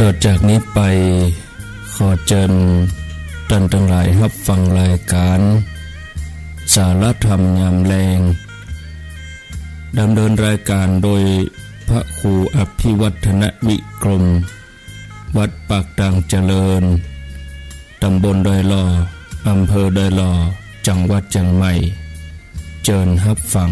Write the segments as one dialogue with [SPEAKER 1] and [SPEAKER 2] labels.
[SPEAKER 1] ต่อจากนี้ไปขอเชิญท่านทั้งหลายรับฟังรายการสารธรรมยามแลงดำเนินรายการโดยพระครูอภิวัฒนวิกรมวัดปากดังเจริญตำบลดอยหล่ออำเภอดอยหล่อจังหวัดเชียงใหม่เชิญรับฟัง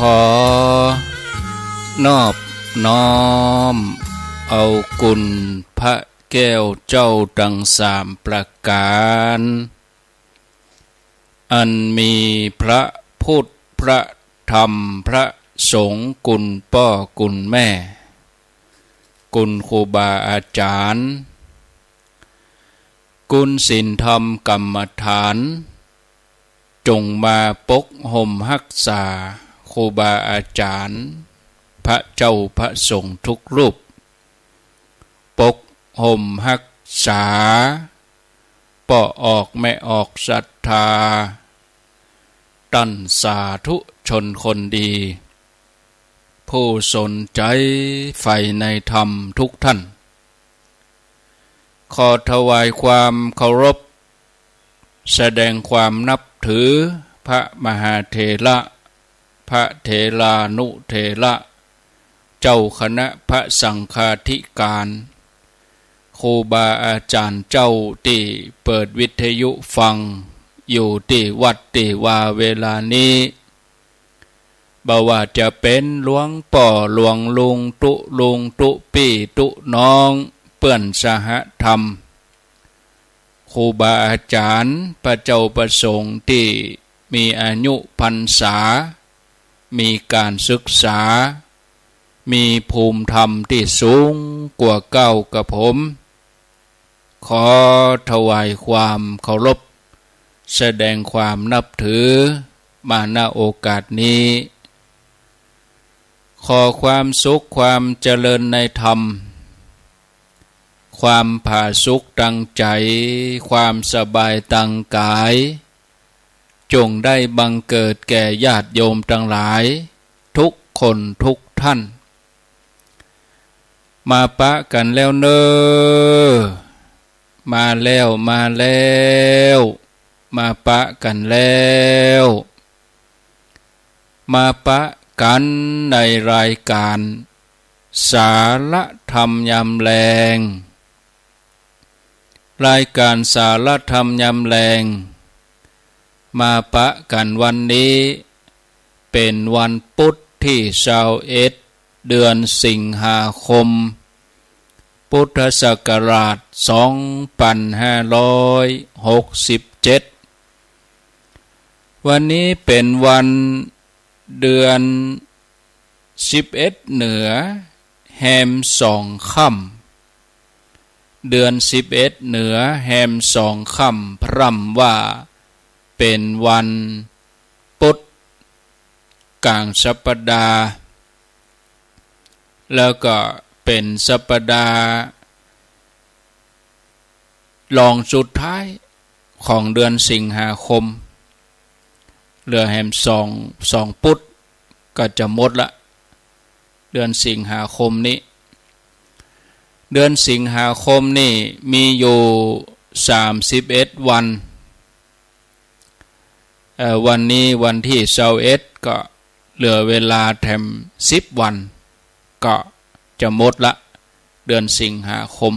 [SPEAKER 2] ขอนอบน้อมเอากุณพระแก้วเจ้าดังสามประการอันมีพระพุทธพระธรรมพระสงฆ์กุณพ่อกุณแม่กุณครูบาอาจารย์กุณศีลธรรมกรรมฐานจงมาปกห่มรักษาครูบาอาจารย์พระเจ้าพระสงฆ์ทุกรูปปกห่มรักษาป่อออกแม่ออกศรัทธาตั้นสาธุชนคนดีผู้สนใจใฝ่ในธรรมทุกท่านขอถวายความเคารพแสดงความนับถือพระมหาเถระพระเถรานุเถระเจ้าคณะพระสังฆาธิการครูบาอาจารย์เจ้าที่เปิดวิทยุฟังอยู่ที่วัดที่ว่าเวลานี้บ่ว่าจะเป็นหลวงป่อหลวงลุงตุปี้ตุน้องเปื้อนสหธรรมครูบาอาจารย์พระเจ้าประสงค์ที่มีอายุพรรษามีการศึกษามีภูมิธรรมที่สูงกว่าเก้ากับผมขอถวายความเคารพแสดงความนับถือมาณโอกาสนี้ขอความสุขความเจริญในธรรมความผาสุกตั้งใจความสบายตั้งกายจงได้บังเกิดแก่ญาติโยมทั้งหลายทุกคนทุกท่านมาปะกันแล้วเนอมาแล้วมาปะกันแล้วมาปะกันในรายการสารธรรมยามแลงรายการสารธรรมยามแลงมาปะกันวันนี้เป็นวันพุธที่21เดือนสิงหาคมพุทธศักราช2567วันนี้เป็นวันเดือน11เหนือแฮม2ค่ำเดือน11เหนือแฮม2ค่ำพร่ำว่าเป็นวันพุธกลางสัปดาห์แล้วก็เป็นสัปดาห์รองสุดท้ายของเดือนสิงหาคมเหลือแฮมสองพุธก็จะหมดละเดือนสิงหาคมนี้เดือนสิงหาคมนี่มีอยู่31วันวันนี้วันที่21ก็เหลือเวลาแถม10วันก็จะหมดละเดือนสิงหาคม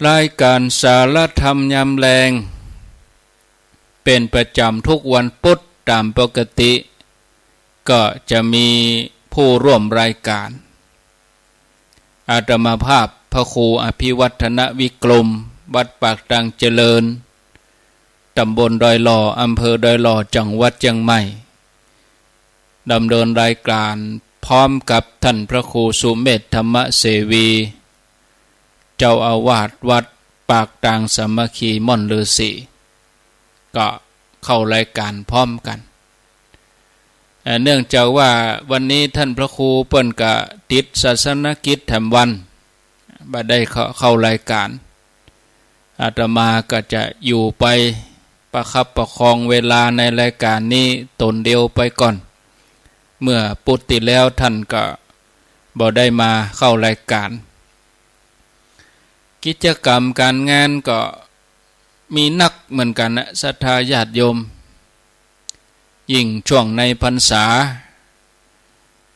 [SPEAKER 2] รายการสารธรรมยามแลงเป็นประจำทุกวันพุธตามปกติ ก็จะมีผ ผู้ร่วมรายการอาตมาภาพพระครูอภิวัฒนวิกรมวัดปากตังเจริญตำบลดอยหล่ออำเภอดอยหล่อจังหวัดเชียงใหม่ดำเนินรายการพร้อมกับท่านพระครูสุเมธธรรมเสวีเจ้าอาวาสวัดปากตังสามัคคีม่อนฤาษีก็เข้ารายการพร้อมกันเนื่องจากว่าวันนี้ท่านพระครูเปิ้นกะติดศาสนกิจแถมวันบ่ได้เข้ารายการอาตมาก็จะอยู่ไปประคับประคองเวลาในรายการนี้ตนเดียวไปก่อนเมื่อปุติแล้วท่านก็บ่ได้มาเข้ารายการกิจกรรมการงานก็มีนักเหมือนกันนะศรัทธาญาติโยมยิ่งช่วงในพรรษา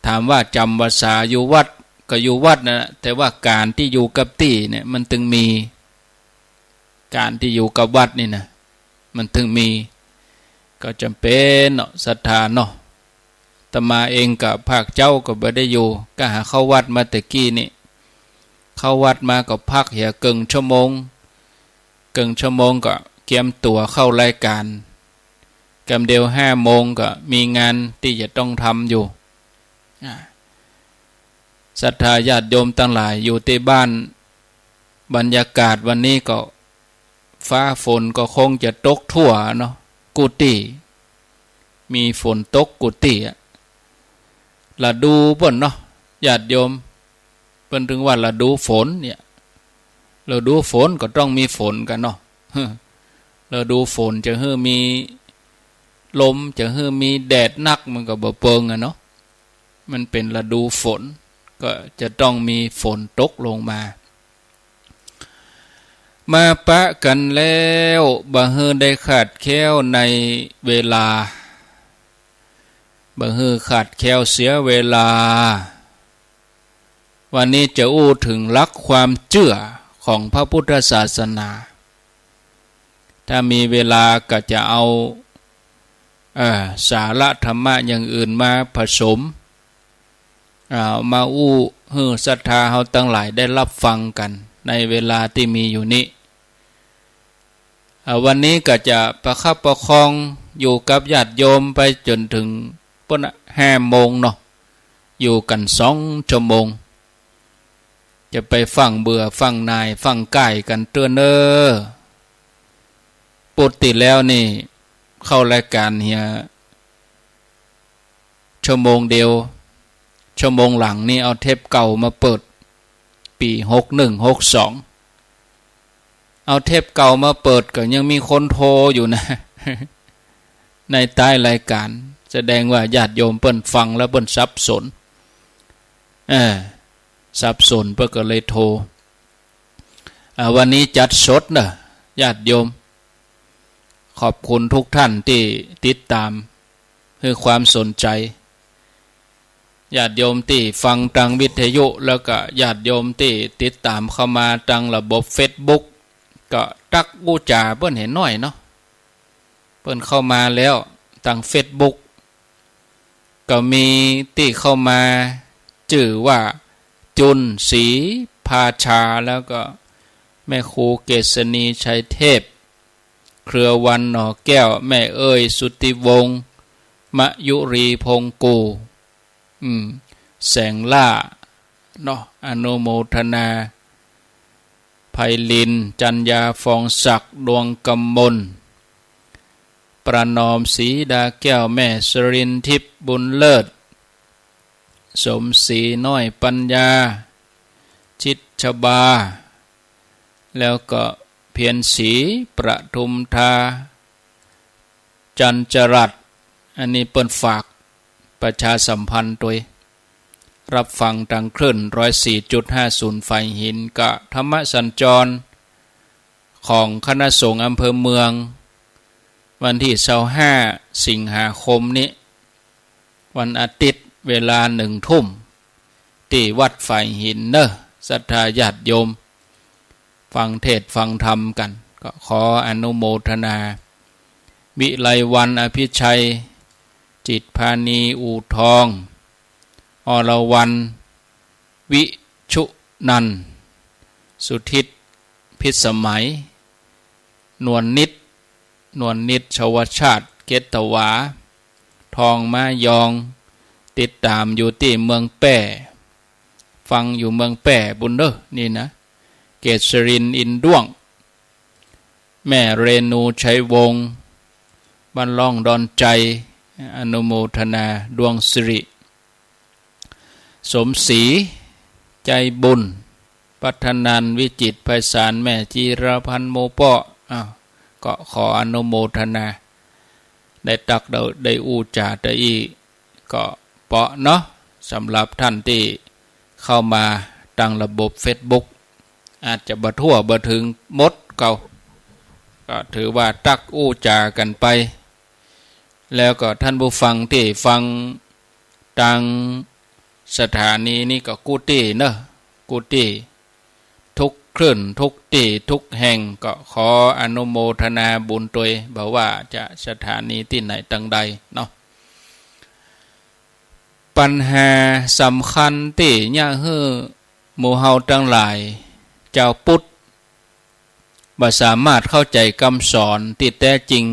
[SPEAKER 2] ถามว่าจำภาษาอยู่วัดก็อยู่วัดนะแต่ว่าการที่อยู่กับที่เนี่ยมันถึงมีการที่อยู่กับวัดนี่นะมันถึงมีก็จำเป็นเนาะศรัทธาเนาะตมาเองกับภาคเจ้าก็บ่ได้อยู่ก็หาเข้าวัดมาแต่กี้นี่เข้าวัดมาก็พักเหี่ยเกิงชั่วโมงก็เกียมตัวเข้ารายการกำเดียว5 โมงก็มีงานที่จะต้องทำอยู่ศรัทธาญาติโยมทั้งหลายอยู่ที่บ้านบรรยากาศวันนี้ก็ฟ้าฝนก็คงจะตกทั่วเนาะกุฏิมีฝนตกกุฏิละดูเพิ่นเนาะญาติโยมเพิ่นถึงว่าละดูฝนเนี่ยเราดูฝนก็ต้องมีฝนกันเนาะเราดูฝนจะมีลมจะมีแดดนักมันก็บ่เปิงอะเนาะมันเป็นฤดูฝนก็จะต้องมีฝนตกลงมาปะกันแล้วบ่ฮือได้ขาดแคลวในเวลาบ่ฮือขาดแคลวเสียเวลาวันนี้จะอู้ถึงหลักความเชื่อของพระพุทธศาสนาถ้ามีเวลาก็จะเอาสาระธรรมะอย่างอื่นมาผสมมาอู้ฮือศรัทธาเฮาทั้งหลายได้รับฟังกันในเวลาที่มีอยู่นี้วันนี้ก็จะประคับประคองอยู่กับญาติโยมไปจนถึงป่น5 โมงเนาะอยู่กัน2 ชั่วโมงจะไปฟังเบื่อฟังนายฟังไก่กันเตือนปุติแล้วนี่เข้ารายการเฮียชั่วโมงเดียวชั่วโมงหลังนี่เอาเทปเก่ามาเปิดปี61 62เอาเทปเก่ามาเปิดก็ยังมีคนโทรอยู่นะ ในใต้รายการแสดงว่าญาติโยมเปิ้นฟังแล้วเปิ้นสับสนสับสนเปิ้นก็เลยโทรวันนี้จัดสดนะญาติโยมขอบคุณทุกท่านที่ติดตามให้ความสนใจญาติโยมที่ฟังทางวิทยุแล้วก็ญาติโยมที่ติดตามเข้ามาทางระบบ Facebook ก็ตักบูชาเปิ้นเห็นน้อยเนาะเปิ้นเข้ามาแล้วทาง Facebook ก็มีที่เข้ามาชื่อว่าจุนศรีพาชาแล้วก็แม่ครูเกษณีชัยเทพเครือวันหน่อแก้วแม่เอ้ยสุติวงศ์มยุรีพงกูแสงล่าเนาะอนุโมทนาไพลินจัญญาฟองศักดิ์ดวงกำมลประนอมศรีดาแก้วแม่สรินทิพย์บุญเลิศสมศรีน้อยปัญญาชิดชบาแล้วก็เพียรศรีประทุมธาจันจรัสอันนี้เปิ้นฝากประชาสัมพันธ์ตัวรับฟังทางคลื่น 104.50 ไฟหินกะธรรมสัญจรของคณะสงฆ์อำเภอเมืองวันที่25 สิงหาคมนี้วันอาทิตย์เวลา 1 ทุ่มที่วัดไฟหินเนอะศรัทธาญาติโยมฟังเทศฟังธรรมกันก็ขออนุโมทนาวิไลวันอภิชัยจิตพานีอู่ทอง อรวรรณวิชุนันท์สุทิตพิสมัยนวลนิตชวชาติเกตวาทองมายองติดตามอยู่ที่เมืองแป้ฟังอยู่เมืองแป้บุญเด้อนี่นะเกษรินอินด้วงแม่เรนูชัยวงศ์บ้านล่องดอนใจอนุโมทนาดวงสิริสมศรีใจบุญพัฒนันวิจิตรไพศาลแม่จีรพันธ์โมเปาะก็ขออนุโมทนาได้ตักได้อูจาได้อีก็เปาะเนาะสำหรับท่านที่เข้ามาตั้งระบบ Facebook อาจจะบ่ทั่วบ่ถึงหมดเก่าก็ถือว่าตักอู้จากันไปแล้วก็ท่านผู้ฟังที่ฟังทางสถานีนี่ก็กูตี้เนอะกูตี้ทุกคลื่นทุกที่ทุกแห่งก็ขออนุโมทนาบุญตัวบอกว่าจะสถานีที่ไหนตั้งใดเนาะปัญหาสำคัญที่ย่าฮื้อหมู่เฮาทั้งหลายเจ้าพุทธบ่สามารถเข้าใจคำสอนที่แท้จริง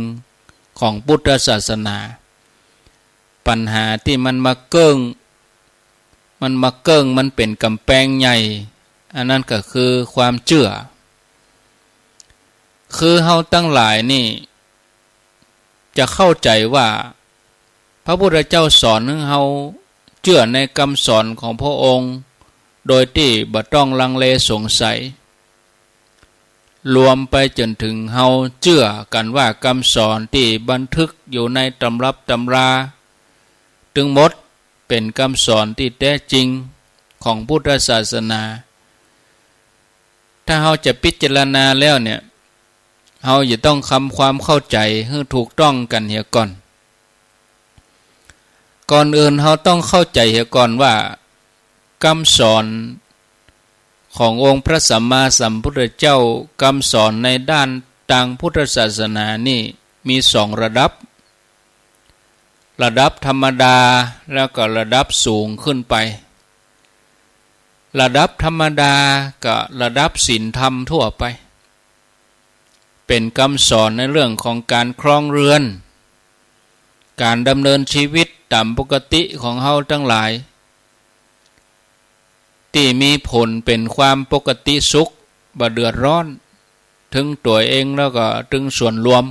[SPEAKER 2] ของพุทธศาสนาปัญหาที่มันมาเกิ้งมันเป็นกำแพงใหญ่อันนั้นก็คือความเชื่อคือเฮาทั้งหลายนี่จะเข้าใจว่าพระพุทธเจ้าสอนให้เฮาเชื่อในคำสอนของพระองค์โดยที่บ่ต้องลังเลสงสัยรวมไปจนถึงเฮาเชื่อกันว่าคำสอนที่บันทึกอยู่ในตำรับตำราทั้งหมดเป็นคำสอนที่แท้จริงของพุทธศาสนาถ้าเฮาจะพิจารณาแล้วเนี่ยเฮาจะต้องทำความเข้าใจให้ถูกต้องกันเหียก่อนอื่นเฮาต้องเข้าใจเหียก่อนว่าคำสอนขององค์พระสัมมาสัมพุทธเจ้าคำสอนในด้านทางพุทธศาสนานี่มี2ระดับธรรมดาแล้วก็ระดับสูงขึ้นไประดับธรรมดากับระดับศีลธรรมทั่วไปเป็นคำสอนในเรื่องของการครองเรือนการดำเนินชีวิตตามปกติของเฮาทั้งหลายที่มีผลเป็นความปกติสุขบ่เดือดร้อนถึงตัวเองแล้วก็ถึงส่วนรวม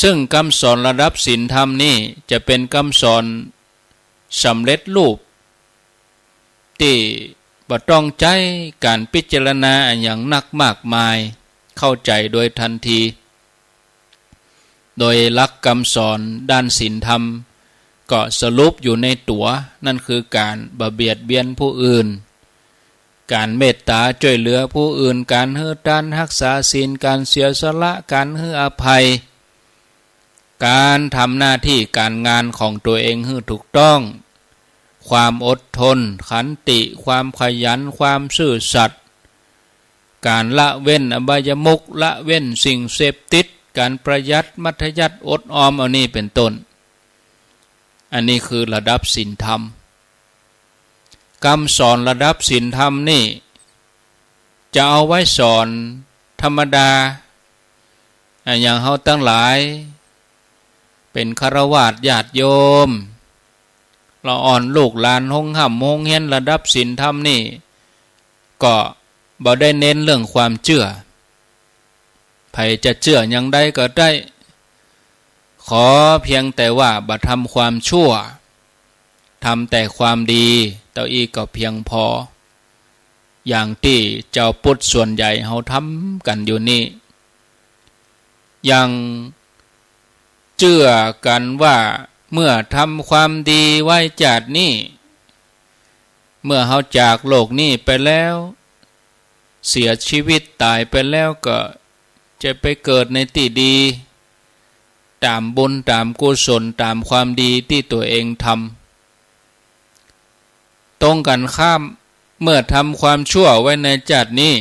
[SPEAKER 2] ซึ่งคำสอนระดับศีลธรรมนี่จะเป็นคำสอนสำเร็จรูปที่บ่ต้องใจการพิจารณาอย่างหนักมากมายเข้าใจโดยทันทีโดยหลักคำสอนด้านศีลธรรมก็สรุปอยู่ในตัวนั่นคือการบ่เบียดเบียนผู้อื่นการเมตตาช่วยเหลือผู้อื่นการให้ทานรักษาศีลการเสียสละการให้อภัยการทำหน้าที่การงานของตัวเองให้ถูกต้องความอดทนขันติความขยันความซื่อสัตย์การละเว้นอบายมุขละเว้นสิ่งเสพติดการประหยัดมัธยัสถ์อดออมเอานี่เป็นต้นอันนี้คือระดับศีลธรรมคำสอนระดับศีลธรรมนี่จะเอาไว้สอนธรรมดาอย่างเฮาทั้งหลายเป็นฆราวาสญาติโยมเราอ่อนลูกหลานหงห่ำหงเฮียนระดับศีลธรรมนี่ก็บ่ได้เน้นเรื่องความเชื่อไผจะเชื่ออย่างใดก็ได้ขอเพียงแต่ว่าบ่ทำความชั่วทำแต่ความดีเต่าอีกก็เพียงพออย่างที่เจ้าพุทธส่วนใหญ่เฮาทำกันอยู่นี่ยังเชื่อกันว่าเมื่อทำความดีไว้จากนี้เมื่อเฮาจากโลกนี้ไปแล้วเสียชีวิตตายไปแล้วก็จะไปเกิดในที่ดีตามบุญตามกุศลตามความดีที่ตัวเองทำตรงกันข้ามเมื่อทำความชั่วไว้ในชาตินี้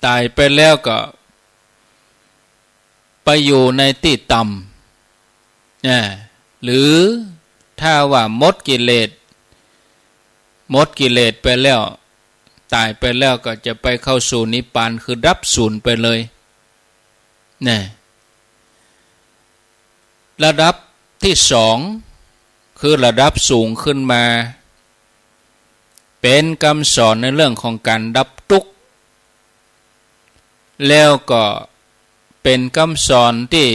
[SPEAKER 2] ตายไปแล้วก็ไปอยู่ในที่ต่ำหรือ ถ้าว่าหมดกิเลสไปแล้วตายไปแล้วก็จะไปเข้าสู่นิพพานคือดับสูญไปเลยนี่ระดับที่สองคือระดับสูงขึ้นมาเป็นคำสอนในเรื่องของการดับทุกข์แล้วก็เป็นคำสอนที่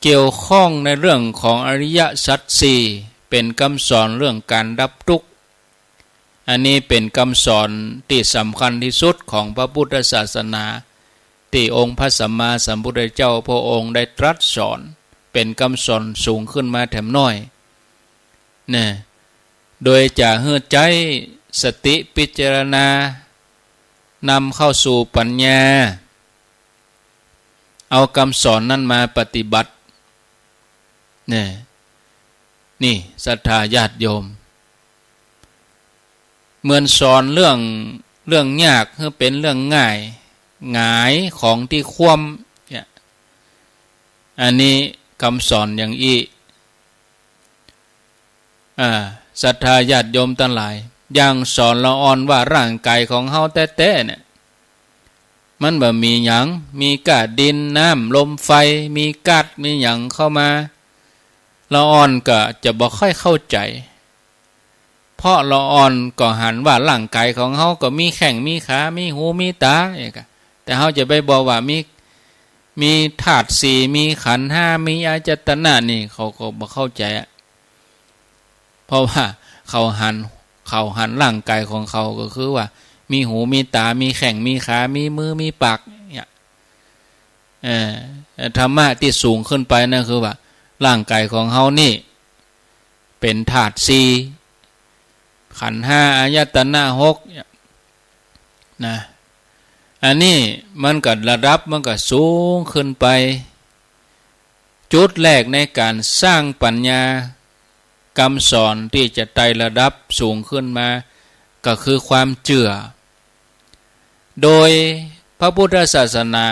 [SPEAKER 2] เกี่ยวข้องในเรื่องของอริยสัจสี่เป็นคำสอนเรื่องการดับทุกข์อันนี้เป็นคำสอนที่สำคัญที่สุดของพระพุทธศาสนาที่องค์พระสัมมาสัมพุทธเจ้าพระองค์ได้ตรัสสอนเป็นคำสอนสูงขึ้นมาแถมน้อยเนี่ยโดยจะให้ใจสติพิจารณานำเข้าสู่ปัญญาเอาคำสอนนั้นมาปฏิบัติเนี่ยนี่ศรัทธาญาติโยมเหมือนสอนเรื่องยากให้เป็นเรื่องง่ายหงายของที่คว่ำเนี่ยอันนี้คำสอนอย่างอี้ศรัทธาญาติโยมทั้งหลายยังสอนละอ่อนว่าร่างกายของเฮาแท้ๆเนี่ยมันบ่มีหยังมีกาดินน้ำลมไฟมีกัดมีหยังเข้ามาละอ่อนก็จะบ่ค่อยเข้าใจเพราะละอ่อนก็หันว่าร่างกายของเฮาก็มีแข้งมีขามีหูมีตาอย่างเงี้ยแต่เฮาจะไปบอกว่ามีธาตุสี่มีขันธ์ห้ามีอายตนะนี่เขาก็บ่เข้าใจเพราะว่าเขาหันร่างกายของเขาก็คือว่ามีหูมีตามีแข้งมีขามีมือมีปากเนี่ยธรรมะที่สูงขึ้นไปนั่นคือว่าร่างกายของเขานี่เป็นธาตุสี่ขันธ์ห้าอายตนะหกนะอันนี้มันก็ระดับมันก็สูงขึ้นไปจุดแรกในการสร้างปัญญาคำสอนที่จะไต่ระดับสูงขึ้นมาก็คือความเชื่อโดยพระพุทธศาสนา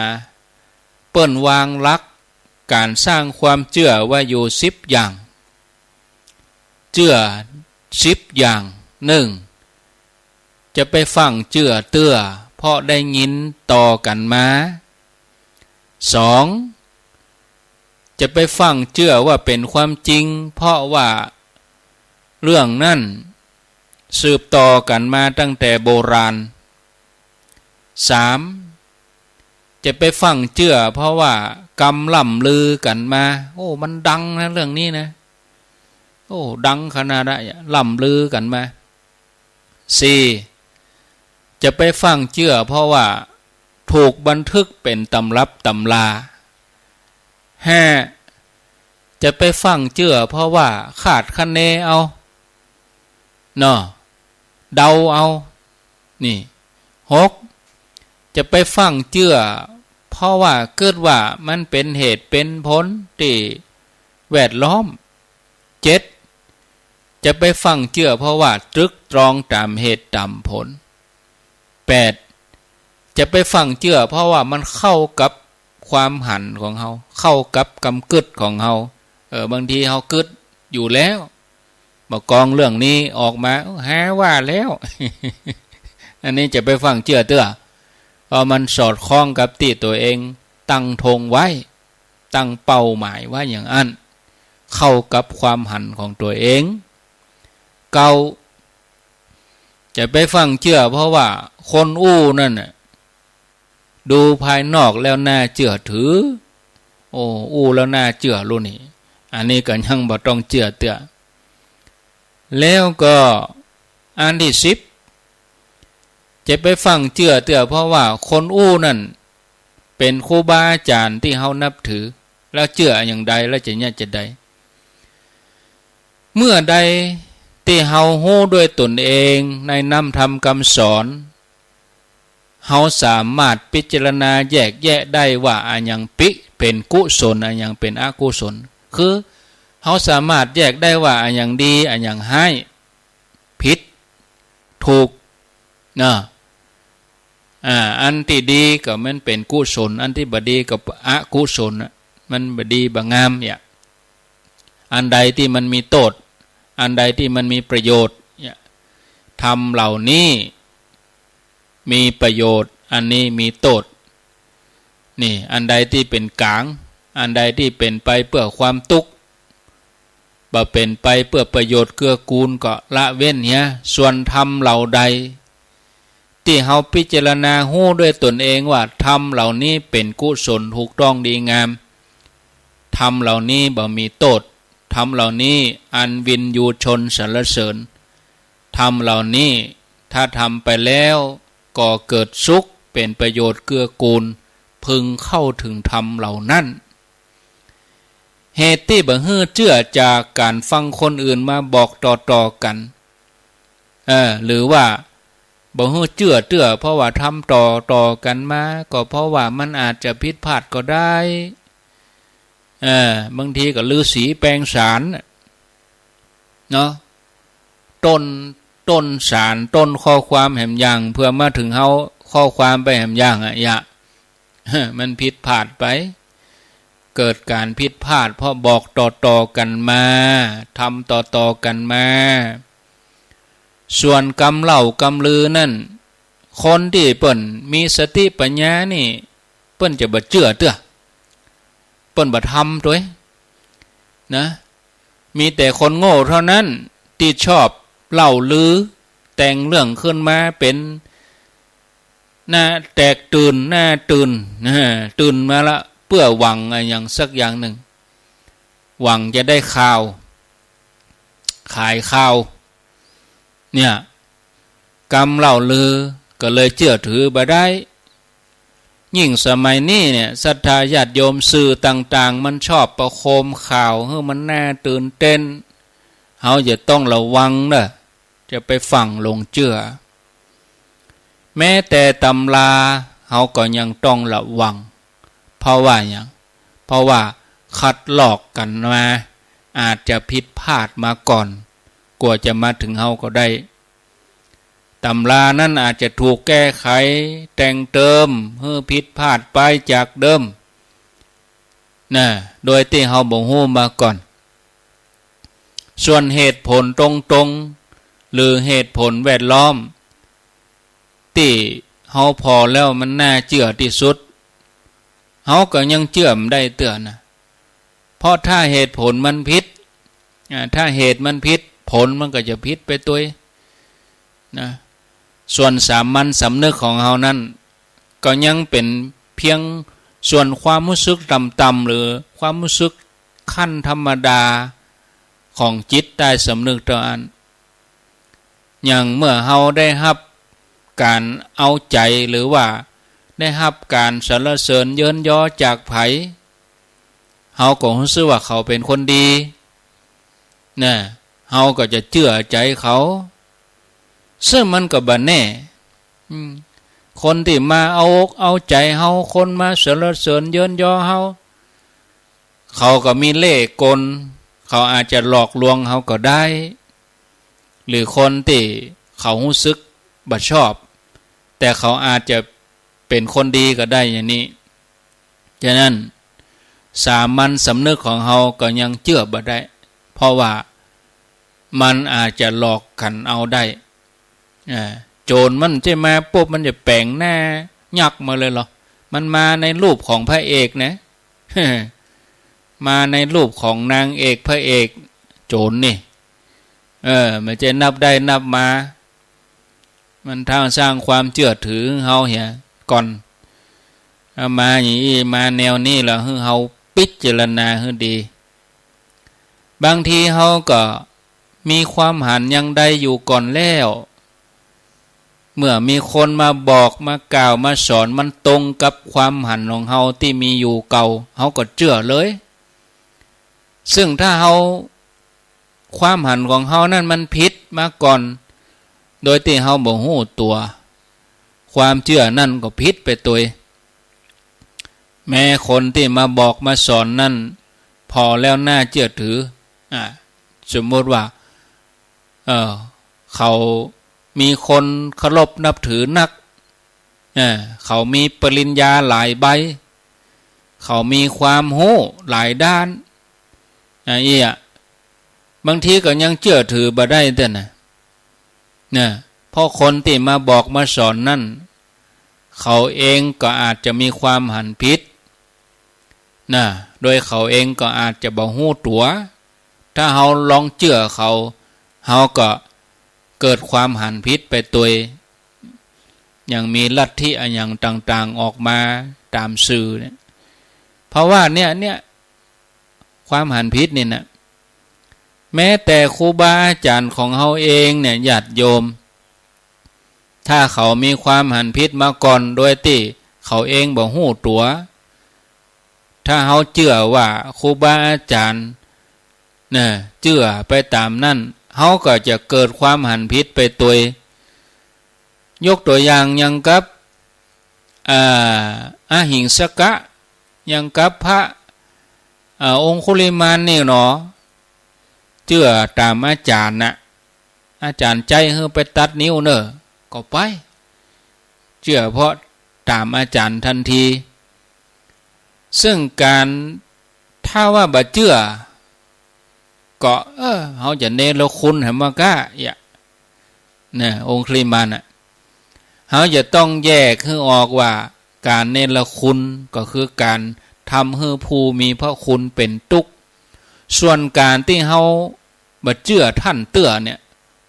[SPEAKER 2] เปิ้นวางหลักการสร้างความเชื่อไว้อยู่10อย่างเชื่อ10อย่าง1จะไปฟังเชื่อเตื้อเพราะได้ยินต่อกันมา2จะไปฟังเชื่อว่าเป็นความจริงเพราะว่าเรื่องนั้นสืบต่อกันมาตั้งแต่โบราณ3จะไปฟังเชื่อเพราะว่ากำล่ำลือกันมาโอ้มันดังนะเรื่องนี้นะโอ้ดังขนาดนั้นล่ำลือกันมา4จะไปฟังเชื่อเพราะว่าถูกบันทึกเป็นตำรับตำรา5จะไปฟังเชื่อเพราะว่าขาดคะเนเอาเนาะเดาเอานี่6จะไปฟังเชื่อเพราะว่าเกิดว่ามันเป็นเหตุเป็นผลที่แวดล้อม7จะไปฟังเชื่อเพราะว่าตรึกตรองตามเหตุตามผล8จะไปฟังเชื่อเพราะว่ามันเข้ากับความหันของเฮาเข้ากับกำกึดของเฮาบางทีเฮากึดอยู่แล้วบอกกองเรื่องนี้ออกมาหาว่าแล้ว อันนี้จะไปฟังเชื่อเตื้อเพราะมันสอดคล้องกับที่ตัวเองตั้งธงไว้ตั้งเป้าหมายไว้อย่างนั้นเข้ากับความหันของตัวเองเก่าจะไปฟังเชื่อเพราะว่าคนอู้นั่นน่ะดูภายนอกแล้วน่าเชื่อถือโอ้อู้แล้วน่าเชื่อรู้นี่อันนี้ก็ยังบ่ต้องเชื่อเตื้อแล้วก็อันที่10จะไปฟังเชื่อเตื้อเพราะว่าคนอู้นั่นเป็นครูบาอาจารย์ที่เฮานับถือแล้วเชื่ออย่างใดแล้วจะเนี่ยจะใดเมื่อใดที่เฮาฮู้ด้วยตนเองในนำธรรมคำสอนเฮาสามารถพิจารณาแยกแยะได้ว่าอันยังเป็นกุศลอันยังเป็นอกุศลคือเฮาสามารถแยกได้ว่าอันยังดีอันยังให้ผิดถูกนะอันที่ดีก็มันเป็นกุศลอันที่บ่ดีก็อกุศลมันบ่ดีบ่งามเนี่ย อันใดที่มันมีโทษอันใดที่มันมีประโยชน์ทำเหล่านี้มีประโยชน์อันนี้มีโทษนี่อันใดที่เป็นกลางอันใดที่เป็นไปเพื่อความทุกข์บ่เป็นไปเพื่อประโยชน์เกื้อกูลก็ละเว้นเนี่ยส่วนธรรมเหล่าใดที่เฮาพิจารณาฮู้ด้วยตนเองว่าธรรมเหล่านี้เป็นกุศลถูกต้องดีงามธรรมเหล่านี้บ่มีโทษธรรมเหล่านี้อันวินยูชนสรรเสริญธรรมเหล่านี้ถ้าทำไปแล้วก็เกิดสุขเป็นประโยชน์เกื้อกูลพึงเข้าถึงธรรมเหล่านั้นเหตุที่บ่ฮื้อเชื่อจากการฟังคนอื่นมาบอกต่อๆกันหรือว่าบ่ฮื้อเชื่อเพราะว่าทำต่อกันมาก็เพราะว่ามันอาจจะผิดพลาดก็ได้บางทีก็ฤาษีแปลงสารเนาะต้นสารต้นข้อความแหมอย่างเพื่อมาถึงเฮาข้อความไปแหมอย่างมันผิดพลาดไปเกิดการผิดพลาดเพราะบอกต่อกันมาทำต่อกันมาส่วนกำเล่ากำลือนั่นคนที่เปิ้นมีสติปัญญานี่เปิ้นจะบ่เชื่อเปิ้นบ่ทำด้วยนะมีแต่คนโง่เท่านั้นที่ชอบเล่าลือแต่งเรื่องขึ้นมาเป็นหน้าแตกตื่นหน้าตื่นมาละเพื่อหวังอย่างสักอย่างหนึ่งหวังจะได้ข่าวขายข่าวเนี่ยกำเล่าลือก็เลยเชื่อถือบ่ได้ยิ่งสมัยนี้เนี่ยศรัทธาญาติโยมสื่อต่างๆมันชอบประโคมข่าวให้มันน่าตื่นเต้นเฮาจะต้องระวังนะจะไปฝังลงเชื่อแม้แต่ตำราเฮาก็ยังต้องระวังเพราะว่าอย่างเพราะว่าคัดหลอกกันมาอาจจะผิดพลาดมาก่อนกว่าจะมาถึงเฮาก็ได้ตำรานั้นอาจจะถูกแก้ไขแต่งเติมให้ผิดพลาดไปจากเดิมโดยที่เฮาบ่ฮู้มาก่อนส่วนเหตุผลตรงๆหรือเหตุผลแวดล้อมที่เฮาพอแล้วมันน่าเชื่อที่สุดเฮาก็ยังเชื่อมได้เตือนนะเพราะถ้าเหตุผลมันผิดถ้าเหตุมันผิดผลมันก็จะผิดไปตัวนะส่วนสามัญสำนึกของเฮานั้นก็ยังเป็นเพียงส่วนความรู้สึกต่ำๆหรือความรู้สึกขั้นธรรมดาของจิตใต้สำนึกตัวอันอย่างเมื่อเฮาได้รับการเอาใจหรือว่าได้รับการสรรเสริญเยินยอจากไผเฮาก็รู้สึกว่าเขาเป็นคนดีเฮาก็จะเชื่อใจเขาซึ่งมันก็บ่แน่คนที่มาเอาใจเฮาคนมาสรรเสริญเยินยอเฮาเขาก็มีเล่ห์กลเขาอาจจะหลอกลวงเฮาก็ได้หรือคนที่เขารู้สึกบ่ชอบแต่เขาอาจจะเป็นคนดีก็ได้อย่างนี้ฉะนั้นสามัญสำนึกของเฮาก็ยังเชื่อบ่ได้เพราะว่ามันอาจจะหลอกกันเอาได้โจรมันจะมาปุ๊บมันจะแปลงหน้ายักมาเลยหรอมันมาในรูปของพระเอกนะ มาในรูปของนางเอกพระเอกโจรนี่มันจะนับได้นับมามันทางสร้างความเชื่อถือเฮาเหี่ยก่อนเอามาอย่างนี้มาแนวนี้แล้วเฮาพิจารณาให้ดีบางทีเฮาก็มีความหันยังใดอยู่ก่อนแล้วเมื่อมีคนมาบอกมากล่าวมาสอนมันตรงกับความหันของเฮาที่มีอยู่เก่าเฮาก็เชื่อเลยซึ่งถ้าเฮาความหันของเฮานั้นมันผิดมาก่อนโดยที่เฮาบ่ฮู้ตัวความเชื่อนั่นก็ผิดไปตัวแม้คนที่มาบอกมาสอนนั่นพอแล้วน่าเชื่อถือสมมติว่าเขามีคนเคารพนับถือนักเขามีปริญญาหลายใบเขามีความรู้หลายด้าน บางทีก็ยังเชื่อถือบ่ได้แต่นะเพราะคนที่มาบอกมาสอนนั่นเขาเองก็อาจจะมีความหันผิดนะโดยเขาเองก็อาจจะบ่ฮู้ตัวถ้าเฮาลองเชื่อเขาเฮาก็เกิดความหันผิดไปตัวอย่างมีลัทธิอย่างต่างๆออกมาตามสื่อเนี่ยเพราะว่าเนี่ยความหันผิดนี่นะแม้แต่ครูบาอาจารย์ของเฮาเองเนี่ยญาติโยมถ้าเขามีความหันผิดมาก่อนโดยที่เขาเองบ่ฮู้ตัวถ้าเฮาเชื่อว่าครูบาอาจารย์เนี่ยเชื่อไปตามนั่นเฮาก็จะเกิดความหันผิดไปตัวยกตัวอย่างอย่างกับอหิงสกะอย่างกับพระองคุลิมานนี่เนาะเชื่อตามอาจารย์นะอาจารย์ใจให้ไปตัดนิ้วเนอะก็ไปเชื่อเพราะตามอาจารย์ทันทีซึ่งการถ้าว่าบ่เชื่อก็เขาจะเนรคุณให้มากะเนี่ยองคุลิมานเขาจะต้องแยกให้ออกว่าการเนรคุณก็คือการทำให้ผู้มีพระคุณเป็นทุกข์ส่วนการที่เขาบ่เชื่อท่านเตื้อเนี่ย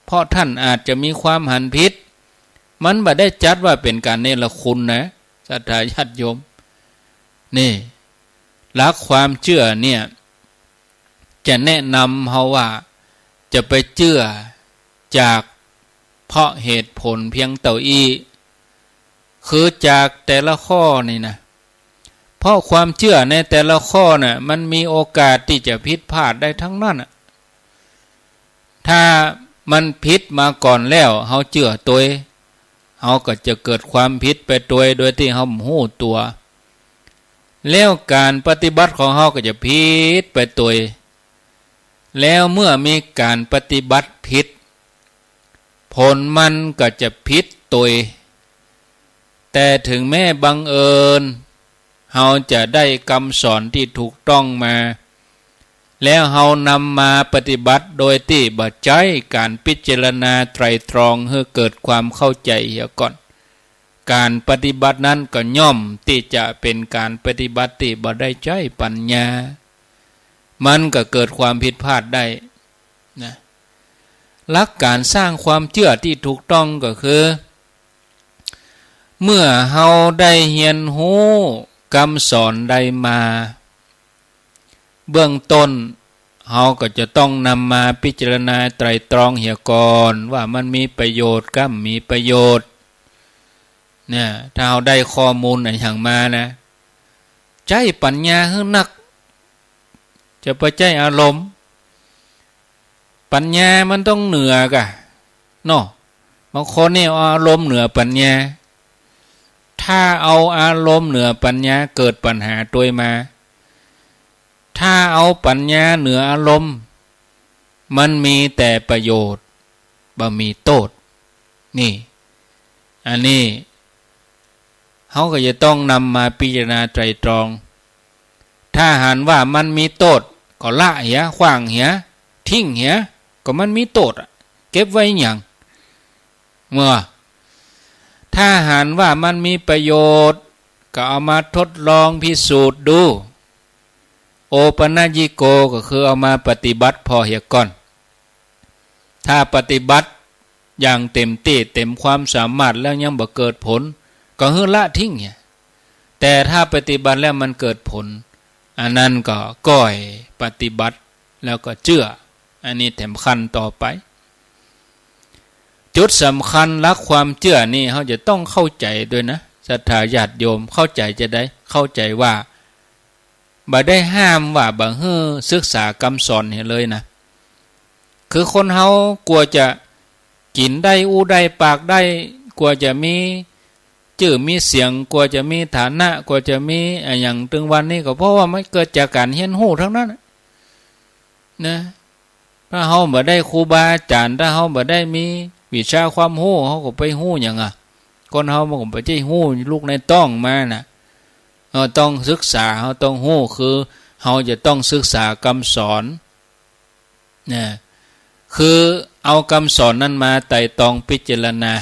[SPEAKER 2] เพราะท่านอาจจะมีความหันผิดมันบ่ได้จัดว่าเป็นการเนรคุณนะศรัทธาญาติโยมนี่หลักความเชื่อเนี่ยจะแนะนำเขาว่าจะไปเชื่อจากเพราะเหตุผลเพียงเต่าอีคือจากแต่ละข้อนี่นะเพราะความเชื่อในแต่ละข้อน่ะมันมีโอกาสที่จะผิดพลาดได้ทั้งนั้นถ้ามันผิดมาก่อนแล้วเขาเชื่อตัวเขาก็จะเกิดความผิดไปตัวโดยที่เขาไม่รู้ตัวแล้วการปฏิบัติของเขาก็จะผิดไปตัวแล้วเมื่อมีการปฏิบัติผิดผลมันก็จะผิดตัวแต่ถึงแม้บังเอิญเราจะได้คำสอนที่ถูกต้องมาแล้วเรานำมาปฏิบัติโดยที่บ่ใช้การพิจารณาไตรตรองให้เกิดความเข้าใจเสียก่อนการปฏิบัตินั้นก็ย่อมที่จะเป็นการปฏิบัติที่บ่ได้ใช้ปัญญามันก็เกิดความผิดพลาดได้นะหลักการสร้างความเชื่อที่ถูกต้องก็คือเมื่อเฮาได้เรียนรู้คำสอนใดมาเบื้องต้นเฮาก็จะต้องนำมาพิจารณาไตรตรองเสียก่อนว่ามันมีประโยชน์ก็มีประโยชน์เนี่ยถ้าเฮาได้ข้อมูลไหนอย่างมานะใจปัญญาให้นักจะไปใจอารมณ์ปัญญามันต้องเหนือกะเนาะบางคนเนี่ยอารมณ์เหนือปัญญาถ้าเอาอารมณ์เหนือปัญญาเกิดปัญหาตัวมาถ้าเอาปัญญาเหนืออารมณ์มันมีแต่ประโยชน์บ่มีโทษนี่อันนี้เขาก็จะต้องนำมาพิจารณาไตรตรองถ้าหันว่ามันมีโทษก็ละเหี้ยขว้างเหี้ยทิ้งเหี้ยก็มันมีโทษเก็บไว้อย่างเมื่อถ้าหันว่ามันมีประโยชน์ก็เอามาทดลองพิสูจน์ดูโอปนัญญิโกก็คือเอามาปฏิบัติพอเหียก่อนถ้าปฏิบัติอย่างเต็มที่เต็มความสามารถแล้วยังบ่เกิดผลก็คือละทิ้งเนี่ยแต่ถ้าปฏิบัติแล้วมันเกิดผลอันนั้นก็ก้อยปฏิบัติแล้วก็เชื่ออันนี้แถมขั้นต่อไปจุดสำคัญหลักความเชื่อนี่เขาจะต้องเข้าใจด้วยนะศรัทธาญาติโยมเข้าใจจะได้เข้าใจว่าบ่ได้ห้ามว่าบ่ฮื้อศึกษาคำสอนเห็นเลยนะคือคนเฮากลัวจะกินได้อู้ได้ปากได้กลัวจะมีชื่อมีเสียงกลัวจะมีฐานะกลัวจะมีอย่างถึงวันนี้ก็เพราะว่ามันเกิดจากการเรียนรู้ทั้งนั้นนะถ้าเฮาบ่ได้ครูบาอาจารย์ถ้าเฮาบ่ได้มีวิชาความรู้เฮาก็ไปรู้หยังคนเฮามันก็บ่ใช่รู้ลูกในต้องมาน่ะเราต้องศึกษาเราต้องรู้คือเราจะต้องศึกษาคำสอนเนี่ย คือเอาคำสอนนั้นมาไต่ตองพิจารณา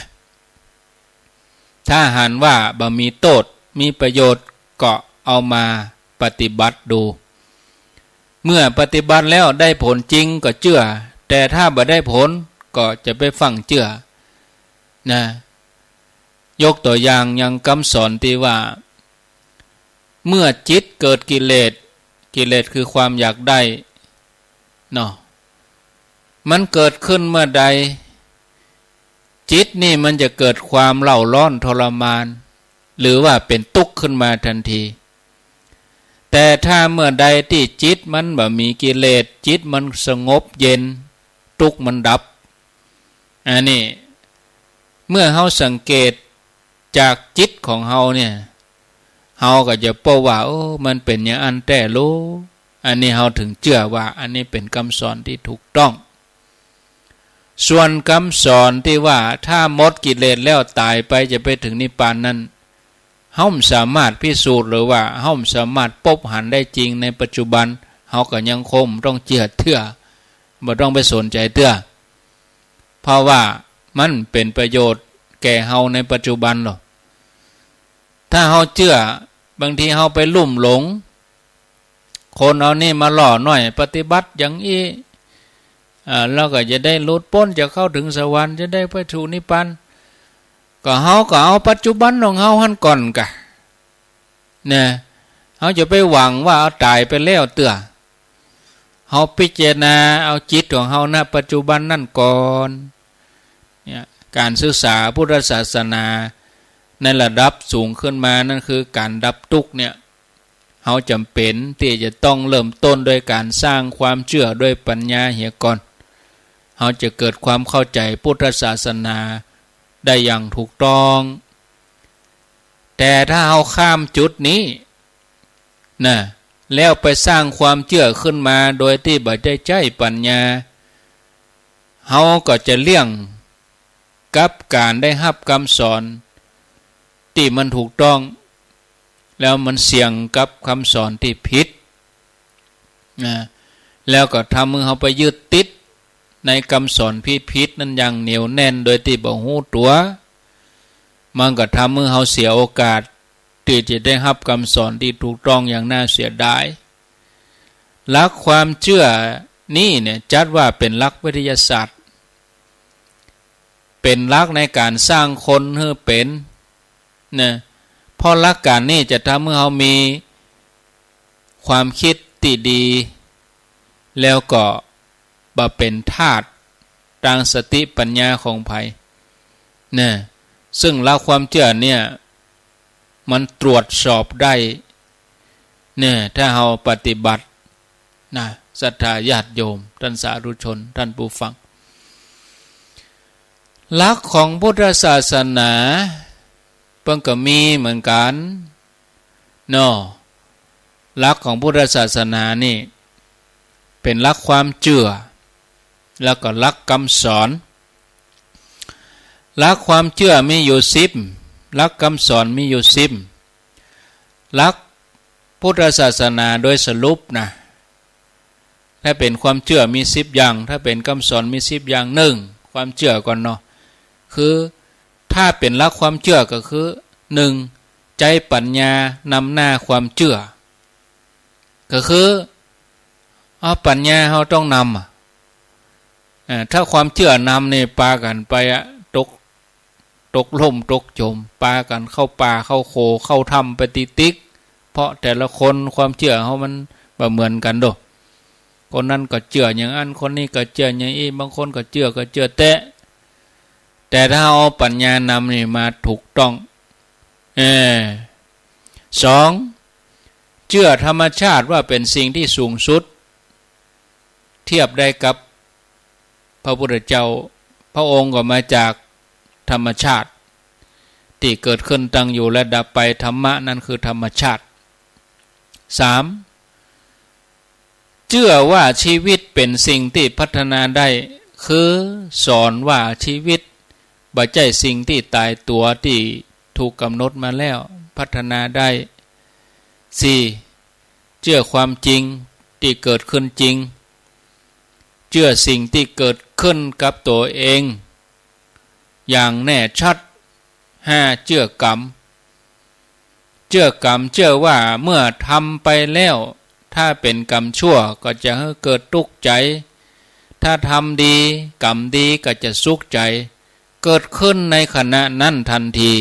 [SPEAKER 2] ถ้าหันว่าบ่มีโทษมีประโยชน์ก็เอามาปฏิบัติดูเมื่อปฏิบัติแล้วได้ผลจริงก็เชื่อแต่ถ้าบ่ได้ผลก็จะไปฟังเชื่อนะยกตัวอย่างอย่างคำสอนที่ว่าเมื่อจิตเกิดกิเลสคือความอยากได้เนาะมันเกิดขึ้นเมื่อใดจิตนี่มันจะเกิดความเล่าร้อนทรมานหรือว่าเป็นทุกข์ขึ้นมาทันทีแต่ถ้าเมื่อใดที่จิตมันบ่มีกิเลสจิตมันสงบเย็นทุกข์มันดับอันนี้เมื่อเฮาสังเกตจากจิตของเฮาเนี่ยเฮาก็จะพบว่าโอ้มันเป็นอย่างอันแต่รู้อันนี้เฮาถึงเชื่อว่าอันนี้เป็นคำสอนที่ถูกต้องส่วนคำสอนที่ว่าถ้าหมดกิเลสแล้วตายไปจะไปถึงนิพพานนั้นเฮาสามารถพิสูจน์หรือว่าเฮาสามารถพบหันได้จริงในปัจจุบันเฮาก็ยังคงต้องเชื่อเถื่อบ่ต้องไปสนใจเถื่อเพราะว่ามันเป็นประโยชน์แก่เฮาในปัจจุบันหรอกถ้าเฮาเชื่อบางทีเฮาไปลุ่มหลงคนเอานี่มาหล่อหน่อยปฏิบัติอย่างนี้แล้วก็จะได้หลุดพ้นจะเข้าถึงสวรรค์จะได้ไปสู่นิพพานก็เฮาก็เอาปัจจุบันของเฮาหันก่อนกะเนี่ยเฮาจะไปหวังว่าเอาตายไปแล้วเตื้อเฮาพิจารณาเอาจิตของเฮาณปัจจุบันนั่นก่อนเนี่ยการศึกษาพุทธศาสนาในระดับสูงขึ้นมานั่นคือการดับทุกข์เนี่ยเฮาจำเป็นที่จะต้องเริ่มต้นโดยการสร้างความเชื่อด้วยปัญญาเหียก่อนเฮาจะเกิดความเข้าใจพุทธศาสนาได้อย่างถูกต้องแต่ถ้าเฮาข้ามจุดนี้นะแล้วไปสร้างความเชื่อขึ้นมาโดยที่บ่ได้ใช้ปัญญาเฮาก็จะเลี่ยงกับการได้รับคำสอนที่มันถูกต้องแล้วมันเสี่ยงกับคำสอนที่ผิดนะแล้วก็ทำให้เขาไปยึดติดในคำสอนผิดนั้นอย่างเหนียวแน่นโดยที่บ่ฮู้ตัวมันก็ทำให้เขาเสียโอกาสที่จะได้รับคำสอนที่ถูกต้องอย่างน่าเสียดายหลักความเชื่อนี่เนี่ยจัดว่าเป็นหลักวิทยาศาสตร์เป็นหลักในการสร้างคนให้เป็นนะเพราะหลักการนี้จะทำให้เขามีความคิดที่ดีแล้วก็บ่เป็นทาสทางสติปัญญาของไผนะซึ่งหลักความเชื่อเนี่ยมันตรวจสอบได้เนี่ยถ้าเราปฏิบัตินะศรัทธาญาติโยมท่านสาธุชนท่านผู้ฟังหลักของพุทธศาสนาเพิ่งก็มีเหมือนกันเนาะหลักของพุทธศาสนานี่เป็นหลักความเชื่อแล้วก็หลักคำสอนหลักความเชื่อมีอยู่10หลักคำสอนมีอยู่10หลักพุทธศาสนาโดยสรุปนะถ้าเป็นความเชื่อมี10อย่างถ้าเป็นคำสอนมี10อย่าง1ความเชื่อก่อนเนาะคือถ้าเป็นหลักความเชื่อก็คือ1ใจปัญญานำหน้าความเชื่อก็คือเอาปัญญาเราต้องนำถ้าความเชื่อนำนี่ปากันไปตกล่มตกจมปากันเข้าป่าเข้าโคเข้าถ้ำไปติ๊กเพราะแต่ละคนความเชื่อเขามันบ่เหมือนกันโดคนนั้นก็เชื่ออย่างนั้นคนนี้ก็เชื่ออย่างนี้บางคนก็เชื่อแต่ถ้าเอาปัญญานำนี่มาถูกต้อง2เชื่อธรรมชาติว่าเป็นสิ่งที่สูงสุดเทียบได้กับพระพุทธเจ้าพระองค์ก็มาจากธรรมชาติที่เกิดขึ้นตั้งอยู่และดับไปธรรมะนั่นคือธรรมชาติ3เชื่อว่าชีวิตเป็นสิ่งที่พัฒนาได้คือสอนว่าชีวิตบ่ใช่สิ่งที่ตายตัวที่ถูกกำหนดมาแล้วพัฒนาได้4เชื่อความจริงที่เกิดขึ้นจริง เชื่อสิ่งที่เกิดขึ้นกับตัวเองอย่างแน่ชัด5เชื่อกรรมเชื่อว่าเมื่อทำไปแล้วถ้าเป็นกรรมชั่วก็จะเกิดทุกข์ใจถ้าทำดีกรรมดีก็จะสุขใจเกิดขึ้นในขณะนั้นทันที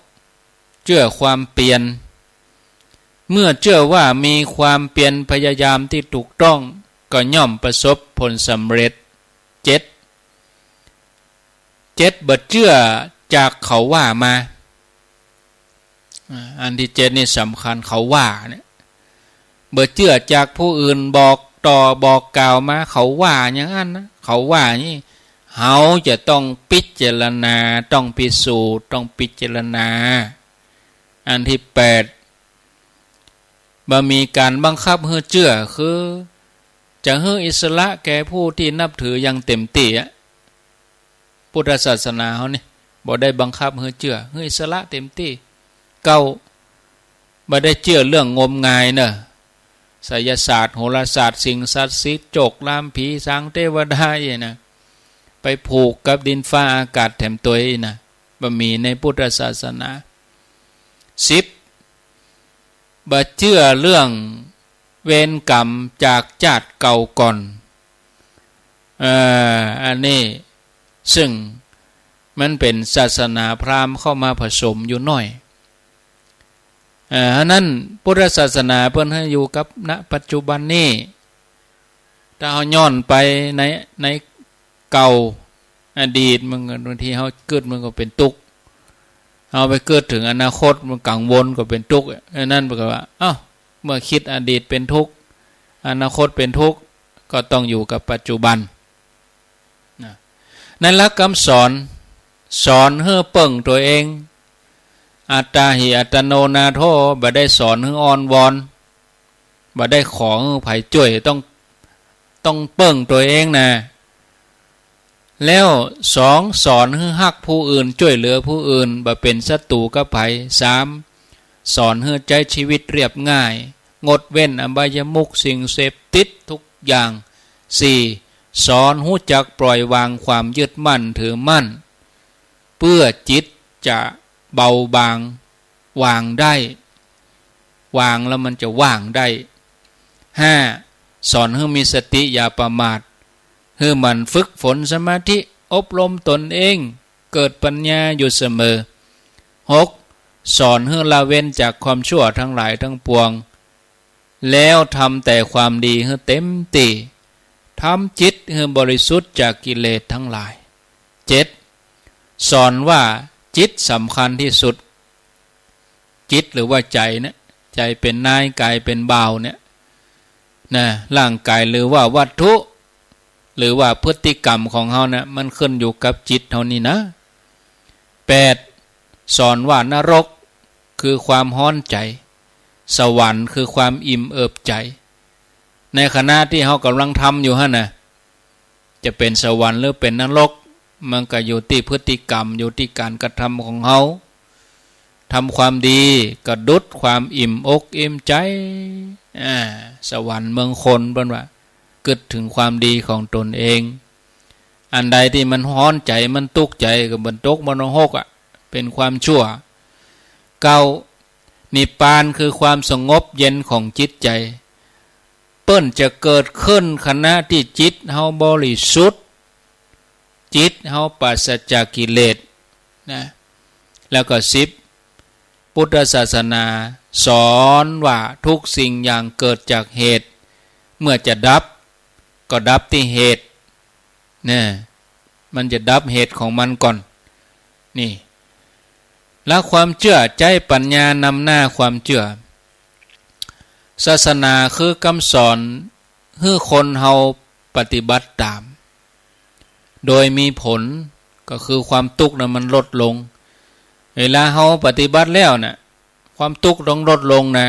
[SPEAKER 2] 6เชื่อความเปลี่ยนเมื่อเชื่อว่ามีความเปลี่ยนพยายามที่ถูกต้องก็ย่อมประสบผลสำเร็จ7บ่เชื่อจากเขาว่ามาอันที่7นี่สำคัญเขาว่าเนี่ยบ่เชื่อจากผู้อื่นบอกต่อบอกกล่าวมาเขาว่าอย่างนั้นนะเขาว่านี่เฮาจะต้องพิจารณาต้องพิสูจน์ต้องพิจารณาอันที่8บ่มีการบังคับให้เชื่อคือจะให้อิสระแก่ผู้ที่นับถืออย่างเต็มที่พุทธศาสนาเฮานี่บ่ได้บังคับให้เชื่อให้อิสระเต็มที่บ่ได้เชื่อเรื่องงมงายเนอะไสยศาสตร์โหราศาสตร์สิ่งศักดิ์สิทธิ์โจกลามผีสางเทวดาอย่างนะไปผูกกับดินฟ้าอากาศแถมตัวเองนะบ่มีในพุทธศาสนา10บ่เชื่อเรื่องเวรกรรมจากชาติเก่าก่อนอันนี้ซึ่งมันเป็นศาสนาพราหมณ์เข้ามาผสมอยู่หน่อยนั้นพุทธศาสนาเพิ่นให้อยู่กับณปัจจุบันนี้ถ้าเฮาย้อนไปในเก่าอดีตมันบางทีเฮาเกิดมันก็เป็นทุกข์เอาไปเกิดถึงอนาคตมันกังวลก็เป็นทุกข์นั่นแปลว่าเมื่อคิดอดีตเป็นทุกข์อนาคตเป็นทุกข์ก็ต้องอยู่กับปัจจุบันในหลักคำสอนให้เปิ่งตัวเองอัตตาหิอัตโนนาโถบ่ได้สอนให้อ่อนวอนบ่ได้ขอให้ไผช่วยต้องเปิ่งตัวเองนะแล้ว2สอนให้ฮักผู้อื่นช่วยเหลือผู้อื่นบ่เป็นศัตรูกับไผ3สอนให้ใจชีวิตเรียบง่ายงดเว้นอบายมุขสิ่งเสพติดทุกอย่าง4สอนรู้จักปล่อยวางความยึดมั่นถือมั่นเพื่อจิตจะเบาบางวางได้วางแล้วมันจะว่างได้5สอนให้มีสติอย่าประมาทให้มันฝึกฝนสมาธิอบรมตนเองเกิดปัญญาอยู่เสมอ6สอนให้ละเว้นจากความชั่วทั้งหลายทั้งปวงแล้วทำแต่ความดีให้เต็มที่ทำจิตให้บริสุทธิ์จากกิเลสทั้งหลาย7สอนว่าจิตสำคัญที่สุดจิตหรือว่าใจเนี่ยใจเป็นนายกายเป็นบ่าวเนี่ยนะร่างกายหรือว่าวัตถุหรือว่าพฤติกรรมของเฮานะมันขึ้นอยู่กับจิตเฮานี่นะ8สอนว่านรกคือความฮ้อนใจสวรรค์คือความอิ่มเอิบใจในขณะที่เฮากำลังทำอยู่ฮะนะจะเป็นสวรรค์หรือเป็นนรกมันก็อยู่ที่พฤติกรรมอยู่ที่การกระทำของเฮาทำความดีก็ดุดความอิ่มอกอิ่มใจสวรรค์เมืองคนเพิ่นว่าเกิดถึงความดีของตนเองอันใดที่มันฮ้อนใจมันตุกใจก็บรรตกมโนหกเป็นความชั่ว9นิพพานคือความสงบเย็นของจิตใจเปิ้นจะเกิดขึ้นขณะที่จิตเฮาบริสุทธิ์จิตเฮาปราศจากกิเลสนะแล้วก็10พุทธศาสนาสอนว่าทุกสิ่งอย่างเกิดจากเหตุเมื่อจะดับก็ดับที่เหตุเนี่ยมันจะดับเหตุของมันก่อนนี่แล้วความเชื่อใจปัญญานำหน้าความเชื่อศาสนาคือคำสอนให้คนเฮาปฏิบัติตามโดยมีผลก็คือความทุกข์นะมันลดลงเวลาเฮาปฏิบัติแล้วนะความทุกข์ต้องลดลงนะ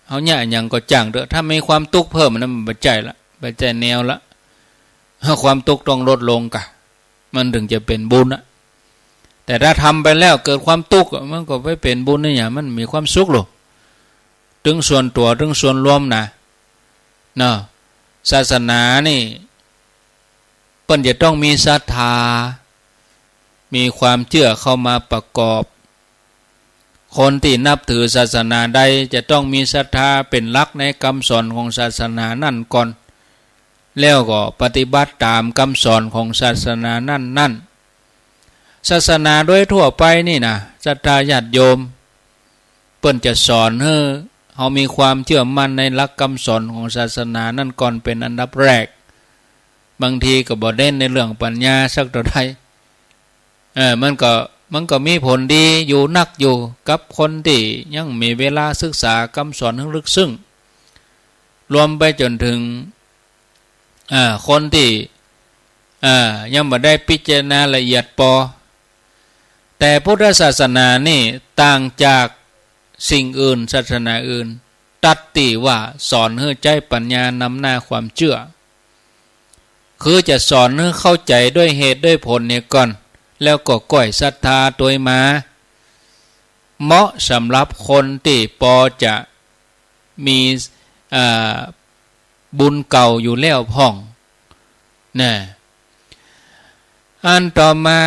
[SPEAKER 2] เฮาเนี่ยอย่างก็จ้างเด้อถ้ามีความทุกข์เพิ่มมันบ่ใจละบ่ใจแนวละความทุกข์ต้องลดลงกะมันถึงจะเป็นบุญนะแต่ถ้าทำไปแล้วเกิดความทุกข์มันก็ไม่เป็นบุญนี่อย่างมันมีความสุขหรอก ถึงส่วนตัวถึงส่วนรวมนะเนาะศาสนานี่เปิ้นจะต้องมีศรัทธามีความเชื่อเข้ามาประกอบคนที่นับถือศาสนาใดจะต้องมีศรัทธาเป็นหลักในคำสอนของศาสนานั่นก่อนแล้วก็ปฏิบัติตามคำสอนของศาสนานั่นศาสนาโดยทั่วไปนี่นะศรัทธาญาติโยมเปิ้นจะสอนให้เรามีความเชื่อมั่นในหลักคำสอนของศาสนานั่นก่อนเป็นอันดับแรกบางทีก็บ่เด่นในเรื่องปัญญาสักเท่าใดมันก็มีผลดีอยู่นักอยู่กับคนที่ยังมีเวลาศึกษาคำสอนลึกซึ้งรวมไปจนถึงคนที่ยังบ่ได้พิจารณาละเอียดพอแต่พุทธศาสนานี่ต่างจากสิ่งอื่นศาสนาอื่นตัดติว่าสอนให้ใจปัญญานำหน้าความเชื่อคือจะสอนให้เข้าใจด้วยเหตุด้วยผลเนี่ยก่อนแล้วก็ก่อยศรัทธาตัวมาเหมาะสำหรับคนที่พอจะมีบุญเก่าอยู่แล้วพ่องนะอันต่อมา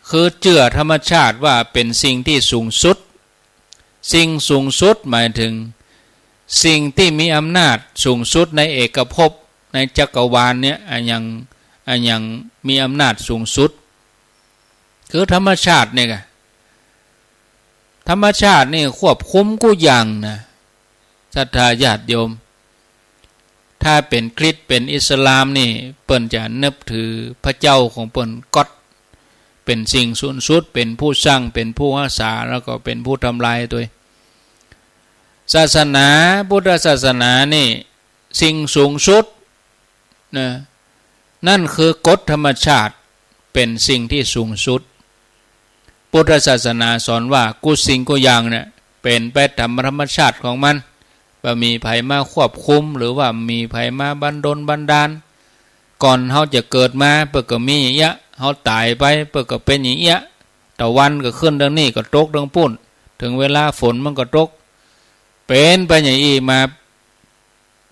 [SPEAKER 2] คือเชื่อธรรมชาติว่าเป็นสิ่งที่สูงสุดสิ่งสูงสุดหมายถึงสิ่งที่มีอำนาจสูงสุดในเอกภพในจักรวาลเนี่ยยังมีอำนาจสูงสุดคือธรรมชาติเนี่ยธรรมชาตินี่ควบคุมกูอย่างนะศรัทธาญาติโยมถ้าเป็นคริสต์เป็นอิสลามนี่เปิ้นจะนับถือพระเจ้าของเปิ้นก็อดเป็นสิ่งสูงสุดเป็นผู้สร้างเป็นผู้รักษาแล้วก็เป็นผู้ทำลายตัวศาสนาพุทธศาสนานี่สิ่งสูงสุดนะนั่นคือกฎธรรมชาติเป็นสิ่งที่สูงสุดพุทธศาสนาสอนว่ากูสิ่งกูอย่างเนี่ยเป็นไปตามธรรมชาติของมันว่ามีภัยมาควบคุมหรือว่ามีภัยมาบันดาลก่อนเฮาจะเกิดมาเปิ้นก็มีอย่างเงี้ยเฮาตายไปเปิ้นก็เป็นอย่างเงี้ยตะวันก็ขึ้นดังนี้ก็ตกดังปุ้นถึงเวลาฝนมันก็ตกเป็นไปอย่างนี้มา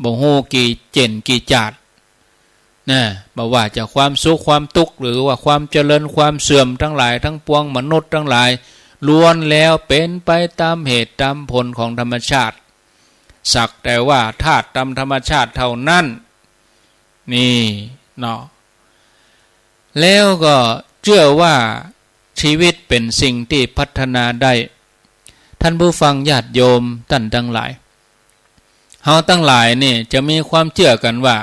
[SPEAKER 2] บ่ฮู้กี่เจนกี่จาดนะบ่ว่าจะความสุขความทุกข์หรือว่าความเจริญความเสื่อมทั้งหลายทั้งปวงมนุษย์ทั้งหลายล้วนแล้วเป็นไปตามเหตุตามผลของธรรมชาติสักแต่ว่าธาตุตามธรรมชาติเท่านั้นนี่เนาะแล้วก็เชื่อว่าชีวิตเป็นสิ่งที่พัฒนาได้ท่านผู้ฟังญาติโยมท่านทั้งหลายเฮาทั้งหลายนี่จะมีความเชื่อกันว่า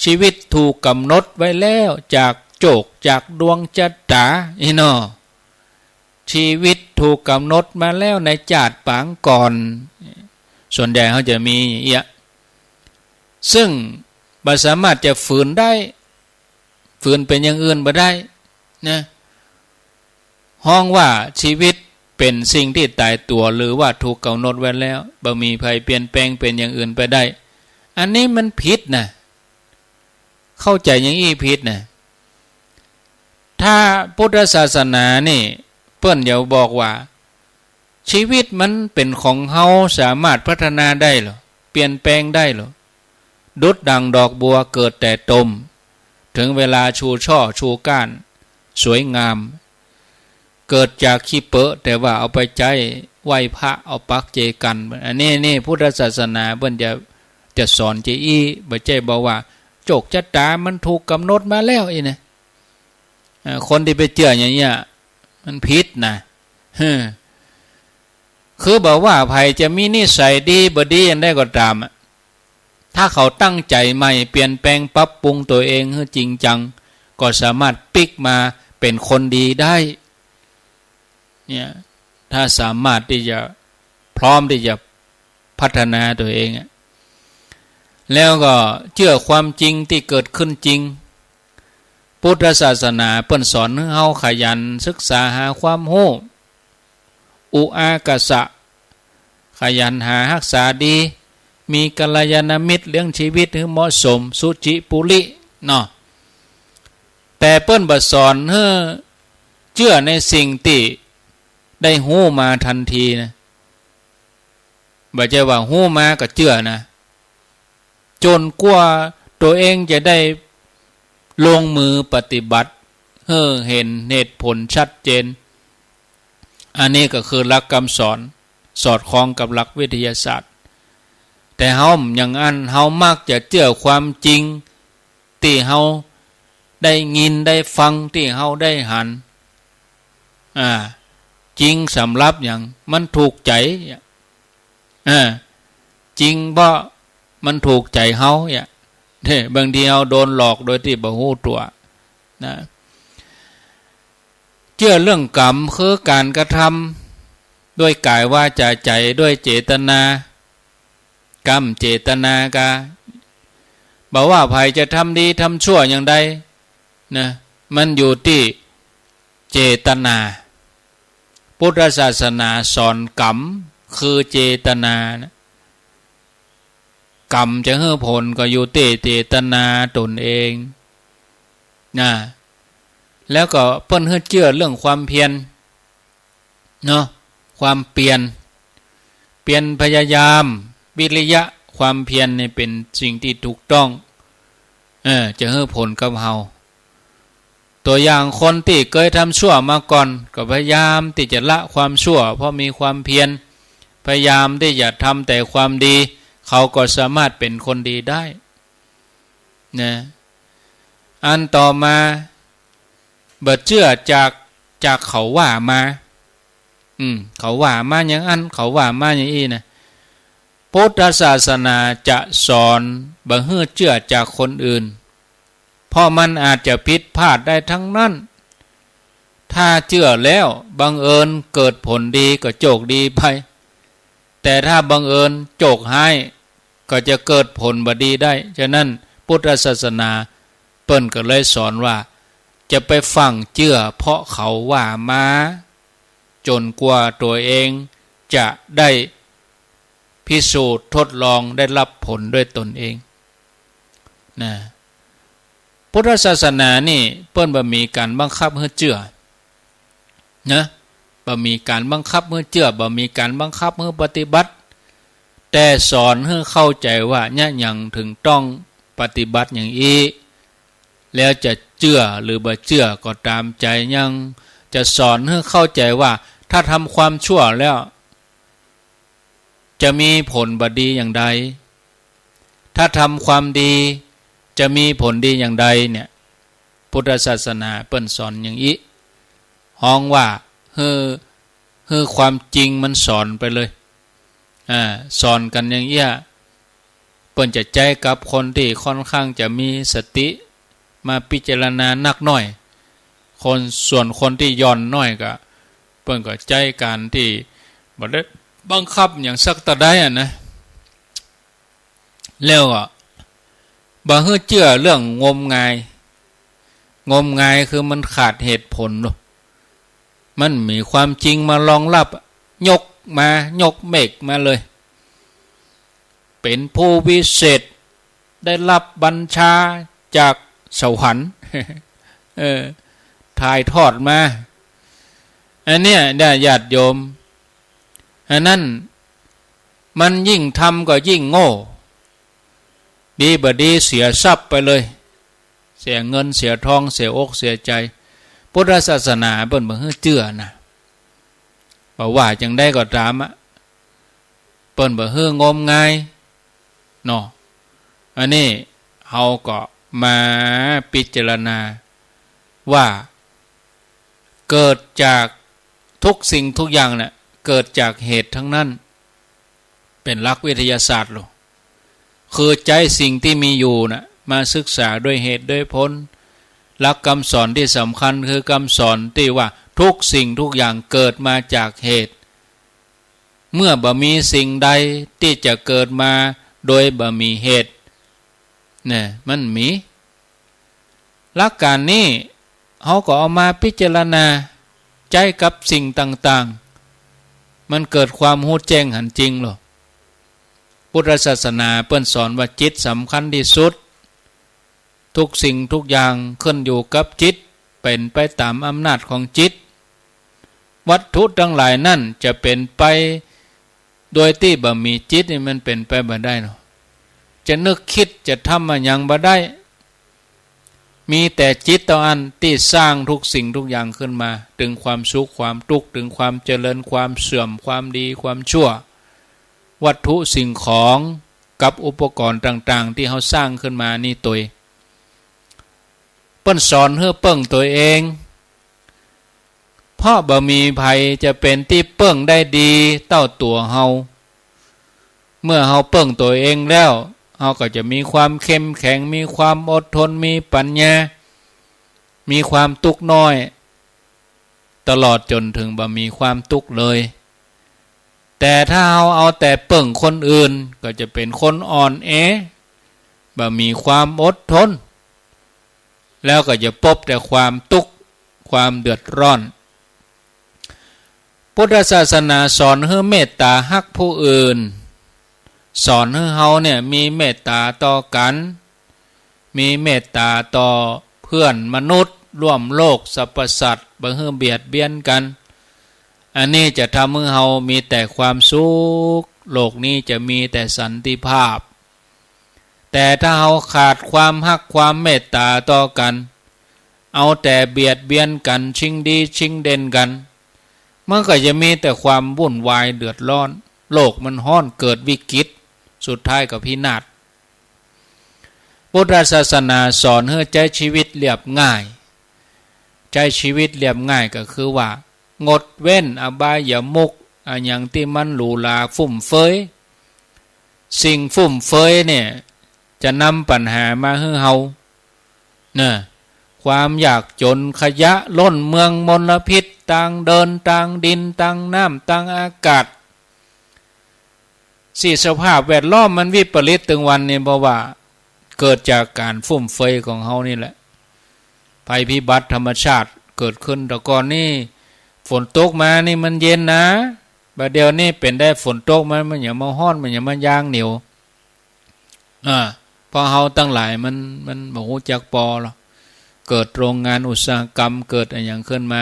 [SPEAKER 2] ชีวิตถูกกำหนดไว้แล้วจากโจกจากดวงจัตตาอีเนาะชีวิตถูกกำหนดมาแล้วในจาตุปางก่อนส่วนใหญ่เขาจะมีอย่างเงี้ยซึ่งบ่สามารถจะฝืนได้ฝืนเป็นอย่างอื่นบ่ได้นะห้องว่าชีวิตเป็นสิ่งที่ตายตัวหรือว่าถูกกำหนดไว้แล้วบ่มีภัยเปลี่ยนแปลงเป็นอย่างอื่นไปได้อันนี้มันผิดนะเข้าใจอย่างอี้ผิดนะถ้าพุทธศาสนานี่เปิ้นอย่าบอกว่าชีวิตมันเป็นของเฮาสามารถพัฒนาได้หรอเปลี่ยนแปลงได้หรอดุจดังดอกบัวเกิดแต่ตมถึงเวลาชูช่อชูก้านสวยงามเกิดจากขี้เปอะแต่ว่าเอาไปใจไหว้พระเอาปักเจกันอันนี้พุทธศาสนาเพิ่นจะสอนเจอี้บ่ใจบอกว่าโจกชะตามันถูกกำหนดมาแล้วอีนะคนที่ไปเชื่ออย่างเงี้ยมันผิดนะคือบอกว่าไผจะมีนิสัยดีบ่ดีอย่างใดก็ตามถ้าเขาตั้งใจใหม่เปลี่ยนแปลงปรับปรุงตัวเองให้จริงจังก็สามารถพลิกมาเป็นคนดีได้เนี่ยถ้าสามารถที่จะพร้อมที่จะพัฒนาตัวเองแล้วก็เชื่อความจริงที่เกิดขึ้นจริงพุทธศาสนาเปิ้นสอนให้เฮาขยันศึกษาหาความรู้อุอากะสะขยันหารักษาดีมีกัลยาณมิตรเลี้ยงชีวิตให้เหมาะสมสุจิปุริเนาะแต่เปิ้นบ่สอนให้เชื่อในสิ่งที่ได้หู้มาทันทีนะ บ่ใช่ว่าหู้มาก็เชื่อนะจนกว่าตัวเองจะได้ลงมือปฏิบัติเห็นเหตุผลชัดเจนอันนี้ก็คือหลักคำสอนสอดคล้องกับหลักวิทยาศาสตร์แต่เฮาอย่างอันเฮามักจะเชื่อความจริงที่เฮาได้ยินได้ฟังที่เฮาได้หันจริงสำหรับอย่างมันถูกใจจริงเพราะมันถูกใจเฮาบางทีเฮาโดนหลอกโดยที่บ่ฮู้ตัวนะเชื่อเรื่องกรรมคือการกระทำด้วยกายวาจาใจด้วยเจตนากรรมเจตนากาบอกว่าใครจะทำดีทำชั่วอย่างใดนะมันอยู่ที่เจตนาพุทธศาสนาสอนกรรมคือเจตนานะกรรมจะให้ผลก็อยู่ที่เจตนาตนเองนะแล้วก็เพิ่นให้เชื่อเรื่องความเพียรเนาะความเปลี่ยนพยายามวิริยะความเพียรนี่เป็นสิ่งที่ถูกต้องจะให้ผลกับเฮาตัวอย่างคนที่เคยทำชั่วมาก่อนก็พยายามที่จะละความชั่วเพราะมีความเพียรพยายามที่จะทำแต่ความดีเขาก็สามารถเป็นคนดีได้นะอันต่อมาบ่เชื่อจากเขาว่ามาเขาว่ามาอย่างอันเขาว่ามาอย่างอี้นะพุทธศาสนาจะสอนบ่ให้เชื่อจากคนอื่นเพราะมันอาจจะผิดพลาดได้ทั้งนั้นถ้าเชื่อแล้วบังเอิญเกิดผลดีก็โชคดีไปแต่ถ้าบังเอิญโชคร้ายก็จะเกิดผลบ่ดีได้ฉะนั้นพุทธศาสนาเปิ้นก็เลยสอนว่าจะไปฟังเชื่อเพราะเขาว่ามาจนกว่าตัวเองจะได้พิสูจน์ทดลองได้รับผลด้วยตนเองนะพุทธศาสนานี่เปิ้นบ่มีการบังคับให้เชื่อนะบ่มีการบังคับให้เชื่อบ่มีการบังคับให้ปฏิบัติแต่สอนให้เข้าใจว่าเนี่ยอย่างถึงต้องปฏิบัติอย่างอีแล้วจะเชื่อหรือบ่เชื่อก็ตามใจยังจะสอนให้เข้าใจว่าถ้าทำความชั่วแล้วจะมีผลบ่ดีอย่างใดถ้าทำความดีจะมีผลดีอย่างใดเนี่ยพุทธศาสนาเปิ้นสอนอย่างนี้ห้องว่าความจริงมันสอนไปเลยสอนกันอย่างนี้เปิ้นจะใจกับคนที่ค่อนข้างจะมีสติมาพิจารณานักหน่อยส่วนคนที่ย่อนน้อยก็เปิ้นก็ใจการที่บ่ได้บังคับอย่างสักตะได้นะแล้วบ่ให้เชื่อเรื่องงมงายคือมันขาดเหตุผลมันมีความจริงมารองรับยกเมฆมาเลยเป็นผู้วิเศษได้รับบัญชาจากสวรรค์ถ่ายทอดมาอันเนี้ยได้ญาติโยมอันนั้นมันยิ่งทำก็ยิ่งโง่ดีบ่ดีเสียทรัพย์ไปเลยเสียเงินเสียทองเสียอกเสียใจพุทธศาสนาเปิ้นบ่ให้เชื่อนะบ่ว่าจังได้ก็ตามเปิ้นบ่ให้งมงายเนาะอันนี้เฮาก็มาพิจารณาว่าเกิดจากทุกสิ่งทุกอย่างน่ะเกิดจากเหตุทั้งนั้นเป็นหลักวิทยาศาสตร์หรอคือใจสิ่งที่มีอยู่น่ะมาศึกษาด้วยเหตุด้วยผลหลักคำสอนที่สำคัญคือคำสอนที่ว่าทุกสิ่งทุกอย่างเกิดมาจากเหตุเมื่อบ่มีสิ่งใดที่จะเกิดมาโดยบ่มีเหตุเนี่ยมันมีหลักการนี้เขาก็เอามาพิจารณาใจกับสิ่งต่างๆมันเกิดความรู้แจ้งหันจริงหรอพุทธศาสนาเปิ้นสอนว่าจิตสำคัญที่สุดทุกสิ่งทุกอย่างขึ้นอยู่กับจิตเป็นไปตามอำนาจของจิตวัตถุทั้งหลายนั่นจะเป็นไป โดยที่บ่มีจิตนี่มันเป็นไปบ่ได้เนาะจะนึกคิดจะทำมันยังบ่ได้มีแต่จิตต่ออันที่สร้างทุกสิ่งทุกอย่างขึ้นมาถึงความสุขความทุกข์ถึงความเจริญความเสื่อมความดีความชั่ววัตถุสิ่งของกับอุปกรณ์ต่างๆที่เขาสร้างขึ้นมานี่ตัวเปิ้นสอนให้เปิ้งตัวเองเพราะบ่มีภัยจะเป็นที่เปิ้งได้ดีเต้าตัวเฮาเมื่อเฮาเปิ้งตัวเองแล้วเฮาก็จะมีความเข้มแข็งมีความอดทนมีปัญญามีความทุกข์น้อยตลอดจนถึงบ่มีความทุกข์เลยแต่ถ้าเอาแต่เปิ้งคนอื่นก็จะเป็นคนอ่อนแอบ่มีความอดทนแล้วก็จะพบแต่ความทุกข์ความเดือดร้อนพุทธศาสนาสอนให้เมตตาฮักผู้อื่นสอนให้เฮาเนี่ยมีเมตตาต่อกันมีเมตตาต่อเพื่อนมนุษย์ร่วมโลกสรรพสัตว์บ่ให้เบียดเบียนกันอันนี้จะทำให้เฮามีแต่ความสุขโลกนี้จะมีแต่สันติภาพแต่ถ้าเฮาขาดความฮักความเมตตาต่อกันเอาแต่เบียดเบียนกันชิงดีชิงเด่นกันมันก็จะมีแต่ความวุ่นวายเดือดร้อนโลกมันฮ้อนเกิดวิกฤตสุดท้ายก็พินาศพุทธศาสนาสอนให้ใจชีวิตเรียบง่ายใจชีวิตเรียบง่ายก็คือว่างดเว้นอบายมุขอย่างที่มันหรูหราฟุ่มเฟือยสิ่งฟุ่มเฟือยเนี่ยจะนำปัญหามาให้เฮาเนี่ยความอยากจนขยะล้นเมืองมลพิษต่างเดินต่างดินต่างน้ำต่างอากาศสภาพแวดล้อมมันวิปริตถึงวันนี้เพราะว่าเกิดจากการฟุ่มเฟือยของเฮานี่แหละภัยพิบัติธรรมชาติเกิดขึ้นแต่ก่อนนี่ฝนตกมานี่มันเย็นนะบัดเดี๋ยวนี้เป็นได้ฝนตกมันอย่ามาฮ้อนมันอย่ามาย่างเหนียวพอเฮาตั้งหลายมันบ่ฮู้จักปอหรอกเกิดโรงงานอุตสาหกรรมเกิดอะไรอย่างขึ้นมา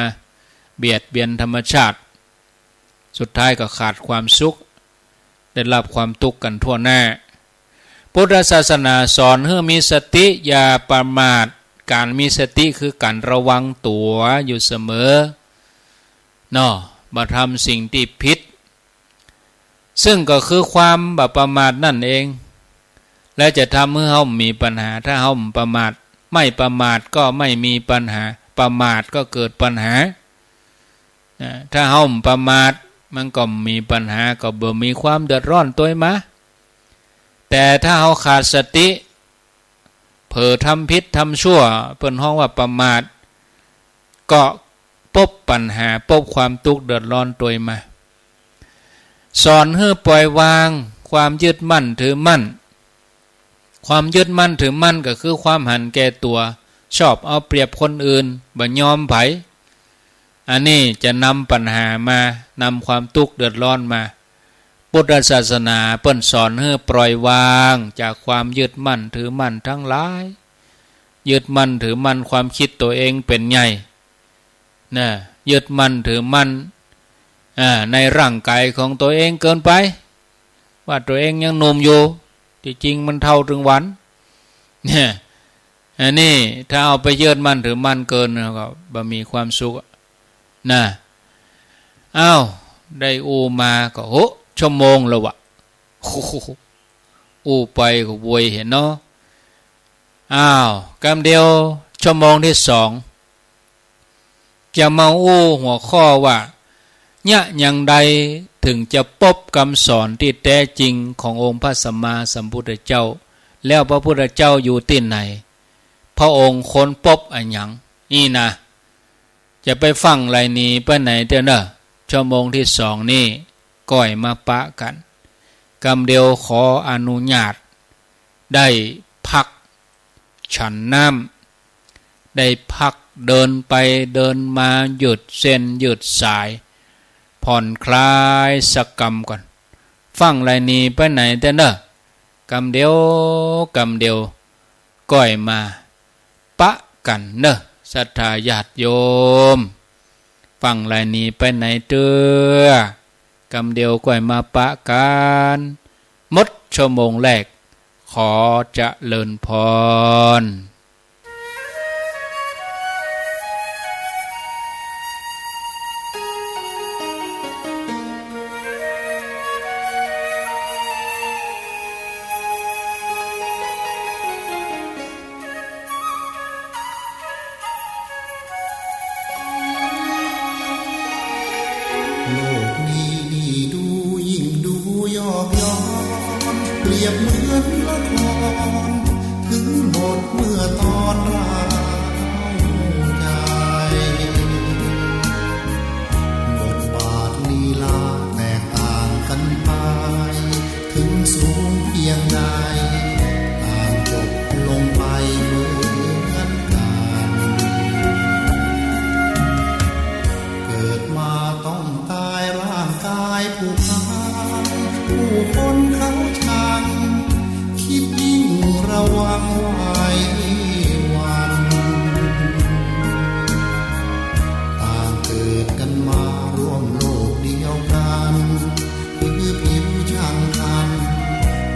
[SPEAKER 2] เบียดเบียนธรรมชาติสุดท้ายก็ขาดความสุขได้รับความทุกข์กันทั่วหน้าพุทธศาสนาสอนให้มีสติอย่าประมาทการมีสติคือการระวังตัวอยู่เสมอบ่ทำสิ่งที่ผิดซึ่งก็คือความบ่ประมาทนั่นเองและจะทำให้เฮามีปัญหาถ้าเฮาประมาทไม่ประมาทก็ไม่มีปัญหาประมาทก็เกิดปัญหาถ้าเฮาประมาทมันก็มีปัญหาก็บ่มีความเดือดร้อนตัวมาแต่ถ้าเฮาขาดสติเผลอทำผิดทำชั่วเพิ่นฮ้องว่าประมาทก็พบปัญหาพบความทุกข์เดือดร้อนตัวมาสอนให้ปล่อยวางความยึดมั่นถือมั่นความยึดมั่นถือมั่นก็คือความหันแก่ตัวชอบเอาเปรียบคนอื่นบ่ยอมไผอันนี้จะนำปัญหามานำความทุกข์เดือดร้อนมาพุทธศาสนาเปิ้นสอนให้ปล่อยวางจากความยึดมั่นถือมั่นทั้งหลายยึดมั่นถือมั่นความคิดตัวเองเป็นใหญ่ยึดมั่นถือมั่นในร่างกายของตัวเองเกินไปว่าตัวเองยังหนุ่มอยู่ที่จริงมันเท่าถึงวันอันนี้ถ้าเอาไปยึดมั่นถือมั่นเกินก็บ่มีความสุขได้อูมาก็ชั่วโมงแล้ววะอูไปก็บวยเห็นเนาะกำเดียวชั่วโมงที่สองจะมาหัวข้อว่าเนี่ยอย่างใดถึงจะพบคำสอนที่แท้จริงขององค์พระสัมมาสัมพุทธเจ้าแล้วพระพุทธเจ้าอยู่ที่ไหนพระองค์ค้นพบอันหยังนี่นะจะไปฟังไรนี้ไปไหนเด้อเนอะชั่วโมงที่สองนี่ก้อยมาปะกันกำเดียวขออนุญาตได้พักฉันน้ำได้พักเดินไปเดินมาหยุดเส้นหยุดสายผ่อนคลายสักกำก่อนฟังไรนี้ไปไหนเด้อเนอะกำเดียวก้อยมาปะกันเนอะศรัทธาญาติโยมฟังไรนี้ไปไหนเด้อ กำเดียวก่อยมาปะการมดชั่วโมงแรกขอเจริญพร
[SPEAKER 3] เปรียบเหมือนละครถึงบทเมื่อตอนร้ายใจบทบาทลีลาแตกต่างกันไปถึงสูงเพียงใดต่างจบลงไปเหมือนกันเกิดมาต้องตายร่างกายผู้พายผู้คนเขาชังคิดยิ่งระวังไว้วันต่างเกิดกันมาร่วมโลกเดียวกันคือผิวช่างกัน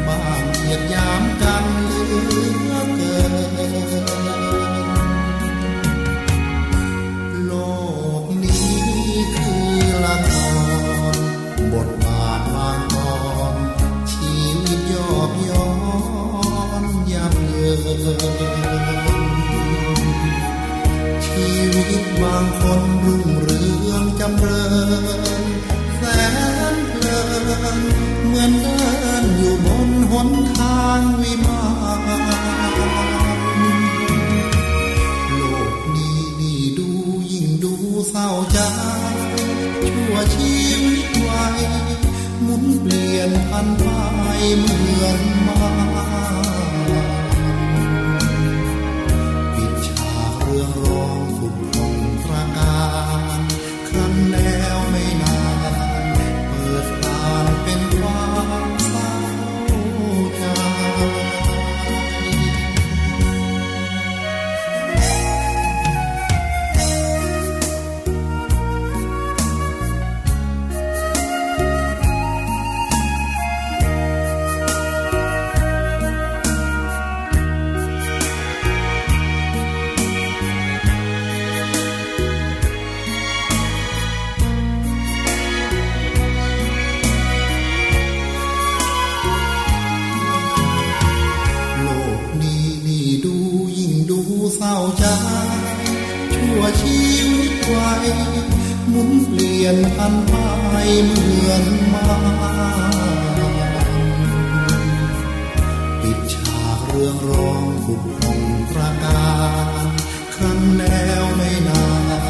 [SPEAKER 3] บ้างเหยียดหยามกันเหลือเกินโลกนี้คือละครบทบาทวางกรชีวิตยอบย้อนยับเยินชีวิตบางคนรุ่งเรืองจำเริญแสนเพลินเหมือนเดินอยู่บนหนทางวิมานโลกนี้นี่ดูยิ่งดูเศร้าใจชั่วชีวิตไว้หมุนเปลี่ยนพันไปเหมือนมาปิดฉากเรื่องร้องฝุ่นพงตราการครั้นแล้วไม่นานเปิดทางเป็นความเศร้าใจ ศร้าใจชั่วชีวิตไว้หมุนเปลี่ยนพันไปเหมือนมาปิดฉากเรื่องร้องขุ่นพองตราการครั้นแล้วไม่นาน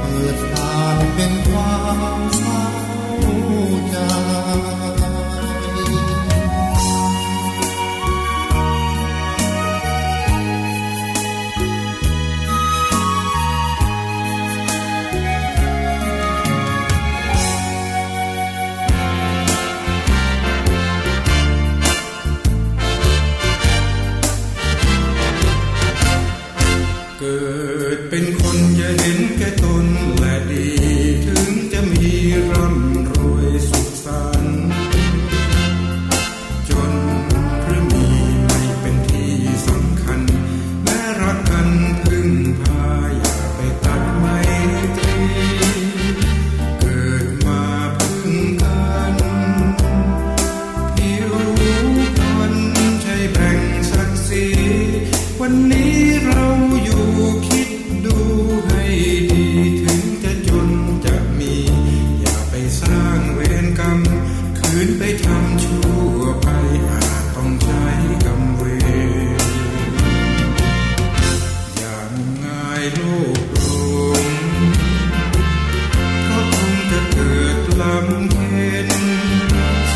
[SPEAKER 3] เปิดทางเป็นความเศร้าใจ
[SPEAKER 4] เกิดเป็นคนอย่าเห็นแก่ตนและดีถึงจะมีร่ำรวยสุขสันต์จนหรือมีไม่เป็นที่สำคัญแม้รักกันพึ่งพาอย่าไปตัดไมตรีเกิดมาพึ่งกันผิวพรรณใช่แบ่งศักดิ์ศรีวันนี้เราอยู่คิดดูให้ดีถึงจะจนจะมีอย่าไปสร้างเวรกรรมคืนไปทำชั่วไปอาจต้องใช้กรรมเวรอย่างง่ายโลกหลงเพราะคงจะเกิดลำเค็ญ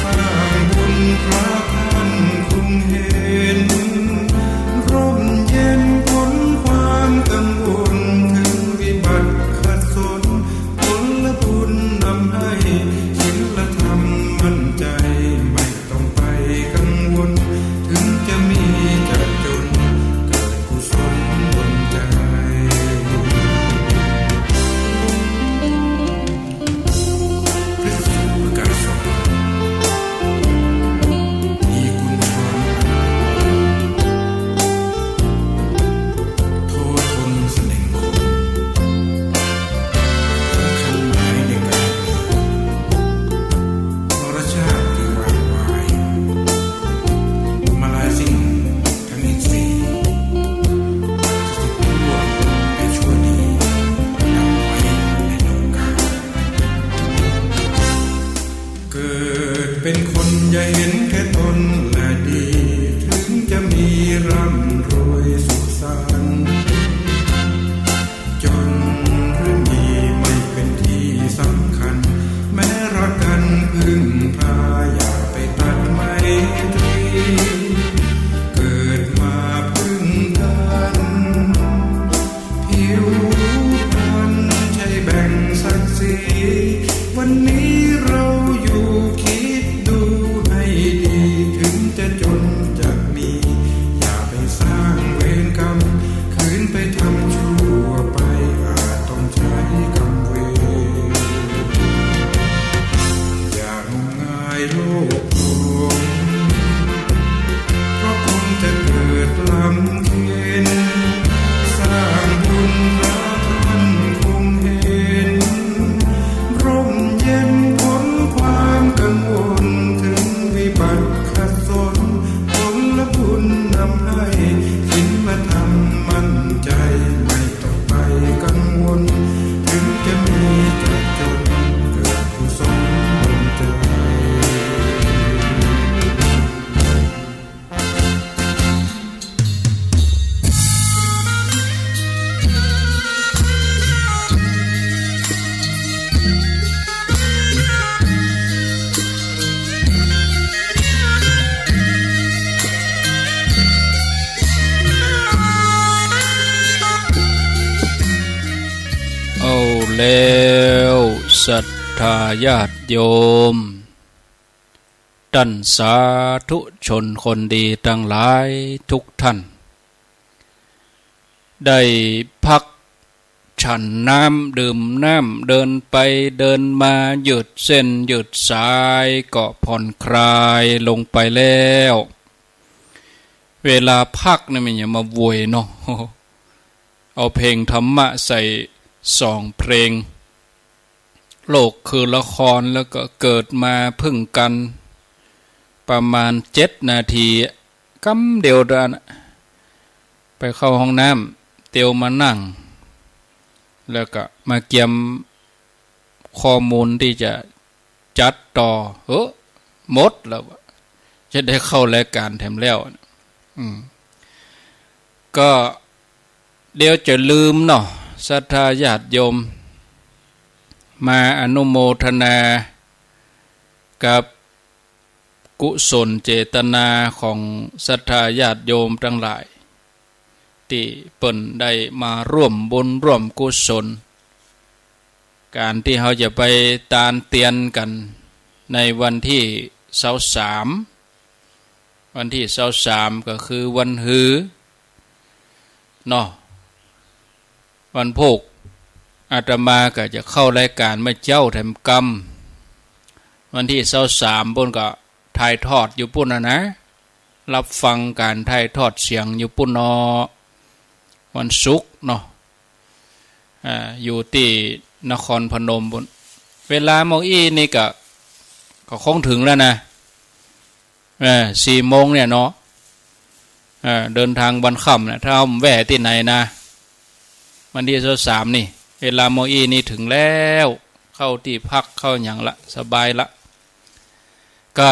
[SPEAKER 4] สร้างบุญพระท่านคงเห็นร่มเย็น ร่ำรวยสุขสันต์จนหรือมีไม่เป็นที่สำคัญแม้รักกันพึ่งพาอย่าไปตัดไมตรีเกิดมาพึ่งกันผิวพรรณใช่แบ่งศักดิ์ศรีวันนี้เราอยู่คิดดูให้ดีถึงจะจนจะมีอย่าไปสร้างเวรกรรมคืนไปทำชั่วไปอาจต้องใช้กรรมเวรอย่างมงายโลกโลกเพราะคงจะเกิดลำเค็ญสร้างบุญรักท่านคงเห็นร่มเย็นพ้นความกังวลถึงวิบัติขัดสนผลบุญนำให้ศีลธรรมมั่นใจไม่ต้องไปกังวลถึงจะมีจะจนเกิดกุศลบนใจ
[SPEAKER 2] เอาแล้วศรัทธาญาติโยมท่านสาธุชนคนดีทั้งหลายทุกท่านได้พักฉันน้ำดื่มน้ำเดินไปเดินมาหยุดเส้นหยุดสายก็ผ่อนคลายลงไปแล้วเวลาพักนี่มันอย่ามาโวยเนาะเอาเพลงธรรมะใส่2 เพลงโลกคือละครแล้วก็เกิดมาพึ่งกันประมาณ7 นาทีกำเดียวดานไปเข้าห้องน้ำเตียวมานั่งแล้วก็มาเกี่ยมข้อมูลที่จะจัดต่อหมดแล้วจะได้เข้ารายการแถมแล้วก็เดี๋ยวจะลืมเนาะศรัทธาญาติโยมมาอนุโมทนากับกุศลเจตนาของศรัทธาญาติโยมทั้งหลายที่เปิ่นได้มาร่วมบุญร่วมกุศลการที่เขาจะไปตานเตียนกันในวันที่23วันที่23ก็คือวันหือเนาะวันพุธอาตมาก็จะเข้ารายการมาเจ้าแถมกรรมวันที่23บนก็ถ่ายทอดอยู่ปุ่นนะรับฟังการถ่ายทอดเสียงอยู่ปุ่นวันศุกร์เนาะอยู่ที่นครพนมบนเวลาโมงนี่ก็คงถึงแล้วนะ4 โมงเนี่ยเนาะเดินทางวันค่ำนะถ้าเอาแวะที่ไหนนะวันที่23นี่เวลาโมงนี่ถึงแล้วเข้าที่พักเข้าอย่างละสบายละก็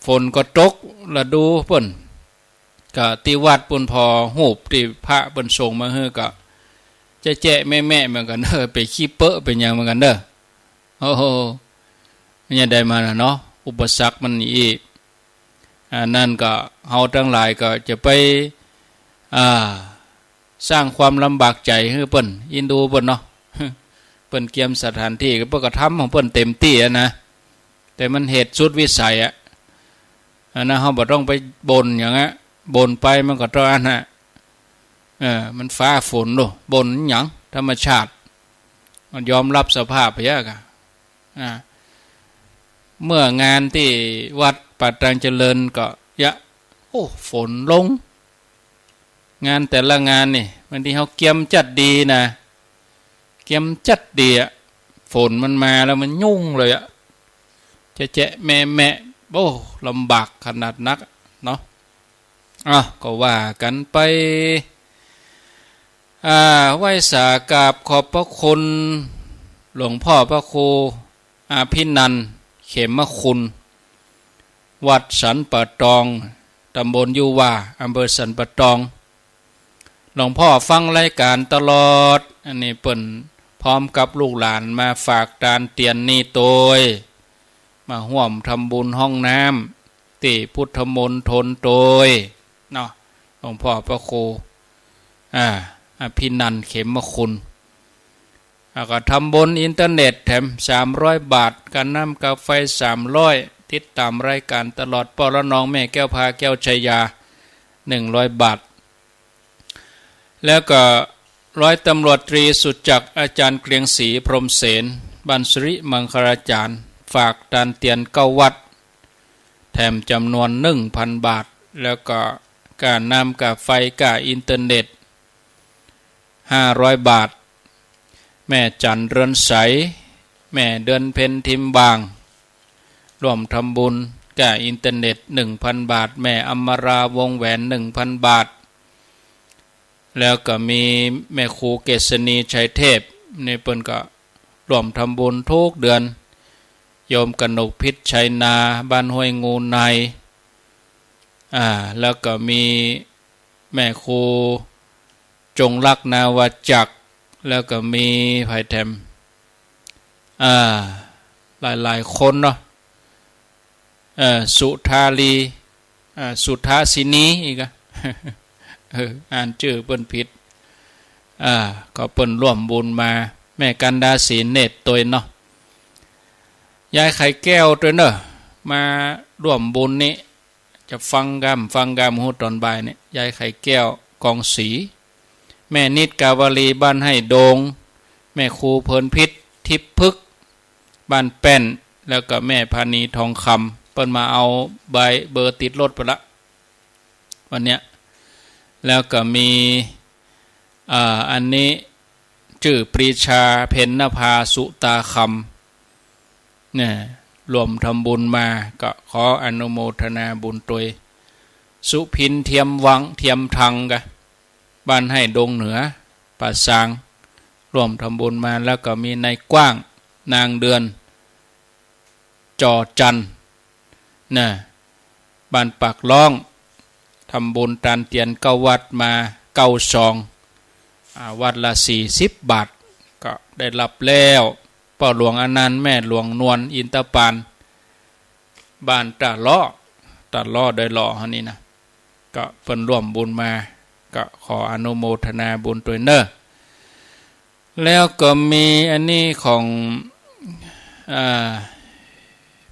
[SPEAKER 2] ฝนก็ตกละดูเพิ่นก็ที่วัดปุ่นพอหูบที่พระเพิ่นส่งมาเฮ้อก็จะแจ๊ะแม่ๆเหมือนกันเด้อไปขี้เปอะเป็นอย่างเหมือนกันเด้อโอ้โหเนี่ยได้มาเนาะอุปสรรคมันอีกนั่นก็เฮาทั้งหลายก็จะไปสร้างความลำบากใจให้เปิ้นอินดูเปิ้นเนาะเปิ้นเกียมสถานที่ก็เปิ้นก็ทำของเปิ้นเต็มที่นะแต่มันเหตุสุดวิสัยนะเฮาบ่ต้องไปบ่นอย่างงี้บ่นไปมันก็ต้องมันฟ้าฝนโดบ่นหยังธรรมชาติมันยอมรับสภาพไปอ่ะเมื่องานที่วัดปัตตังเจริญก็ฝนลงงานแต่ละงานนี่บางทีเขาเกียมจัดดีนะเกียมจัดดีฝนมันมาแล้วมันยุ่งเลยจะแจ๊ะแม่ลำบากขนาดนักเนาะก็ว่ากันไปไหว้สากราบขอบพระคุณหลวงพ่อพระครูพินันท์เขมคุณวัดสันป่าตอง ตำบลยูวาอำเภอสันปะตองหลวงพ่อฟังรายการตลอดอันนี้เปิ่นพร้อมกับลูกหลานมาฝากตานเตียนนี่โตยมาห่วมทำบุญห้องน้ำติพุทธมนทนโตยเนาะหลวงพ่อพระครูอภินันท์เขมคุณก็ทำบนอินเทอร์เน็ตแถม300 บาทการน้ำกาแฟ300ติดตามรายการตลอดปรนองแม่แก้วพาแก้วชัยยา100 บาทแล้วก็ร้อยตำรวจตรีสุจักรอาจารย์เกรียงศรีพรหมเสนบันสริมังคลาจารย์ฝากตานเตียน9 วัดแถมจำนวน 1,000 บาทแล้วก็การนำกาไฟกาอินเทอร์เน็ต500 บาทแม่จันเรือนใสแม่เดือนเพ็ญทิมบางร่วมทำบุญกาอินเทอร์เน็ต 1,000 บาทแม่อมราวงแหวน 1,000 บาทแล้วก็มีแม่ครูเกษณีชัยเทพในเปิ้นก็ร่วมทำบุญทุกเดือนโยมกนกพิษชัยนาบ้านห้วยงูในแล้วก็มีแม่ครูจงรักนาวาจักรแล้วก็มีไผ่แถมหลายคนเนาะสุธาลีสุธาสินีอีกอ่านชื่อเปิ้นผิดก็เปิ้นร่วมบุญมาแม่กันดาศีเนตรตัวเนาะยายไข่แก้วตัวเนาะมาร่วมบุญนี้จะฟังกามหูตอนบ่ายเนี่ยยายไข่แก้วกองศรีแม่นิดกาวลีบ้านให้โดงแม่ครูเพลินพิษทิพพึกบ้านแป้นแล้วก็แม่พานีทองคำเปิ้นมาเอาใบเบอร์ติดรถไปละวันเนี้ยแล้วก็มีอันนี้ชื่อปรีชาเพ็ญนภาสุตาคำเนี่ยรวมทำบุญมาก็ขออนุโมทนาบุญตัวสุพินเทียมวังเทียมทังกะบ้านให้ดงเหนือป่าซางรวมทำบุญมาแล้วก็มีนายกว้างนางเดือนจอจันน่ะบ้านปากล่องทำบุญตานเตียน9 วัดมา9 ซองวัดละ40 บาทก็ได้รับแล้วพ่อหลวงอนันต์แม่หลวงนวลอินทปานบ้านตาล้อได้ล้อเฮานี่นะก็เพิ่นร่วมบุญมาก็ขออนุโมทนาบุญตัวเนอแล้วก็มีอันนี้ของ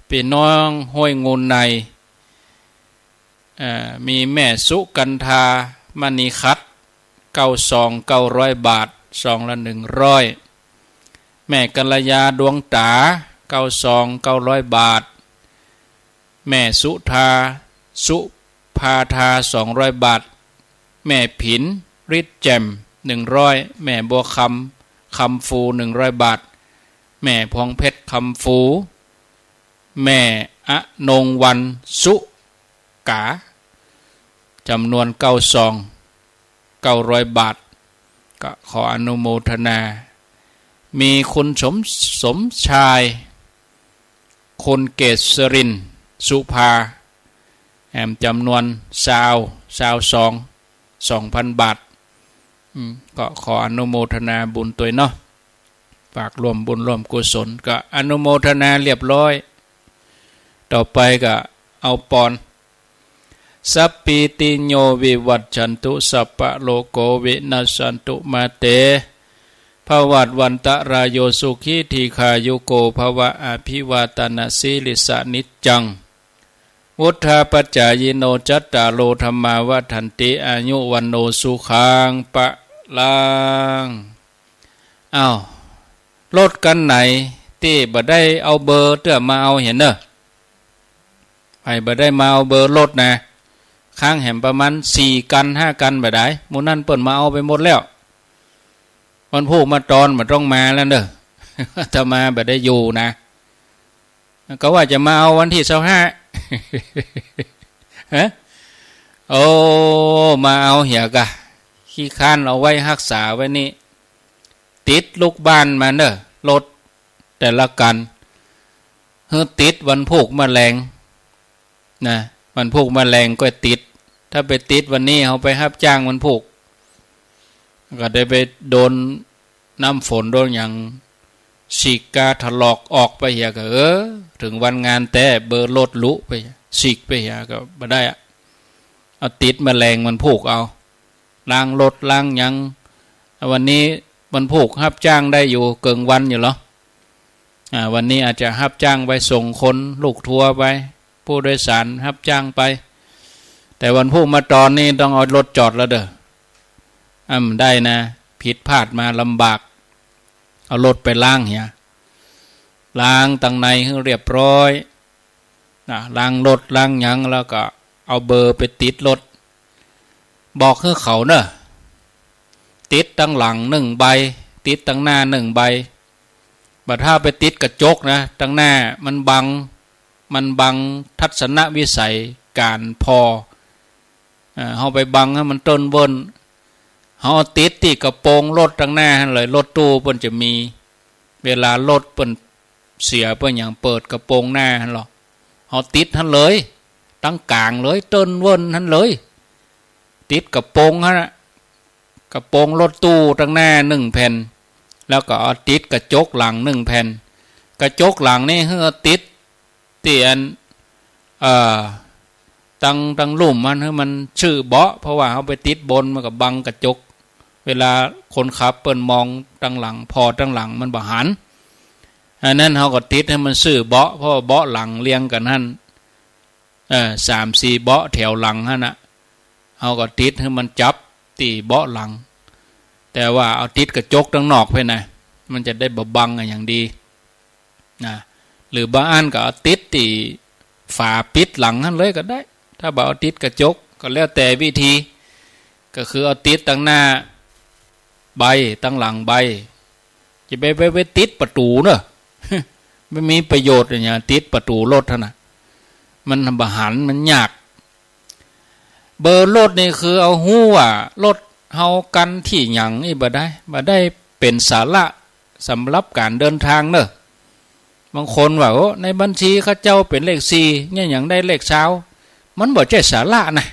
[SPEAKER 2] พี่น้องห้วยงูในมีแม่สุกันธามณีคัด9 ซอง900 บาทซองละ100แม่กัลยาดวงตา9 ซอง900 บาทแม่สุธาสุภาธา200 บาทแม่ผินฤทธิ์แจ่ม100แม่บัวคำฟู100 บาทแม่พองเพชรคำฟูแม่อนงวันสุกาจำนวน9 ซอง900 บาทก็ขออนุโมทนามีคุณสมชายคนเกษรินสุภาแอมจำนวน20 ซอง 2,000 บาทก็ขออนุโมทนาบุญตัวเนาะฝากร่วมบุญร่วมกุศลก็อนุโมทนาเรียบร้อยต่อไปก็เอาปอนสัพพิติโยวิวัจจันตุสัพพะโลโกวินัสสันตุมาเตภวัตวันตรายโยสุขีทีขายุโกภวะอภิวาตนาสิลิสานิจจังวุฒาปัจจายโนจัตตาโลธรรมาวัฏันติอายุวันโนสุขังปะลังรถกันไหนที่บ่ได้เอาเบอร์เตื้อมาเอาเห็นเนอะไปบ่ได้มาเอาเบอร์รถนะค้างแหมประมาณ4 กัน5 กันบ่ได้หมู่นั้นเปิ้นมาเอาไปหมดแล้วมันพูกมาตอนมันต้องมาแล้วเด้อถ้ามาบ่ได้อยู่นะก็ว่าจะมาเอาวันที่25ฮะโอ้มาเอาเหียกะขี้ค้านเอาไว้รักษาไว้นี่ติดลูกบ้านมาเด้อรถแต่ละกันติดวันพูกแมลงนะวันพูกแมลงก็ติด ถ้าไปติดวันนี้เขาไปรับจ้างมันผูกก็ได้ไปโดนน้ำฝนโดนอย่างฉีกกาถลอกออกไปเหียก็ถึงวันงานแต่เบอร์รถลุไปฉีกไปเหียก็บ่ได้อะเอาติดแมลงมันผูกเอาล้างรถล้างยังวันนี้มันผูกรับจ้างได้อยู่เกินวันอยู่หรอวันนี้อาจจะรับจ้างไปส่งคนลูกทัวร์ไปผู้โดยสารรับจ้างไปแต่วันผูกมาตอนนี้ต้องเอารถจอดแล้วเด้อได้นะผิดพลาดมาลำบากเอารถไปล้างเหียล้างตั้งในให้เรียบร้อยล้างรถล้างยังแล้วก็เอาเบอร์ไปติดรถบอกให้เขาเนอะติดตั้งหลัง1 ใบติดตั้งหน้า1 ใบบัดถ้าไปติดกระจกนะตั้งหน้ามันบังทัศนวิสัยการพอเอาไปบังให้มันต้นบนเขาติดที่กระโปรงรถตั้งหน้าเลยรถตู้เพิ่นจะมีเวลารถเพิ่นเสียเพิ่นอย่างเปิดกระโปรงหน้าหั่นหรอเขาติดหั่นเลยตั้งกลางเลยต้นวนหั่นเลยติดกระโปรงฮะกระโปรงรถตู้ตั้งหน้า1 แผ่นแล้วก็เอาติดกระจกหลัง1 แผ่นกระจกหลังนี่คือติดเตียนตั้งลุ่มมันให้มันชื่อเบาะเพราะว่าเขาไปติดบนมันกับบังกระจกเวลาคนขับเปิ้นมองตั้งหลังพอตั้งหลังมันบ่หันอันนั้นเขาก็ติดให้มันชื่อเบาะเพราะเบาะหลังเรียงกันนั่น3-4 เบาะแถวหลังนั่นนะเขาก็ติดให้มันจับตีเบาะหลังแต่ว่าเอาติดกระจกตั้งนอกไปนะมันจะได้บังอย่างดีนะหรือบางอันก็เอาติดตีฝาปิดหลังนั่นเลยก็ได้ถ้าบ่เอาติดกระจกก็แล้วแต่วิธีก็คือเอาติดตั้งหน้าใบตั้งหลังใบจะไปติดประตูเนอะ ไม่มีประโยชน์อย่างติดประตูรถนะมันบหันมันยากเบอร์รถนี่คือเอาหู้ว่ารถเฮากันที่หยังนี่บ่ได้เป็นสาระสำหรับการเดินทางเนอะบางคนว่าในบัญชีเขาเจ้าเป็นเลข4เนี่ยอย่างได้เลข20มันบ่ใช่สาระนะ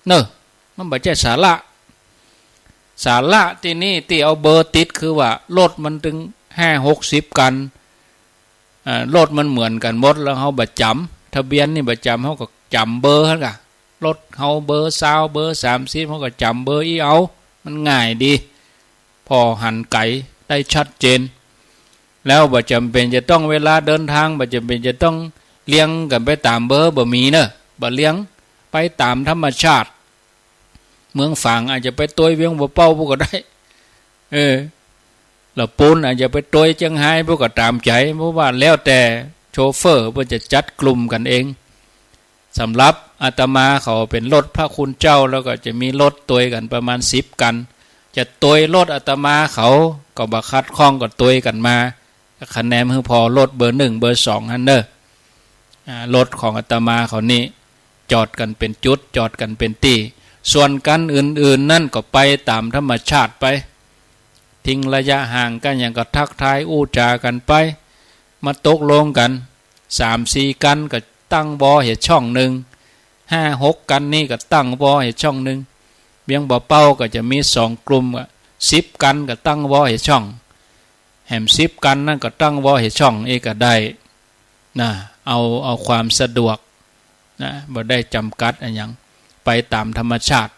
[SPEAKER 2] เนอะมันบ่ใช่สาระที่นี่ที่เอาเบอร์ติดคือว่ารถมันถึง5-60 กันรถมันเหมือนกันหมดแล้วเขาประจำทะเบียนนี่ประจำเขาก็จำเบอร์เขากะรถเขาเบอร์20เบอร์30เขาก็จำเบอร์อีเอามันง่ายดีพอหันไกได้ชัดเจนแล้วบ่จำเป็นจะต้องเวลาเดินทางบ่จำเป็นจะต้องเลี้ยงกันไปตามเบอร์บ่มีเนอะบ่เลี้ยงไปตามธรรมชาติเมืองฝางอาจจะไปตัวเวียงบ่เป้าพวกก็ได้แล้วปูนอาจจะไปตัวเชียงไฮ้พวกก็ตามใจเพราะว่าแล้วแต่โชเฟอร์เพื่อจะจัดกลุ่มกันเองสำหรับอาตมาเขาเป็นรถพระคุณเจ้าแล้วก็จะมีรถตัวกันประมาณ10 กันจะตัวรถอาตมาเขาก็บักคัดข้องกับตัวกันมาคะแนนคือพอรถเบอร์1เบอร์2ฮันเดอร์รถของอาตมาเขานี่จอดกันเป็นจุดจอดกันเป็นตีส่วนกันอื่นๆนั่นก็ไปตามธรรมชาติไปทิ้งระยะห่างกันอย่างก็ทักทายอู้จากันไปมาตกลงกัน3-4 กันก็ตั้งบอเหตุช่องหนึ่ง5-6 กันนี่ก็ตั้งบอเหตุช่องหนึ่งเบียงบ่อเป้าก็จะมี2 กลุ่ม10 กันก็ตั้งบอเหตุช่องแหม10 กันนั่นก็ตั้งบอเหตุช่องเอกก็ได้นะเอาความสะดวกนะบ่ได้จำกัดอะไรอย่างไปตามธรรมชาติ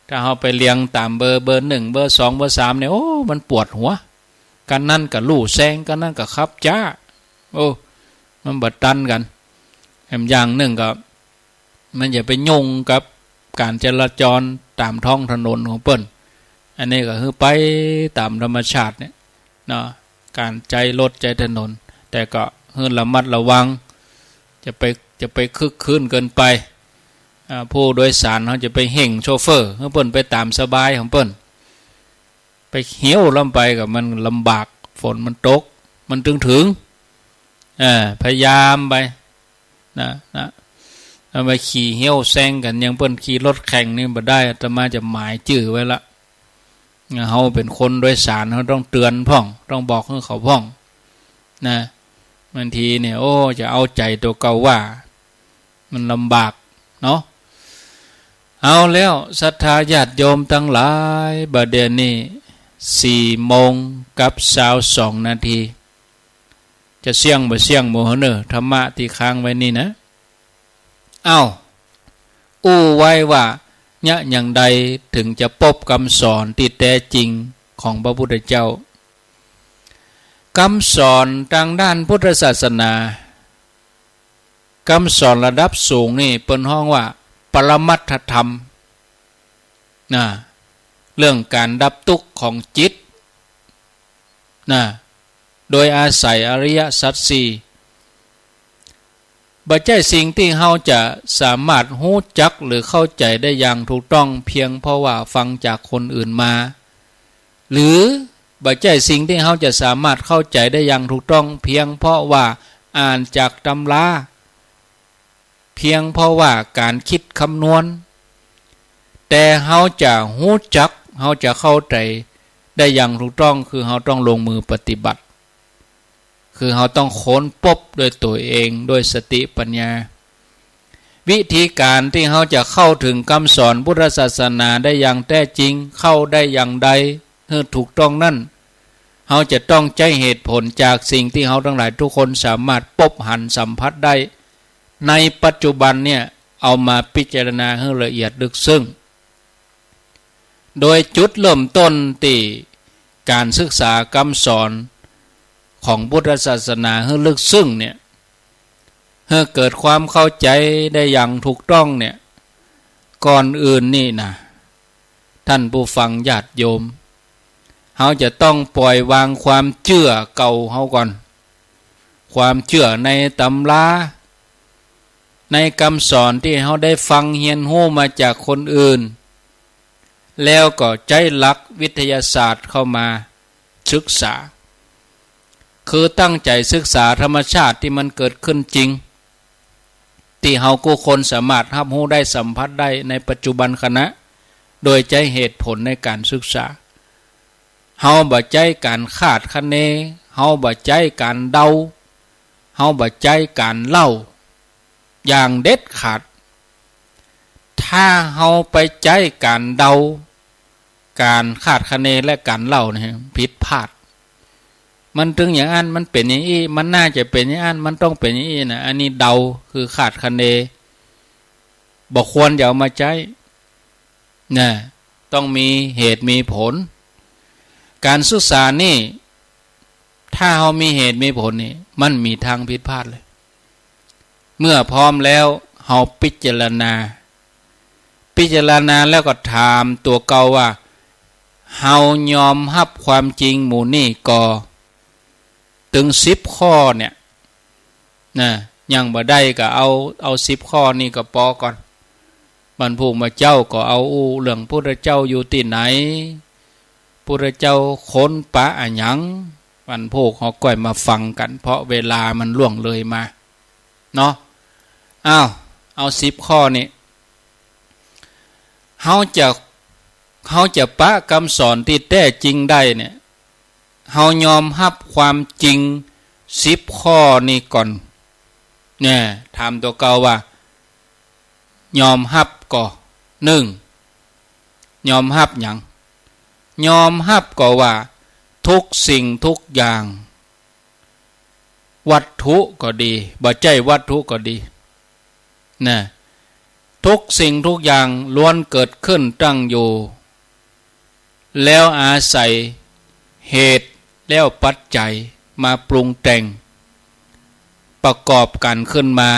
[SPEAKER 2] ถ้าเราไปเรียงตามเบอร์1เบอร์2เบอร์3เนี่ยโอ้มันปวดหัวกันนั่นกับลู่แซงกันนั่นกับขับจ้าโอ้มันบัดตันกันแถมอย่างหนึ่งก็มันอย่าไปยุ่งกับการจราจรตามท้องถนนของเปิ้นอันนี้ก็คือไปตามธรรมชาติเนี่ยเนาะการใจรถใจถนนแต่ก็คือระมัดระวังจะไปคึกคืนเกินไปผู้โดยสารเขาจะไปเห่งโชเฟอร์เพื่อเปิ้นไปตามสบายของเปิ้นไปเหี้ยวลำไปกับมันลำบากฝนมันตกมันถึงพยายามไปนะทำไมขี่เหี้ยวแซงกันยังเปิ้นขี่รถแข่งนี่บ่ได้อาตมาจะหมายจื่อไว้ละเขาเป็นคนโดยสารเขาต้องเตือนพ่องต้องบอกให้เขาพ่องนะบางทีเนี่ยโอ้จะเอาใจตัวเก่าว่ามันลำบากเนาะ เอาแล้วศรัทธาญาติโยมทั้งหลายบัดเดี๋ยวนี้4:22 นาทีจะเสี่ยงบ่เสี่ยงโมหเนอธรรมะที่ค้างไว้นี่นะอู้ไว้ว่าเนี่ยอย่างใดถึงจะพบคำสอนที่แท้จริงของพระพุทธเจ้าคำสอนทางด้านพุทธศาสนาคำสอนระดับสูงนี่เป็นห้องว่าปรมัตถธรรมเรื่องการดับทุกข์ของจิตโดยอาศัยอริยสัจสี่บ่ใช่สิ่งที่เราจะสามารถรู้จักหรือเข้าใจได้อย่างถูกต้องเพียงเพราะว่าฟังจากคนอื่นมาหรือบ่ใช่สิ่งที่เราจะสามารถเข้าใจได้อย่างถูกต้องเพียงเพราะว่าอ่านจากตำราเพียงเพราะว่าการคิดคำนวณแต่เราจะรู้จักเราจะเข้าใจได้อย่างถูกต้องคือเราต้องลงมือปฏิบัติคือเราต้องค้นพบด้วยตัวเองด้วยสติปัญญาวิธีการที่เราจะเข้าถึงคำสอนพุทธศาสนาได้อย่างแท้จริงเข้าได้อย่างใดให้ถูกต้องนั่นเราจะต้องใช้เหตุผลจากสิ่งที่เราทั้งหลายทุกคนสามารถพบหันสัมผัสได้ในปัจจุบันเนี่ยเอามาพิจารณาให้ละเอียดลึกซึ้งโดยจุดเริ่มต้นที่การศึกษาคำสอนของพุทธศาสนาให้ลึกซึ้งเนี่ยให้เกิดความเข้าใจได้อย่างถูกต้องเนี่ยก่อนอื่นนี่นะท่านผู้ฟังญาติโยมเขาจะต้องปล่อยวางความเชื่อเก่าเขาก่อนความเชื่อในตำราในคำสอนที่เขาได้ฟังเรียนรู้มาจากคนอื่นแล้วก็ใช้หลักวิทยาศาสตร์เข้ามาศึกษาคือตั้งใจศึกษาธรรมชาติที่มันเกิดขึ้นจริงที่เฮากู้คนสามารถรับรู้ได้สัมผัสได้ในปัจจุบันขณะโดยใช้เหตุผลในการศึกษาเฮาบ่ใช้การคาดคะเนเฮาบ่ใช้การเดาเฮาบ่ใช้การเล่าอย่างเด็ดขาดถ้าเฮาไปใช้การเดาการคาดคะเนและการเล่าเนี่ยผิดพลาดมันถึงอย่างนั้นมันเป็นอย่างนี้มันน่าจะเป็นอย่างนั้นมันต้องเป็นอย่างนี้นะอันนี้เดาคือคาดคะเนบอกควรจะเอามาใช้นะต้องมีเหตุมีผลการศึกษานี่ถ้าเรามีเหตุมีผลนี่มันมีทางผิดพลาดเลยเมื่อพร้อมแล้วเราพิจารณาแล้วก็ถามตัวเก่าว่าเฮายอมรับความจริงหมู่นี่ก่อถึง10 ข้อเนี่ยนะยังบ่ได้ก็เอา10 ข้อนี่ก็พอก่อนบรรพุมาเจ้าก็เอาเรื่องพุทธเจ้าอยู่ที่ไหนพุทธเจ้าค้นปะอะหยังบรรพุเขาก่อยมาฟังกันเพราะเวลามันล่วงเลยมาเนาะเอา10 ข้อนี่เขาจะปะคำสอนที่แท้จริงได้เนี่ยเขายอมรับความจริง10 ข้อนี่ก่อนเนี่ยถามตัวเก่าว่ายอมรับก่อ1ยอมรับหยังยอมรับก่อว่าทุกสิ่งทุกอย่างวัตถุก็ดีบ่ใช่วัตถุก็ดีนะทุกสิ่งทุกอย่างล้วนเกิดขึ้นตั้งอยู่แล้วอาศัยเหตุแล้วปัจจัยมาปรุงแต่งประกอบกันขึ้นมา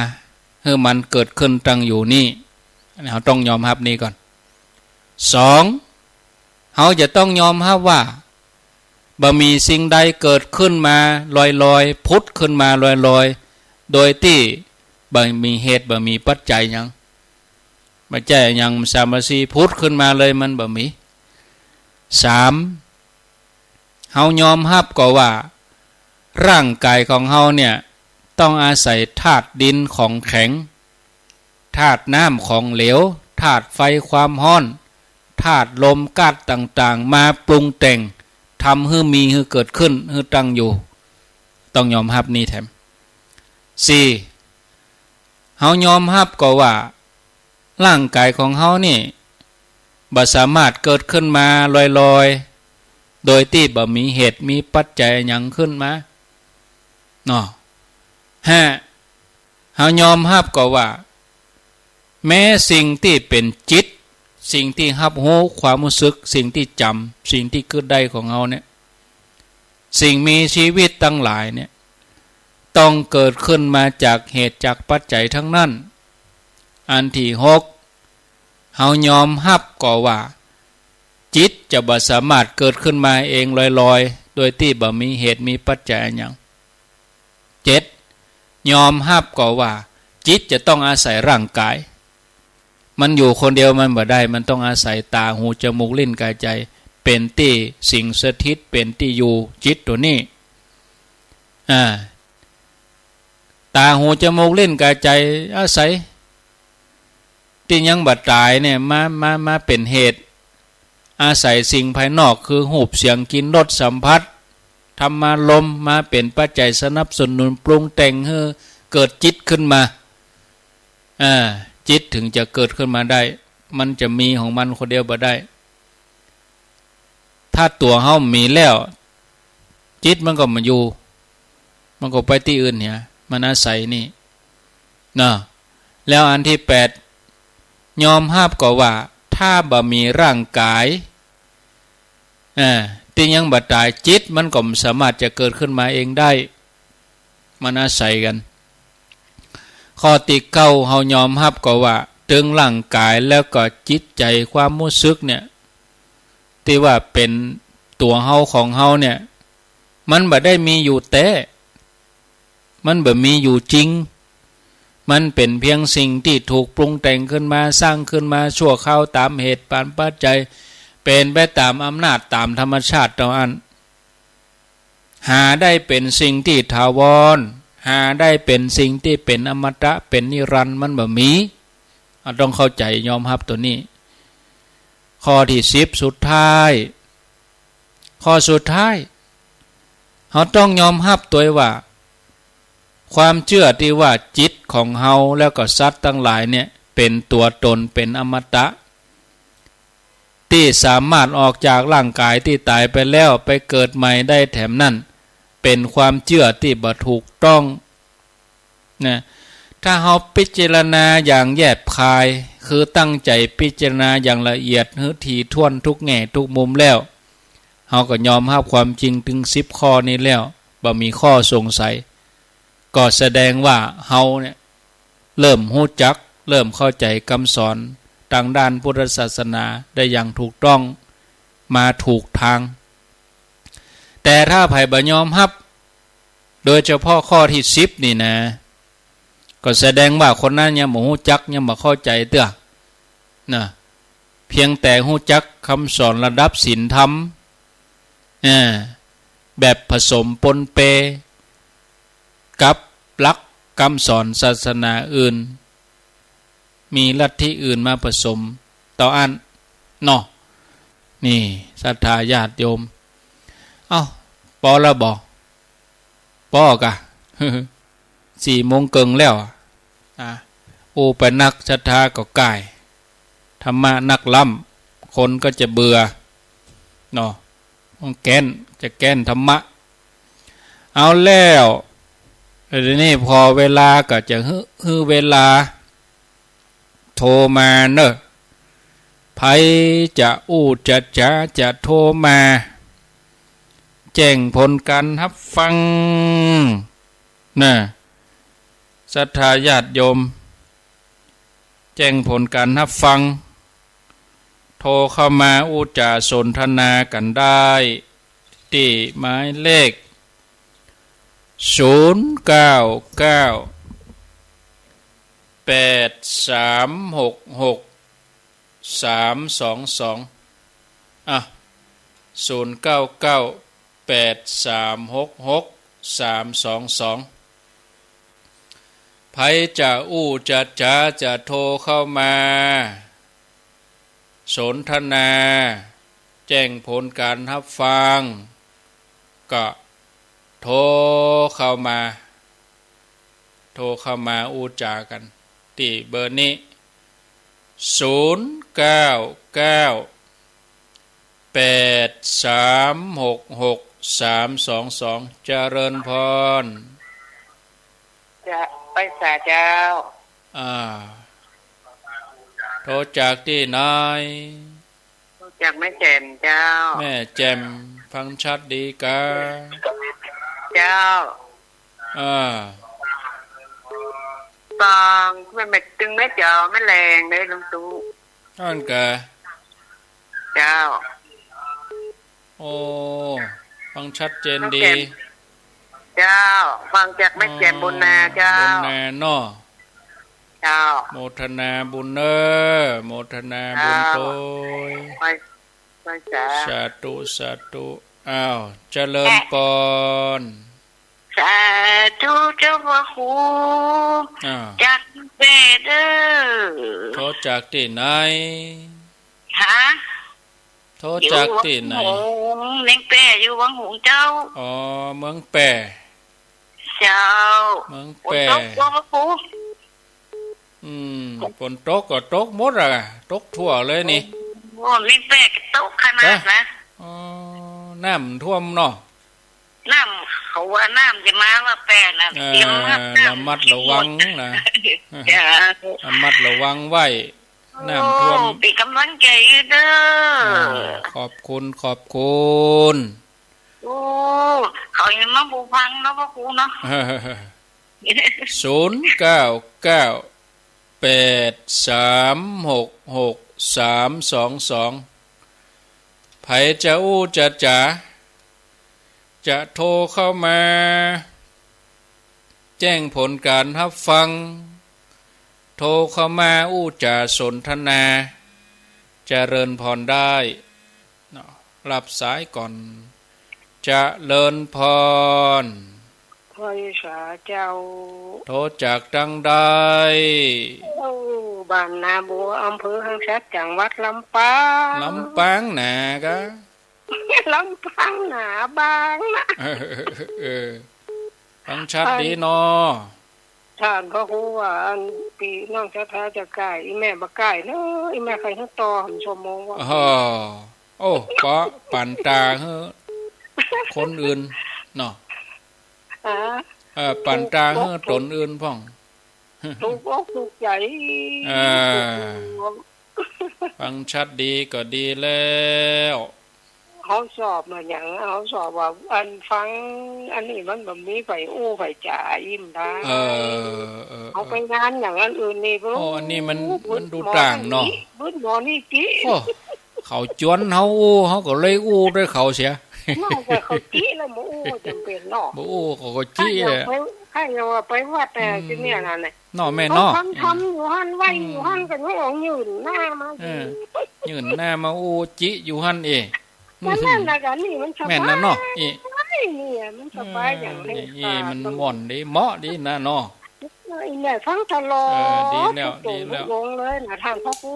[SPEAKER 2] ให้มันเกิดขึ้นตั้งอยู่นี่เราต้องยอมรับนี้ก่อน2เราจะต้องยอมรับว่าบ่มีสิ่งใดเกิดขึ้นมาลอยๆพุทธขึ้นมาลอยๆโดยที่บ่มีเหตุบ่มีปัจจัยหยังบ่ใช่หยังสามสีพุทธขึ้นมาเลยมันบ่มี3เฮายอมรับก็ว่าร่างกายของเฮาเนี่ยต้องอาศัยธาตุดินของแข็งธาตุน้ำของเหลวธาตุไฟความร้อนธาตุลมก๊าซต่างๆมาปรุงแต่งทำให้มีให้เกิดขึ้นให้ตั้งอยู่ต้องยอมรับนี้แถม4เฮายอมรับก็ว่า ร่างกายของเฮานี่บ่สามารถเกิดขึ้นมาลอยๆโดยที่บ่มีเหตุมีปัจจัยหยังขึ้นมาเนาะเฮายอมรับก็ว่าแม้สิ่งที่เป็นจิตสิ่งที่รับรู้ความรู้สึกสิ่งที่จำสิ่งที่เกิดได้ของเฮาเนี่ยสิ่งมีชีวิตทั้งหลายเนี่ยต้องเกิดขึ้นมาจากเหตุจากปัจจัยทั้งนั้นอันที่6เฮายอมรับก็ว่าจิตจะบ่สามารถเกิดขึ้นมาเองลอยๆโดยที่บ่มีเหตุมีปัจจัยหยัง7ยอมรับก็ว่าจิตจะต้องอาศัยร่างกายมันอยู่คนเดียวมันบ่ได้มันต้องอาศัยตาหูจมูกลิ้นกายใจเป็นที่สิ่งสถิตเป็นที่อยู่จิตตัวนี้ตาหูจมูกลิ้นกายใจอาศัยที่ยังบัดตายเนี่ยมาเป็นเหตุอาศัยสิ่งภายนอกคือรูปเสียงกลิ่นรสสัมผัสธรรมารมณ์มาเป็นปัจจัยสนับสนุนปรุงแต่งให้เกิดจิตขึ้นมาจิตถึงจะเกิดขึ้นมาได้มันจะมีของมันคนเดียวบ่ได้ถ้าตัวเฮามีแล้วจิตมันก็มาอยู่มันก็ไปที่อื่นเนี่ยมันอาศัยนี่นะแล้วอันที่8ยอมรับก็ว่าถ้าบ่มีร่างกายที่ยังบ่ตายจิตมันก็สามารถจะเกิดขึ้นมาเองได้มันอาศัยกันข้อที่9เฮายอมรับก็ว่าถึงร่างกายแล้วก็จิตใจความรู้สึกเนี่ยที่ว่าเป็นตัวเฮาของเฮาเนี่ยมันบ่ได้มีอยู่แต่มันบ่มีอยู่จริงมันเป็นเพียงสิ่งที่ถูกปรุงแต่งขึ้นมาสร้างขึ้นมาชั่วคราวตามเหตุปัจจัยเป็นไปตามอำนาจตามธรรมชาติเท่านั้นหาได้เป็นสิ่งที่ถาวรหาได้เป็นสิ่งที่เป็นอมตะเป็นนิรันดร์มันบ่มีต้องเข้าใจยอมรับตัวนี้ข้อที่10สุดท้ายข้อสุดท้ายเราต้องยอมรับตัวว่าความเชื่อที่ว่าจิตของเฮาแล้วก็สัตว์ทั้งหลายเนี่ยเป็นตัวตนเป็นอมตะที่สามารถออกจากร่างกายที่ตายไปแล้วไปเกิดใหม่ได้แถมนั่นเป็นความเชื่อที่บ่ถูกต้องนะถ้าเฮาพิจารณาอย่างแยบคายคือตั้งใจพิจารณาอย่างละเอียดถี่ถ้วนทุกแง่ทุกมุมแล้วเฮาก็ยอมรับความจริงถึง10ข้อนี้แล้วบ่มีข้อสงสัยก็แสดงว่าเฮาเนี่ยเริ่มรู้จักเริ่มเข้าใจคำสอนทางด้านพุทธศาสนาได้อย่างถูกต้องมาถูกทางแต่ถ้าไผบ่ยอมรับโดยเฉพาะข้อที่10นี่นะก็แสดงว่าคนนั้นยังบ่รู้จักยังบ่เข้าใจเด้อนะเพียงแต่รู้จักคำสอนระดับศีลธรรมแบบผสมปนเปกับหลักคำสอนศาสนาอื่นมีลัทธิอื่นมาผสมต่ออันเนาะนี่ศรัทธาญาติโยมปอละบ่ปอกะ 4 โมงเกิงแล้วโอไปนักศรัทธาก็ก่ายธรรมะนักล้ำคนก็จะเบื่อเนาะแก้นจะแก้นธรรมะเอาแล้วทีนี้พอเวลาก็จะฮื้อเวลาโทรมาเนอะไผจะจะโทรมาแจ้งผลการรับฟังนะศรัทธาญาติโยมแจ้งผลการรับฟังโทรเข้ามาสนทนากันได้ที่หมายเลข0993663322 ไผจะจะโทรเข้ามาสนทนาแจ้งผลการรับฟังก็โทรเข้ามาจากันที่เบอร์นี้092 เจริญพร
[SPEAKER 5] จะไปสาเจ้า
[SPEAKER 2] โทรจากที่ไหน
[SPEAKER 5] จากแม่แจ่มเจ้า
[SPEAKER 2] แม่แจ่มฟังชัดดีกะ
[SPEAKER 5] เจ้าฟังไม่ตึงไม่เจาะไม่แรงเลยลุงตู่
[SPEAKER 2] นั่นกะ
[SPEAKER 5] เจ้า
[SPEAKER 2] โอ้ฟังชัดเจนดี
[SPEAKER 5] เจ้าฟังจากแม่แจ่มบุญนาเจ้า
[SPEAKER 2] บุญนาเนาะ
[SPEAKER 5] เจ้า
[SPEAKER 2] โมทนาบุญโมทนาบุญโตยสาธุสาธุอ้าวเจริญปอน
[SPEAKER 5] สาธุเจ้าพระครูจากเบเดอ
[SPEAKER 2] โทษจากที่ไหน
[SPEAKER 5] ฮะ
[SPEAKER 2] โทษจากที่ไหน
[SPEAKER 5] เลี้ยงแปะอยู่วังหงเจ้า
[SPEAKER 2] อ๋อเมืองแปะ
[SPEAKER 5] เจ้า
[SPEAKER 2] เมืองแปะฝนตกก็ตกหมดอ่ะตกทั่วเลยนี่
[SPEAKER 5] โอ้เลี้ยงแปะตกขนาดนะ
[SPEAKER 2] อ๋อน้ำท่วมเนาะ
[SPEAKER 5] น้ำเขาว่าน้ำจะมาว่าแปะนะ
[SPEAKER 2] เตรียมระมัดระวังนะระมัดระวังไว้น้ำท่วม
[SPEAKER 5] เป็นกำลังใจเด้อ
[SPEAKER 2] ขอบคุณโ
[SPEAKER 5] อ้เขายังมาบูพังเนาะพ่อครูเนาะ
[SPEAKER 2] 0998366322ไผจะอู้จะโทรเข้ามาแจ้งผลการรับฟังโทรเข้ามาอู้จะสนทนาเจริญพรได้รับสายก่อนเจริญพร
[SPEAKER 5] พระสาเจ้า
[SPEAKER 2] โทรจากดังใด
[SPEAKER 5] บ้านนาบัวอำเภอหังชัดจังหวัดลำป
[SPEAKER 2] างหนากะ
[SPEAKER 5] ลำปางหนาบางนะ
[SPEAKER 2] ฟังชัดดีเนาะ
[SPEAKER 5] ท่านพ่อครูว่าปีน้องท้าจะใกล้อีแม่บ่ใกล้เนาะอีแม่ใครทั้งต่อหั่นชั่วโมงว่า
[SPEAKER 2] โอ้ปะปั่นตาเฮ้อคนอื่นเนาะปั่นตาเฮ้อตนอื่นพ่อง
[SPEAKER 5] ทุกอกทุกใจ
[SPEAKER 2] ฟังชัดดีก็ดีแล้ว
[SPEAKER 5] เขาสอบมาอย่างเขาสอบว่าอันฟังอันนี้มันแบบมีไฟอู้ไฟจ่าอิ่มได้เขาไปงานอย่างอันอื่นนี่
[SPEAKER 2] ก็อันนี้มันดูต่างเนาะ
[SPEAKER 5] บุญหมอนี่กี้
[SPEAKER 2] เขาจวนเขาอู้เขาก็เลยอู้ด้วยเขาเสีย
[SPEAKER 5] นอกจากเขาจี้แล้วหมูอู้จำเป็นเนาะ
[SPEAKER 2] หมูอู้เขาก็จี้
[SPEAKER 5] ให้เราไปวัดแต่ที่เนี่ยนั่นแหละ
[SPEAKER 2] เนาะแม่เนาะ
[SPEAKER 5] ทำอยู่หันไหวอยู่หันกันไม่ออกยืนหน้ามา
[SPEAKER 2] ยืนหน้ามาอู้จี้อยู่หันเอง
[SPEAKER 5] นั่นนะกันนี่มันสบาย
[SPEAKER 2] แม่นนะเนาะ
[SPEAKER 5] นี่มันสบายอย่าง
[SPEAKER 2] นี้มันม่อนดีเหมาะดีนะเนาะ
[SPEAKER 5] เนี่ยฟังตลอด
[SPEAKER 2] ดีแล้ว
[SPEAKER 5] ลงเลยนะทางพ่อครู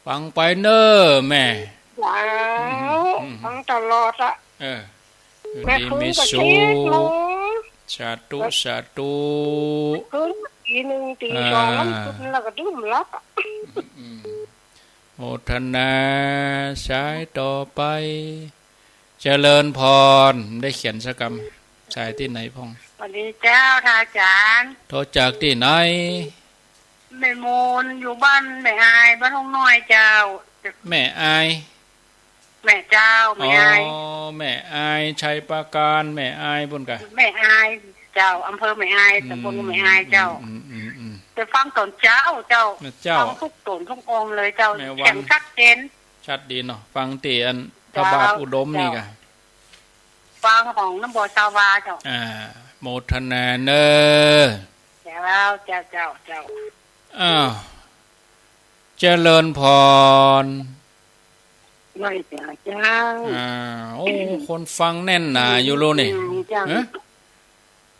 [SPEAKER 2] ฟังไปเน้อแม่
[SPEAKER 5] ว้าวฟังตลอดอ่ะแม่คืนก็เช็คลง
[SPEAKER 2] สาธุ
[SPEAKER 5] คืนตีหนึ่งตีสองแล้วก็ดื่มรับ
[SPEAKER 2] โมทนาสายต่อไปเจริญพรได้เขียนสักคำสายที่ไหนพ่อง
[SPEAKER 5] สวัสดีเจ้าท่านอาจารย์
[SPEAKER 2] โทรจากที่ไหน
[SPEAKER 5] แม่มูลอยู่บ้านแม่อายบ้านห้องน้อยเจ้า
[SPEAKER 2] แม่อาย
[SPEAKER 5] แม่เจ้าแม่อาย
[SPEAKER 2] แม่อายชัยปราการแม่อายบนกะ
[SPEAKER 5] แม่อายเจ้าอำเภอแม่อายตำบลแม่อายเจ้าจะฟังตนเจ้าฟังทุกตนทุกองเลยเจ้าเสียงชัดเจน
[SPEAKER 2] ชัดดีเนาะฟังตีอันพระบาทอุดมนี่กะ
[SPEAKER 5] ฟังของน้ำบ่อชาวาเจ้า
[SPEAKER 2] โมทนาเนอ
[SPEAKER 5] เจ้า
[SPEAKER 2] เจริญพร
[SPEAKER 5] ไม่เจ้า
[SPEAKER 2] โอ้คนฟังแน่นหนาอยู่รู้นี่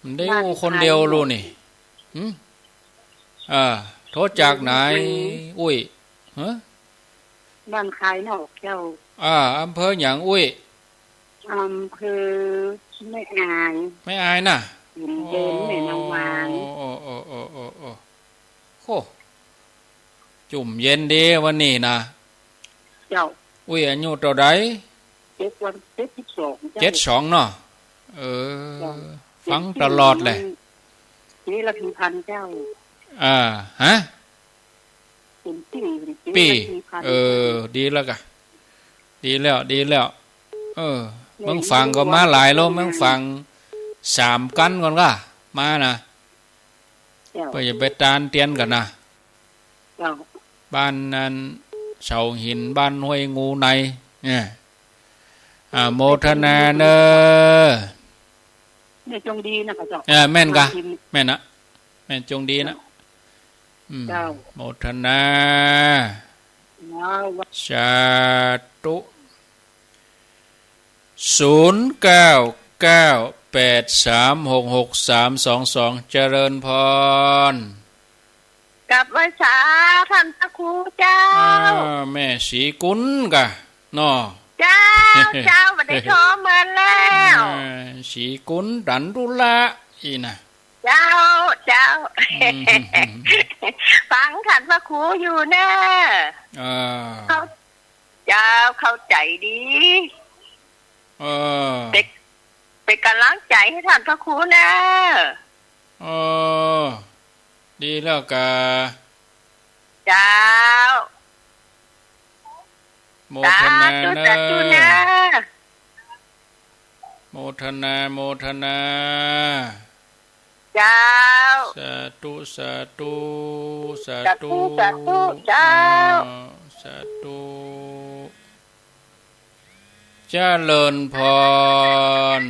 [SPEAKER 2] มันได้โอ้คนเดียวรู้นี่โทษจากไหนอุ้ย
[SPEAKER 5] บ้านคายนอกเจ้า
[SPEAKER 2] อำเภอหยังอุ้ย
[SPEAKER 5] อำเภอไม่
[SPEAKER 2] อายน่ะ
[SPEAKER 5] เดินแม่นางวาง
[SPEAKER 2] โอ้ จุ่มเย็นดีวันนี้นะ
[SPEAKER 5] เจ้า
[SPEAKER 2] อุ้ยอายุเท่าใด72เนาะฟังตลอดเลย
[SPEAKER 5] นี่ละ1,000เจ้า
[SPEAKER 2] ฮะ
[SPEAKER 5] เป็น
[SPEAKER 2] ปีดีแล้วกะดีแล้วมึงฟังก็มาหลายแล้วมึงฟัง3กันก่อนก็มานะไปอย่าไปตานเตียนกันนะบ้านนั้นเสาหินบ้านห้วยงูในเนี่ยโมทนาเนอ
[SPEAKER 5] แม่จงดีนะเจ้า
[SPEAKER 2] แม่นกะแม่นนะแม่จงดีนะโมทนาสาธุ0998366322เจริญพร
[SPEAKER 5] กับวิชาท่านพระครูเจ้า
[SPEAKER 2] แม่สีกุลกะเนาะ
[SPEAKER 5] เจ้าบัดนี้โทรมาแล้ว
[SPEAKER 2] สีกุลดันดุละอีน่ะ
[SPEAKER 5] เจ้าฟังท่านพระครูอยู่นะเจ้าเข้าใจดีเป็นกำลังใจให้ท่านพระครูนะ
[SPEAKER 2] ดีแล้วกะ
[SPEAKER 5] เจ้า
[SPEAKER 2] โมทนานะโมทนา
[SPEAKER 5] เจ้า
[SPEAKER 2] สาธุเจ้าสาธุเจริญพร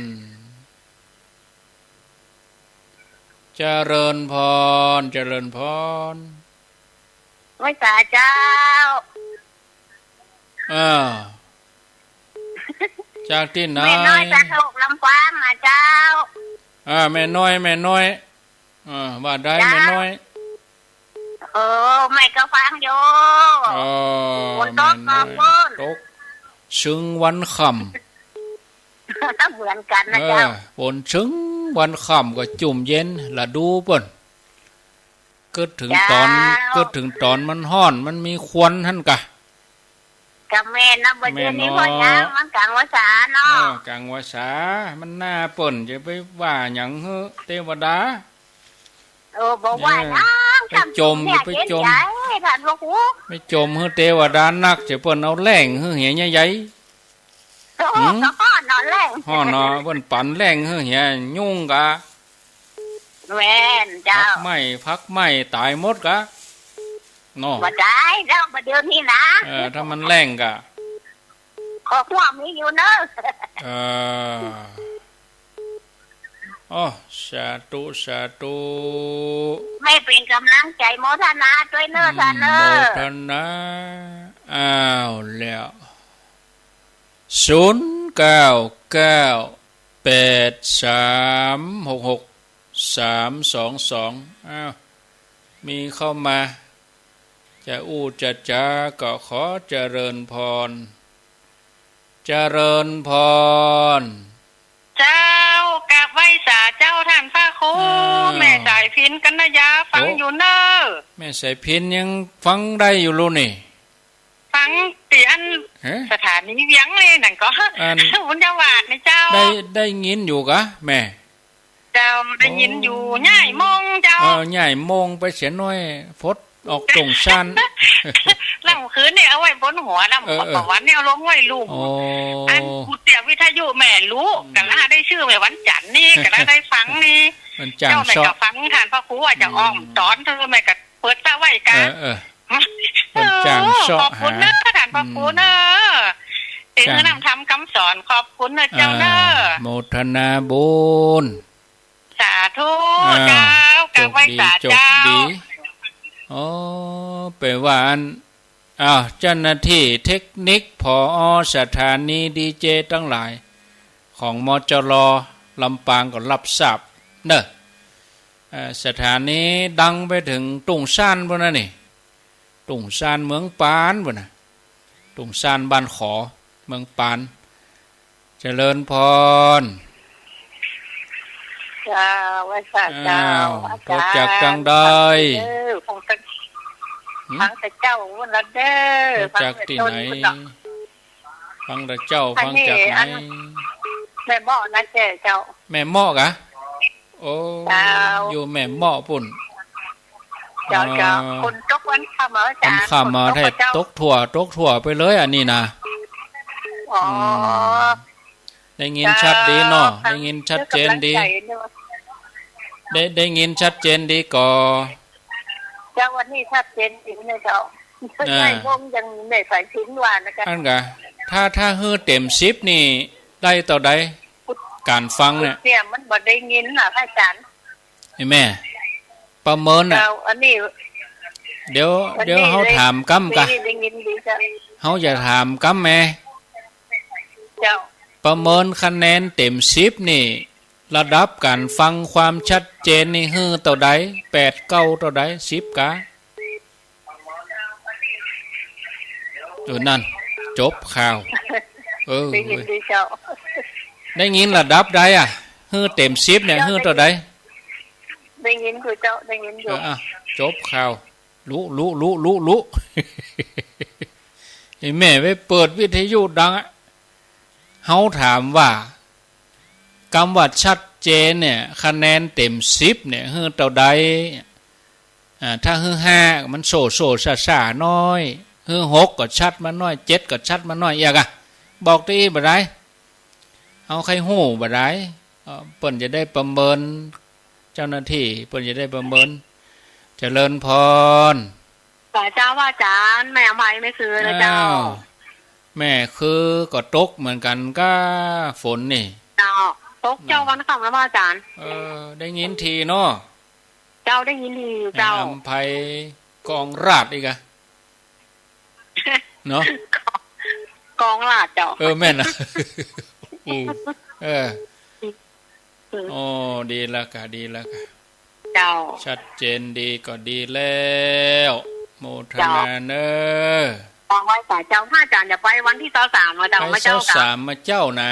[SPEAKER 5] ไม่ตาเจ้า
[SPEAKER 2] จากที่ไหน
[SPEAKER 5] แม่น้อยจากลำปางนะเจ้า
[SPEAKER 2] แม่น้อยว่าได้แม่น้อย
[SPEAKER 5] แม่ก็ฟังอยู่ฝนตกมาฝน
[SPEAKER 2] ตกชึงวันค่ำ
[SPEAKER 5] เหมือนกันนะเจ้า
[SPEAKER 2] ฝนชึงวันค่ำก็จุ่มเย็นละดูเปิ้นก็ถึงตอนมันฮ้อนมันมีควันหั่นกะ
[SPEAKER 5] กะแม่นะบ่เดี๋ยวนี้พ่อยางมันกลางวาสาเนาะ
[SPEAKER 2] กลางวาสามันน่าเปิ้นจะไปว่าหยังเฮ้อเทวดา
[SPEAKER 5] บอกว่า
[SPEAKER 2] ไปจมท่านพระครูไม่จมเฮ้อเทวดานักจะเปิ้นเอาแรงเฮ้อเหียใหญ่
[SPEAKER 5] ฮ้อนอแรง
[SPEAKER 2] ฮ้อนอเปิ้นปั่นแรงเฮ้อเหียยุ่งกะ
[SPEAKER 5] แม่นเจ้า
[SPEAKER 2] พักไม่ตายหมดกะเนาะ
[SPEAKER 5] บ่ได้แล้วบ่เดี๋ยวนี้นะ
[SPEAKER 2] ถ้ามันแรงกะ
[SPEAKER 5] ขอความมีอยู่เน
[SPEAKER 2] อะสาธุ
[SPEAKER 5] ไม่เป็นกำลังใจโมทนาด้วยเนอะท่านเนอะ
[SPEAKER 2] โมทนาแล้ว0998366322มีเข้ามาจะจะก็ขอเจริญพรเจ้า
[SPEAKER 5] กับไว้สาเจ้าท่านพระครูแม่สายพินกัญญาฟังอยู่เนอะ
[SPEAKER 2] แม่สายพินยังฟังได้อยู่รู้นี่
[SPEAKER 5] ฟังเตียนสถานีเวียงเลยนั่นก็บุญจังหวัดนะเจ้า
[SPEAKER 2] ได้ยินอยู่กะแม่
[SPEAKER 5] เจ้าได้ยินอยู่ง่ายมงเจ้า
[SPEAKER 2] ง่ายมงไปเสียน้อยฟดออกตรงชัน
[SPEAKER 5] ลำคืนเนี่ยเอาไว้บนหัวลำบอกวันเนี่ยลงไว้ลูกอันกูเตียวิทยุแม่รู้กันละได้ชื่อแม่วันจันทร์นี่กันละได้ฟังนี่เจ้าแม่ก็ฟังทานพระครูว่าจะอ้อมสอนเธอแม่ก็เปิดตาไว้กันขอบคุณนะทานพระครูนะถึงนำทำคำสอนขอบคุณนะเจ้าเนอะ
[SPEAKER 2] โมทนาบุญ
[SPEAKER 5] สาธุเจ้ากับไว้สาเจ้า
[SPEAKER 2] ไปว่าเจ้าหน้าที่เทคนิคผอ.สถานีดีเจทั้งหลายของมจร.ลำปางก็รับทราบเนอะสถานีดังไปถึงตุ่งซ่านพวกนั้นนี่ตุ่งซ่านเมืองปานพวกน่ะตุ่งซ่านบ้านขอเมืองปานเจริญพร
[SPEAKER 5] เจ้าไว้สาเจ้า
[SPEAKER 2] โทรจากจังใด
[SPEAKER 5] ฟังแต่เจ้าวันละเด้อ
[SPEAKER 2] จากที่ไหนฟังแต่เจ้าฟังจากไหน
[SPEAKER 5] แม่หม้อนะเจ้า
[SPEAKER 2] แม่หม้อกะโอ้อยู่แม่หม้อปุ่น
[SPEAKER 5] เจ้าคนตกวันค่ำมาจ้า
[SPEAKER 2] คนค่ำมาแท้ตกถั่วไปเลยอันนี้นะ
[SPEAKER 5] อ๋อ
[SPEAKER 2] ได้ยินชัดดีเนาะได้ยินชัดเจนดีได้ยินชัดเจนดีก่อ
[SPEAKER 5] เจ้าวันนี้ชัดเจนดีนะเจ้าไม่งงยังไม่ใส่ชิ้นวานนะคะ
[SPEAKER 2] อันกะถ้าฮื้อเต็ม10นี่ได้ต่อใดการฟังเนี่ย
[SPEAKER 5] เสียงมันบ่ได้ยินน่ะพระอาจารย์
[SPEAKER 2] แม่ประเมินน่ะ
[SPEAKER 5] อันนี้
[SPEAKER 2] เดี๋ยวเฮาถามกำกะเฮาจะถามกำแม่
[SPEAKER 5] เจ้า
[SPEAKER 2] ประเมินคะแนนเต็ม10นี่ระดับการฟังความชัดเจนนี่ฮื้อต่อใด8 9ต่อใด10กะนั่นจบข่าวได้ยินระดับใดอ่ะฮื้อเต็ม10เนี่ยฮื้อต่อใด
[SPEAKER 5] ได้ยินคือเจ้าได้ยินอยู่
[SPEAKER 2] จบข่าวรู้ไอ้แม่ไปเปิดวิทยุดังอ่ะเฮาถามว่ากำว่าชัดเจนเนี่ยคะแนนเต็ม10เนี่ยฮื้อต่อใดถ้าฮื้อ5มันโซซ่าๆน้อยฮื้อ6ก็ชัดมาน้อย7ก็ชัดมาน้อยอีกอ่ะบอกได้บ่ได้เอาใครฮู้บ่ได้เปิ้นจะได้ประเมินเจ้าหน้าที่เปิ้นจะได้ประเมินเจริญพร
[SPEAKER 5] เจ้าว่าอาจารย์แม่อภัยไม่คือนะเจ้า
[SPEAKER 2] แม่คือก็ตกเหมือนกันก็ฝนนี่
[SPEAKER 5] เจ้าตกเจ้าวันค่ำแล้วว่าอาจารย์
[SPEAKER 2] ได้ยินทีเนาะ
[SPEAKER 5] เจ้าได้ยินทีเจ้า
[SPEAKER 2] อภัยกองราชอีกอะเนาะ
[SPEAKER 5] กองราชเจ้า
[SPEAKER 2] แม่นนะโอ้ดีแล้วค่ะ
[SPEAKER 5] เจ้า
[SPEAKER 2] ชัดเจนดีก็ดีแล้วโมทนาเนอ
[SPEAKER 5] ฟังไว้แต่เจ้าถ้าอาจารย์จะไปวันที่23มาเจ้ามาเจ้า
[SPEAKER 2] 23มาเจ้านะ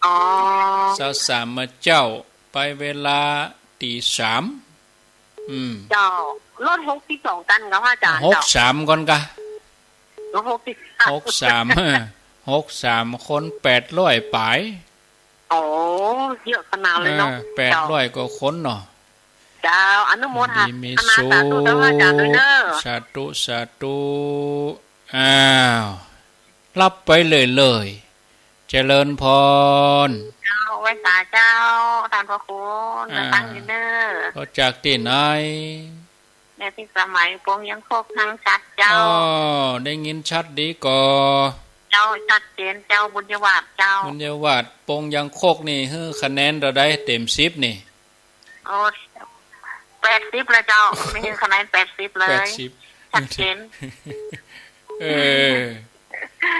[SPEAKER 5] อ๋อ
[SPEAKER 2] 23มาเจ้าไปเวลา 3:00 น
[SPEAKER 5] เจ้ารถ62ตันครับอาจารย์
[SPEAKER 2] 63ก่อนกะ63คน800ปลาย
[SPEAKER 5] โอ้เยอะขนาดเลยเนาะ
[SPEAKER 2] 800กว่าคนเนาะ
[SPEAKER 5] เจ้าอนุโมทนาสาธุเจ้าอาจารย์ด้วยเด้อ
[SPEAKER 2] สาธุอ้าวรับไปเลยเจริญพร
[SPEAKER 5] เจ้าไว้สาเจ้าท่านพระคุณตั้งอยู่เด้อ
[SPEAKER 2] ก็จากที่ไหน
[SPEAKER 5] แม่ที่สมัยปงยังคกทางชัดเจ้า
[SPEAKER 2] ได้ยินชัดดีก่อ
[SPEAKER 5] เจ้าชัดเจนเจ้าบุญยวาดเจ้า
[SPEAKER 2] บุญยวาดปงยังโคกนี่ฮื้อคะแนนเราได้เต็ม10นี่
[SPEAKER 5] โอ้80เลยเจ้าไม่มีคะแนน80เลยชัดเจน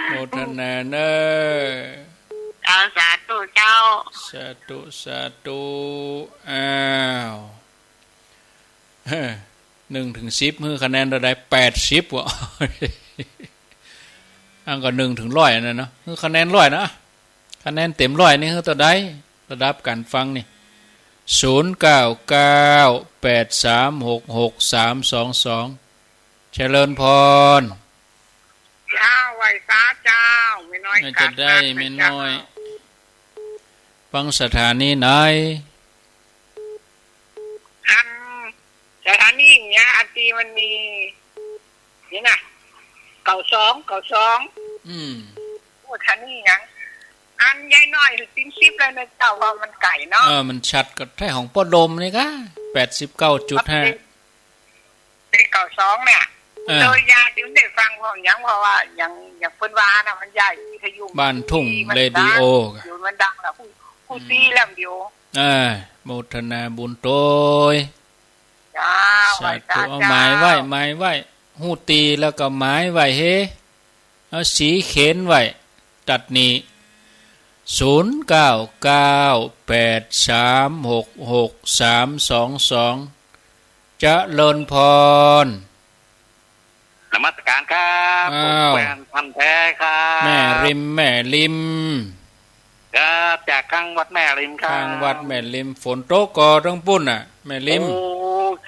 [SPEAKER 2] โมทนาเนอ
[SPEAKER 5] สาธุเจ้า
[SPEAKER 2] สาธุอ้าว1 ถึง 10ฮื้อคะแนนเราได้80ว่ะอันก็1 ถึง 100นั่นเนาะคือคะแนน100นะคะแนนเต็ม100นี่คือตัวใดระดับการฟังนี่0998366322เจริญพร
[SPEAKER 5] เจ้าไว้สาเจ้าไม่น้อย
[SPEAKER 2] จะได้ไม่น้อยฟังสถานีไหน
[SPEAKER 5] สถานีเนี่ยอาตีมันมีนี่น่ะ92โอ้ท่านี่ยังอันใหญ่น้อยถึง10เลยนะเจ้าว่ามันไก่เนาะ
[SPEAKER 2] มันชัดก็แท้ของป้อดมนี่กะ 89.5
[SPEAKER 5] เป็น92เนี่ยโดยยาถึงได้ฟังเพราะว่ายังเพิ่นว่าน่ะมันใหญ่ทยุ
[SPEAKER 2] บ้านทุ่งเรดิโอ
[SPEAKER 5] อยู่มันดังน่ะผู้ซีแล้วเดียว
[SPEAKER 2] โมทนาบุญโตย
[SPEAKER 5] จ้า
[SPEAKER 2] สาธุเอาหมายไว้หูตีแล้วก็หมายไว้เฮเอาสีเข็นไว้ตัดนี้0998366322จะเลินพร
[SPEAKER 6] นมัสการครับแฟนพันแท้ครับ
[SPEAKER 2] แม่ริม
[SPEAKER 6] ครับจากข้างวัดแม่ริมครับ
[SPEAKER 2] ข้างวัดแม่ริมฝนตกก็ต้องปุ้นแม่ริม
[SPEAKER 6] โอ้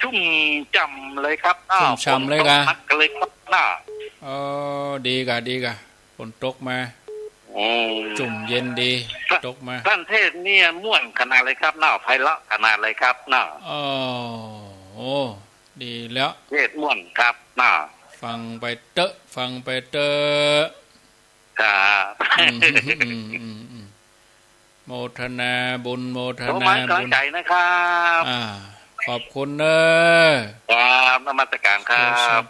[SPEAKER 6] ช ชุ่มจำเลยครับ
[SPEAKER 2] ชุ่มช่ำเลยกะ
[SPEAKER 6] เลยครับน้า
[SPEAKER 2] ดีกะฝนตกมาจุ่มเย็นดีตกมา
[SPEAKER 6] ท่านเทศเนี่ยม่วนขนาดเลยครับน้าไพเราะขนาดเลยครับน้า
[SPEAKER 2] โอ้ดีแล้ว
[SPEAKER 6] เทศม่วนครับน้า
[SPEAKER 2] ฟังไปเตอะ
[SPEAKER 6] ครับ
[SPEAKER 2] โมทนาบุญโมทนา
[SPEAKER 6] บุญใจนะครับ
[SPEAKER 2] ขอบคุณเนอะ
[SPEAKER 6] ครับนมัสการครับ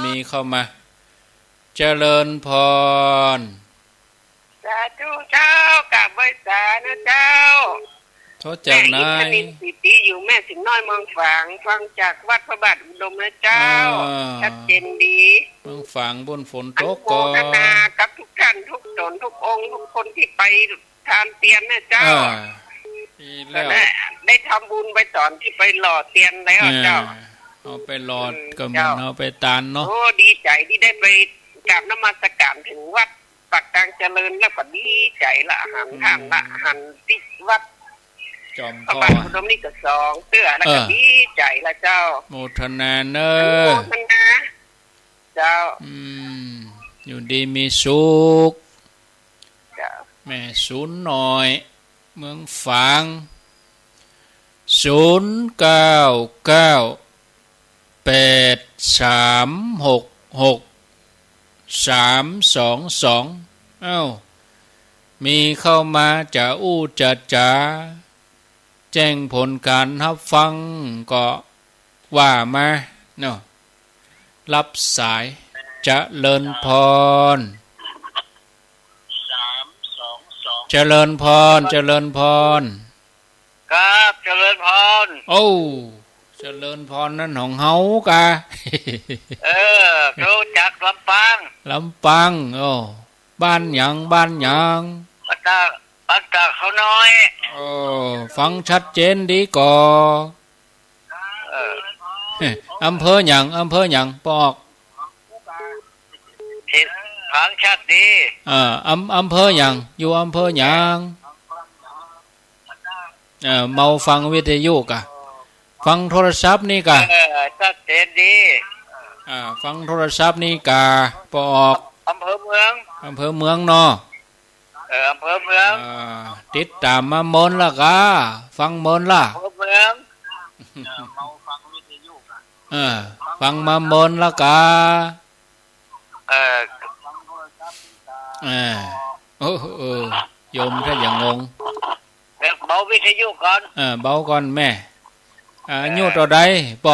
[SPEAKER 2] มีเข้ามาเจริญพร
[SPEAKER 5] สาธุเจ้ากราบไหว้สาธุเจ้า
[SPEAKER 2] โทษจากนาย
[SPEAKER 5] สิทธิอยู่แม่สิงน้อยเมืองฝางฟังจากวัดพระบาทอุดมนะเจ้าชัดเจนดี
[SPEAKER 2] เมืองฝางบนฝนตกก่อน
[SPEAKER 5] นากับทุกท่านทุกตนทุกองค์ทุกคนที่ไปทานเตียนนะเจ้าแล้วได้ทำบุญไปตอนที่ไปหล่อเตียนแล้วเจ้า
[SPEAKER 2] เอาไปหล่อก็มันเอาไปตานเนาะ
[SPEAKER 5] โอ้ดีใจที่ได้ไปกราบนมัสการถึงวัดปักกลางเจริญแล้วก็ดีใจละหันข้างละหันติวัด
[SPEAKER 2] จอม
[SPEAKER 5] พ่อบ้านอุดมนี่ก็2เตื้อแล้วก็ดีใจละเจ้า
[SPEAKER 2] โมทนาเนอ
[SPEAKER 5] โมทนาเจ้า
[SPEAKER 2] อยู่ดีมีสุขแม่ศูนย์หน่อยเมืองฝาง0998366322มีเข้ามาจะจะแจ้งผลการรับฟังก็ว่ามาเนาะรับสายจะเลินพรเจริญพร
[SPEAKER 6] ครับเจริญพร
[SPEAKER 2] โอ้เจริญพรนั่นของเฮากะ
[SPEAKER 6] รู้จักลำป
[SPEAKER 2] างโอ้บ้านหยัง
[SPEAKER 6] ปัตตาเขาน้อย
[SPEAKER 2] ฟังชัดเจนดีก่ออำเภอหยังปอก
[SPEAKER 6] ฟังชัดดี
[SPEAKER 2] อำเภอหยังอยู่อำเภอหยังเมาฟังวิทยุกะฟังโทรศัพท์นี่กะ
[SPEAKER 6] ชัดเจนดี
[SPEAKER 2] ฟังโทรศัพท์นี่กะปอก
[SPEAKER 6] อำเภอเมือง
[SPEAKER 2] เนาะ
[SPEAKER 6] อำเภอเมือง
[SPEAKER 2] ติดตามมามนละกะฟังมนละ
[SPEAKER 6] อำเภอเมืองเมาฟังวิทยุก
[SPEAKER 2] ะฟังมามนละกะโยมถ้าอย่างงง
[SPEAKER 6] เบาวิทยุก่อน
[SPEAKER 2] เบาก่อนแม่อายุต่อใดป่อ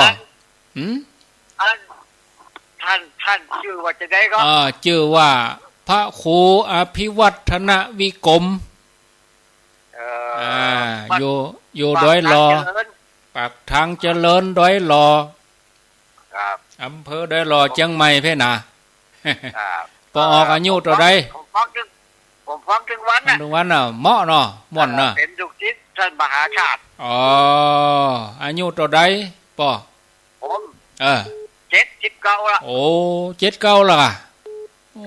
[SPEAKER 6] ท่านชื่อว่าจะได้ก็
[SPEAKER 2] ชื่อว่าพระครูอภิวัฒนวิกรมอยู่ดอยลอปากทางเจริญดอยลออำเภอดอยลอเชียงใหม่เพ่น่ะปออกอายุต่อใด
[SPEAKER 6] ผมฟังถึงวัน
[SPEAKER 2] น่ะเหมาะเนาะม่วนน่ะ
[SPEAKER 6] เป็นลูกศิษย์ท่านมหาชาติ
[SPEAKER 2] อายุต่อใดป่อ
[SPEAKER 6] ผม79ละ
[SPEAKER 2] โอ้79ล่ะ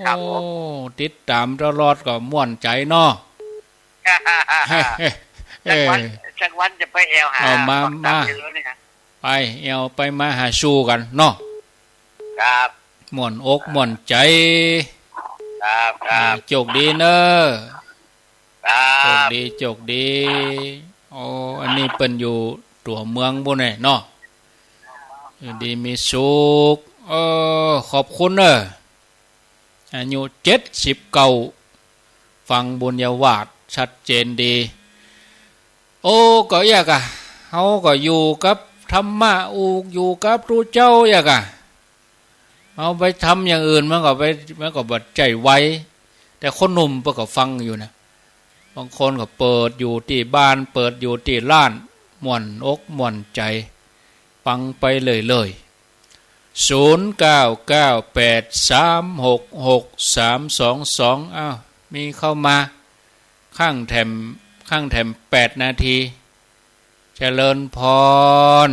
[SPEAKER 2] โอ้ติดตามตลอดก็ม่วนใจเนาะ
[SPEAKER 6] สักวันจะไปแอวหา
[SPEAKER 2] มาไปแอวไปมาหาสู้กันเนาะ
[SPEAKER 6] ครับ
[SPEAKER 2] ม่วนอกม่วนใจ
[SPEAKER 6] ครับ
[SPEAKER 2] โชคดีเนอะโชคดีโอ้อันนี้เป็นอยู่ตัวเมืองบ่เนี่ยเนาะดีมีสุขขอบคุณเนอะอายุ79ฟังบุญญาวาสชัดเจนดีโอ้ก็อยากเฮาก็อยู่กับธรรมะอยู่กับพระเจ้าอยากเอาไปทำอย่างอื่นมันก็บัดใจไวแต่คนหนุ่มก็ฟังอยู่นะบางคนก็เปิดอยู่ที่บ้านเปิดอยู่ที่ร้านม่วนอกม่วนใจฟังไปเลย0998366322มีเข้ามาข้างแถม ข้างแถม8 นาทีเจริญพร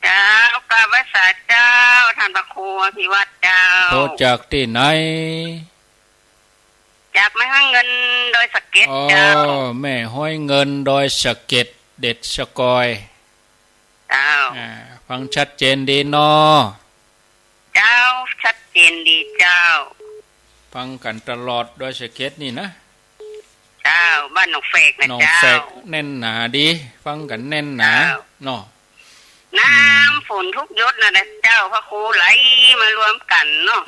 [SPEAKER 5] เจ้ากราบไหว้ศาลเจ้าท่านพระครูอภิวัตรเจ้า
[SPEAKER 2] โทรจากที่ไหน
[SPEAKER 5] จากแม่ห้อยเงินโดยสะเก็ดเจ้า
[SPEAKER 2] แม่ห้อยเงินโดยสะเก็ดเด็ดสกอย
[SPEAKER 5] เจ้า
[SPEAKER 2] ฟังชัดเจนดีเนาะ
[SPEAKER 5] เจ้าชัดเจนดีเจ้า
[SPEAKER 2] ฟังกันตลอดโดยสะเก็ดนี่นะ
[SPEAKER 5] เจ้าบ้านหนองเฟกนะเจ้า
[SPEAKER 2] หนองเฟกแน่นหนาดีฟังกันแน่นหนาเนาะ
[SPEAKER 5] น้ำฝนทุกยศนะเจ้าพระครูไหลมารวมกันเนาะ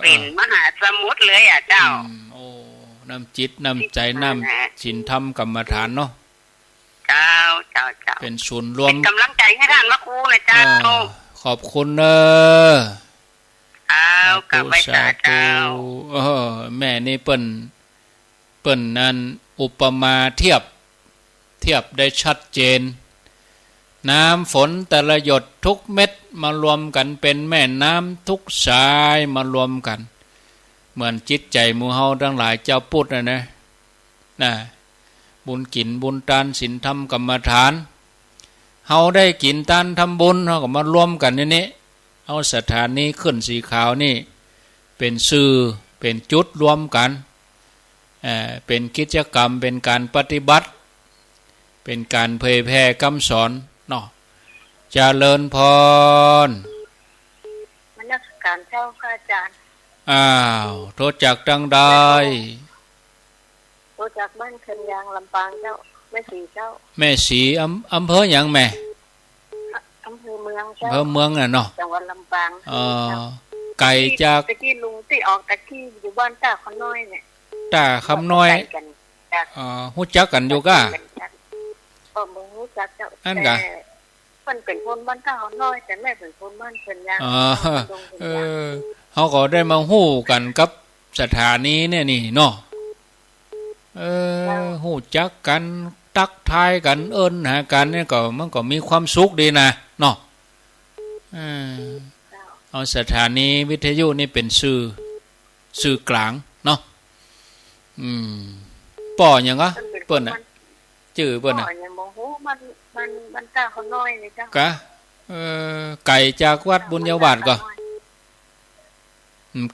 [SPEAKER 5] เป็นมหาสมุทรเลยอ่ะเจ้า
[SPEAKER 2] โอ้น้ำจิตน้ำใจน้ำศีลธรรมกรรมฐานเนาะ
[SPEAKER 5] เจ้า
[SPEAKER 2] เป็นศูนย์รวม
[SPEAKER 5] เป็นกำลังใจให้ท่านพระครูนะเจ้า
[SPEAKER 2] ขอบคุณเนอะ
[SPEAKER 5] กับไปสาเจ้า
[SPEAKER 2] แม่นี่เปิ้นนั้นอุปมาเทียบได้ชัดเจนน้ำฝนแต่ละหยดทุกเม็ดมารวมกันเป็นแม่น้ำทุกสายมารวมกันเหมือนจิตใจหมู่เฮาทั้งหลายเจ้าพุทธนะบุญกินบุญทานศีลธรรมกรรมฐานเฮาได้กินทานทำบุญเฮาก็มารวมกันนี่เอาสถานนี้ขึ้นสีขาวนี่เป็นสื่อเป็นจุดรวมกันเป็นกิจกรรมเป็นการปฏิบัติเป็นการเผยแผ่คำสอนเนาะเจริญพร
[SPEAKER 5] มนมัสการเจ้าค่ะอาจารย์
[SPEAKER 2] โทษจากดังใด
[SPEAKER 5] โทษจากบ้านเคือนยางลำปางเจ้าแม่สีเจ้า
[SPEAKER 2] แม่สีอำเภออย่างแม่
[SPEAKER 5] อำเภอเมืองเจ้า
[SPEAKER 2] อำเภอเมืองน่ะเนาะ
[SPEAKER 5] จังหวัดลำปาง
[SPEAKER 2] ไก่จาก
[SPEAKER 5] ตะกี้ลุงที่ออกตะกี้อยู่บ้านตาคำน้อยเนี่ย
[SPEAKER 2] ตาคำน้อยฮู้จักกันอยู่ก้า
[SPEAKER 5] มึงรู้จักเจ้าอันกะมันเป็นคนบ้านตาคำน้อยแต่แม่เป็นคนบ้านเคือนยาง
[SPEAKER 2] เขาก็ได้มาฮู้กันกับสถานีเนี่ยนี่เนาะฮู้จักกันตักทายกันเอิ้นหากันเนี่ยก็มันก็มีความสุขดีนะเนาะเอาสถานีวิทยุนี่เป็นสื่อกลางเนาะป่อหยังก็เปิ้นน่ะชื่อเปิ้นน่ะ
[SPEAKER 5] ป่อหยังบ่ฮู้มันตาเขาน้อยนี่จ้ะ
[SPEAKER 2] กะไก่จากวัดบุญญาวาสก็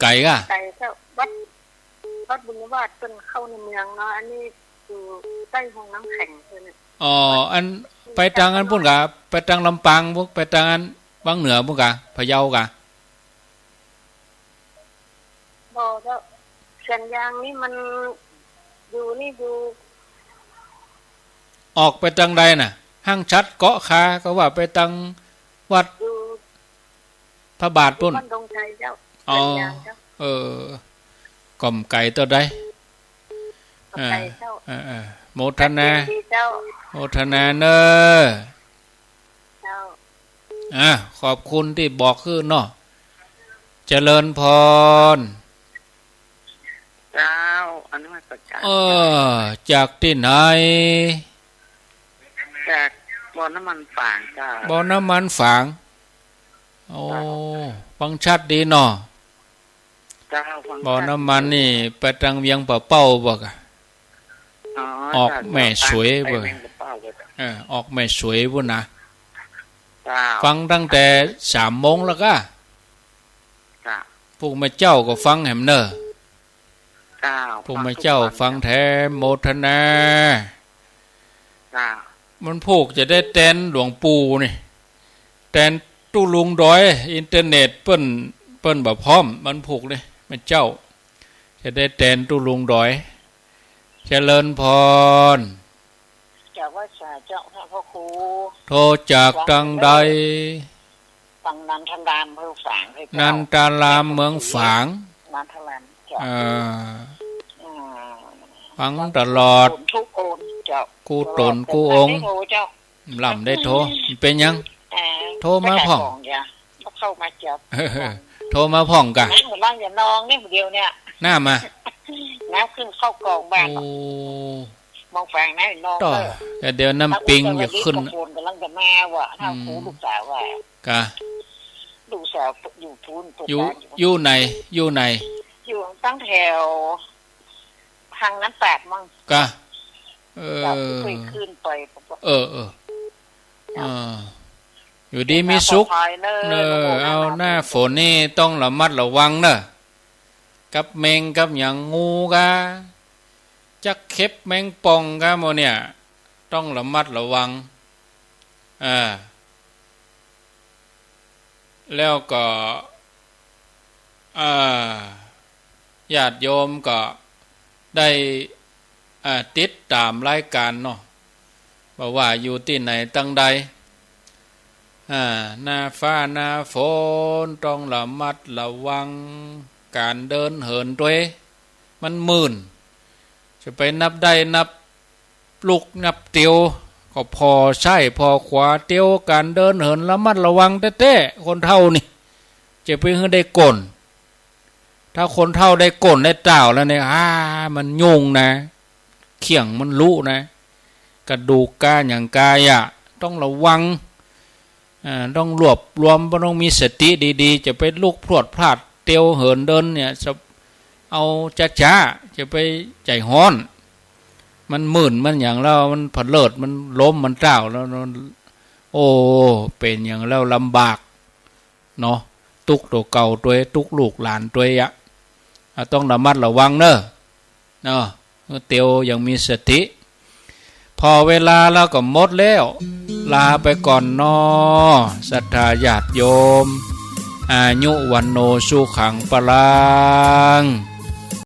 [SPEAKER 2] ไก่ก็
[SPEAKER 5] ไก่เจ้าวัดบุญญาวาสเพิ่นเข้าในเมืองเนาะอันนี้อยู่ใต้ห้องน้ำแข็งเพิ่น
[SPEAKER 2] อันไปทางอันพุ่นกะไปทางลำปางพวกไปทางอันบางเหนือพุ่นกะพะเยากะ
[SPEAKER 5] บ่เจ้าเชียงยางนี่มันอยู่
[SPEAKER 2] ออกไปทางใดน่ะห้างชัดเกาะคาก็ว่าไปทางวัดพระบาทพุ่น
[SPEAKER 5] บ้านดงชัยเจ้า
[SPEAKER 2] ก่อมไก่ตัวใดโมทนาโมทนาเนอขอบคุณที่บอกคือเนาะเจริญพร
[SPEAKER 5] เจ้าอนุโมทนา
[SPEAKER 2] จากที่ไหน
[SPEAKER 5] จากบ่อน้ำมันฝางเจ้า
[SPEAKER 2] บ่อน้ำมันฝางฟังชัดดีเนาะบ่อน้ำมันนี่ไปทางเวียงป่าเป้าบ่กะออกแม่สวยบ่ออกแม่สวยบ่นะฟังตั้งแต่ 3 โมงแล้วก็พวกแม่เจ้าก็ฟังแหมเนอพวกแม่เจ้าฟังแท้โมทนามันพวกจะได้แตนหลวงปู่นี่แตนตู้ลุงดอยอินเทอร์เน็ตเปิ้นบ่พร้อมมันผูกเลยแม่เจ้าจะได้แตนตู้ลุงดอยเจริญพร
[SPEAKER 5] จากวัดสาเจ้าพระครู
[SPEAKER 2] โทรจากดังใด
[SPEAKER 5] ฟังนันทรามเมืองฝาง
[SPEAKER 2] นันทรามเมืองฝาง
[SPEAKER 5] นันทราม
[SPEAKER 2] ฟังตลอด
[SPEAKER 5] ทุกคนเจ้า
[SPEAKER 2] กูตนกูองค์ลำได้โทรเป็นยังโทรมาพ่อง
[SPEAKER 5] เข้ามาจับ
[SPEAKER 2] โทรมาพ่องกะ
[SPEAKER 5] นั่งอยู่บ้านอย่านองนี่เดียวเนี่ย
[SPEAKER 2] หน้ามา
[SPEAKER 5] น้ำขึ้นเข้ากองบ้านมองแฝงนะนอง
[SPEAKER 2] แต่เดี๋ยวน้ำปิงอย่าขึ้น
[SPEAKER 5] กำลังจะแม่ว่ะถ้าคูลูกสาวว่ะ
[SPEAKER 2] กะ
[SPEAKER 5] ลูกสาวอยู่พูน
[SPEAKER 2] อยู่ไหน
[SPEAKER 5] อยู่ตั้งแถวทางน้ำแปดมั่ง
[SPEAKER 2] กะ
[SPEAKER 5] อยากไปขึ้นไป
[SPEAKER 2] อยู่ดีมีสุขเอาหน้าฝนนี่ต้องระมัดระวังเนอะกับแมงกับอย่างงูกะจักเข็บแมงป่องกะโมเนี่ยต้องระมัดระวังแล้วก็ญาติโยมก็ได้ติดตามรายการเนาะว่าอยู่ที่ไหนตั้งใดหน้าฟ้าหน้าฝนต้องระมัดระวังการเดินเหินด้วยมันมื่นจะไปนับได้นับลูกนับเตียวก็พอใช่พอขวาเตียวการเดินเหินระมัดระวังแท้ๆคนเท่านี่จะไปให้ได้ก่นถ้าคนเท่าได้ก่นได้เต่าแล้วเนี่ยมันยุ่งนะเขี่ยงมันลุนะกระดูกกาอย่างกายต้องระวังต้องรวบรวมต้องมีสติดีๆจะไปลุกพรวดพลาดเตียวเหินเดินเนี่ยจะเอาจ้าจะไปใจฮ้อนมันหมื่นมันอย่างเรามันผเลิดมันล้มมันเจ้าแล้วโอ้เป็นอย่างแล้วลำบากเนาะตุกตัวเก่าตัวตุกลูกหลานตัวต้องระมัดระวังเนอะเตียวยังมีสติพอเวลาแล้วก็หมดแล้วลาไปก่อนนอศรัทธาญาติโยมอายุวันโนสุขังปลัง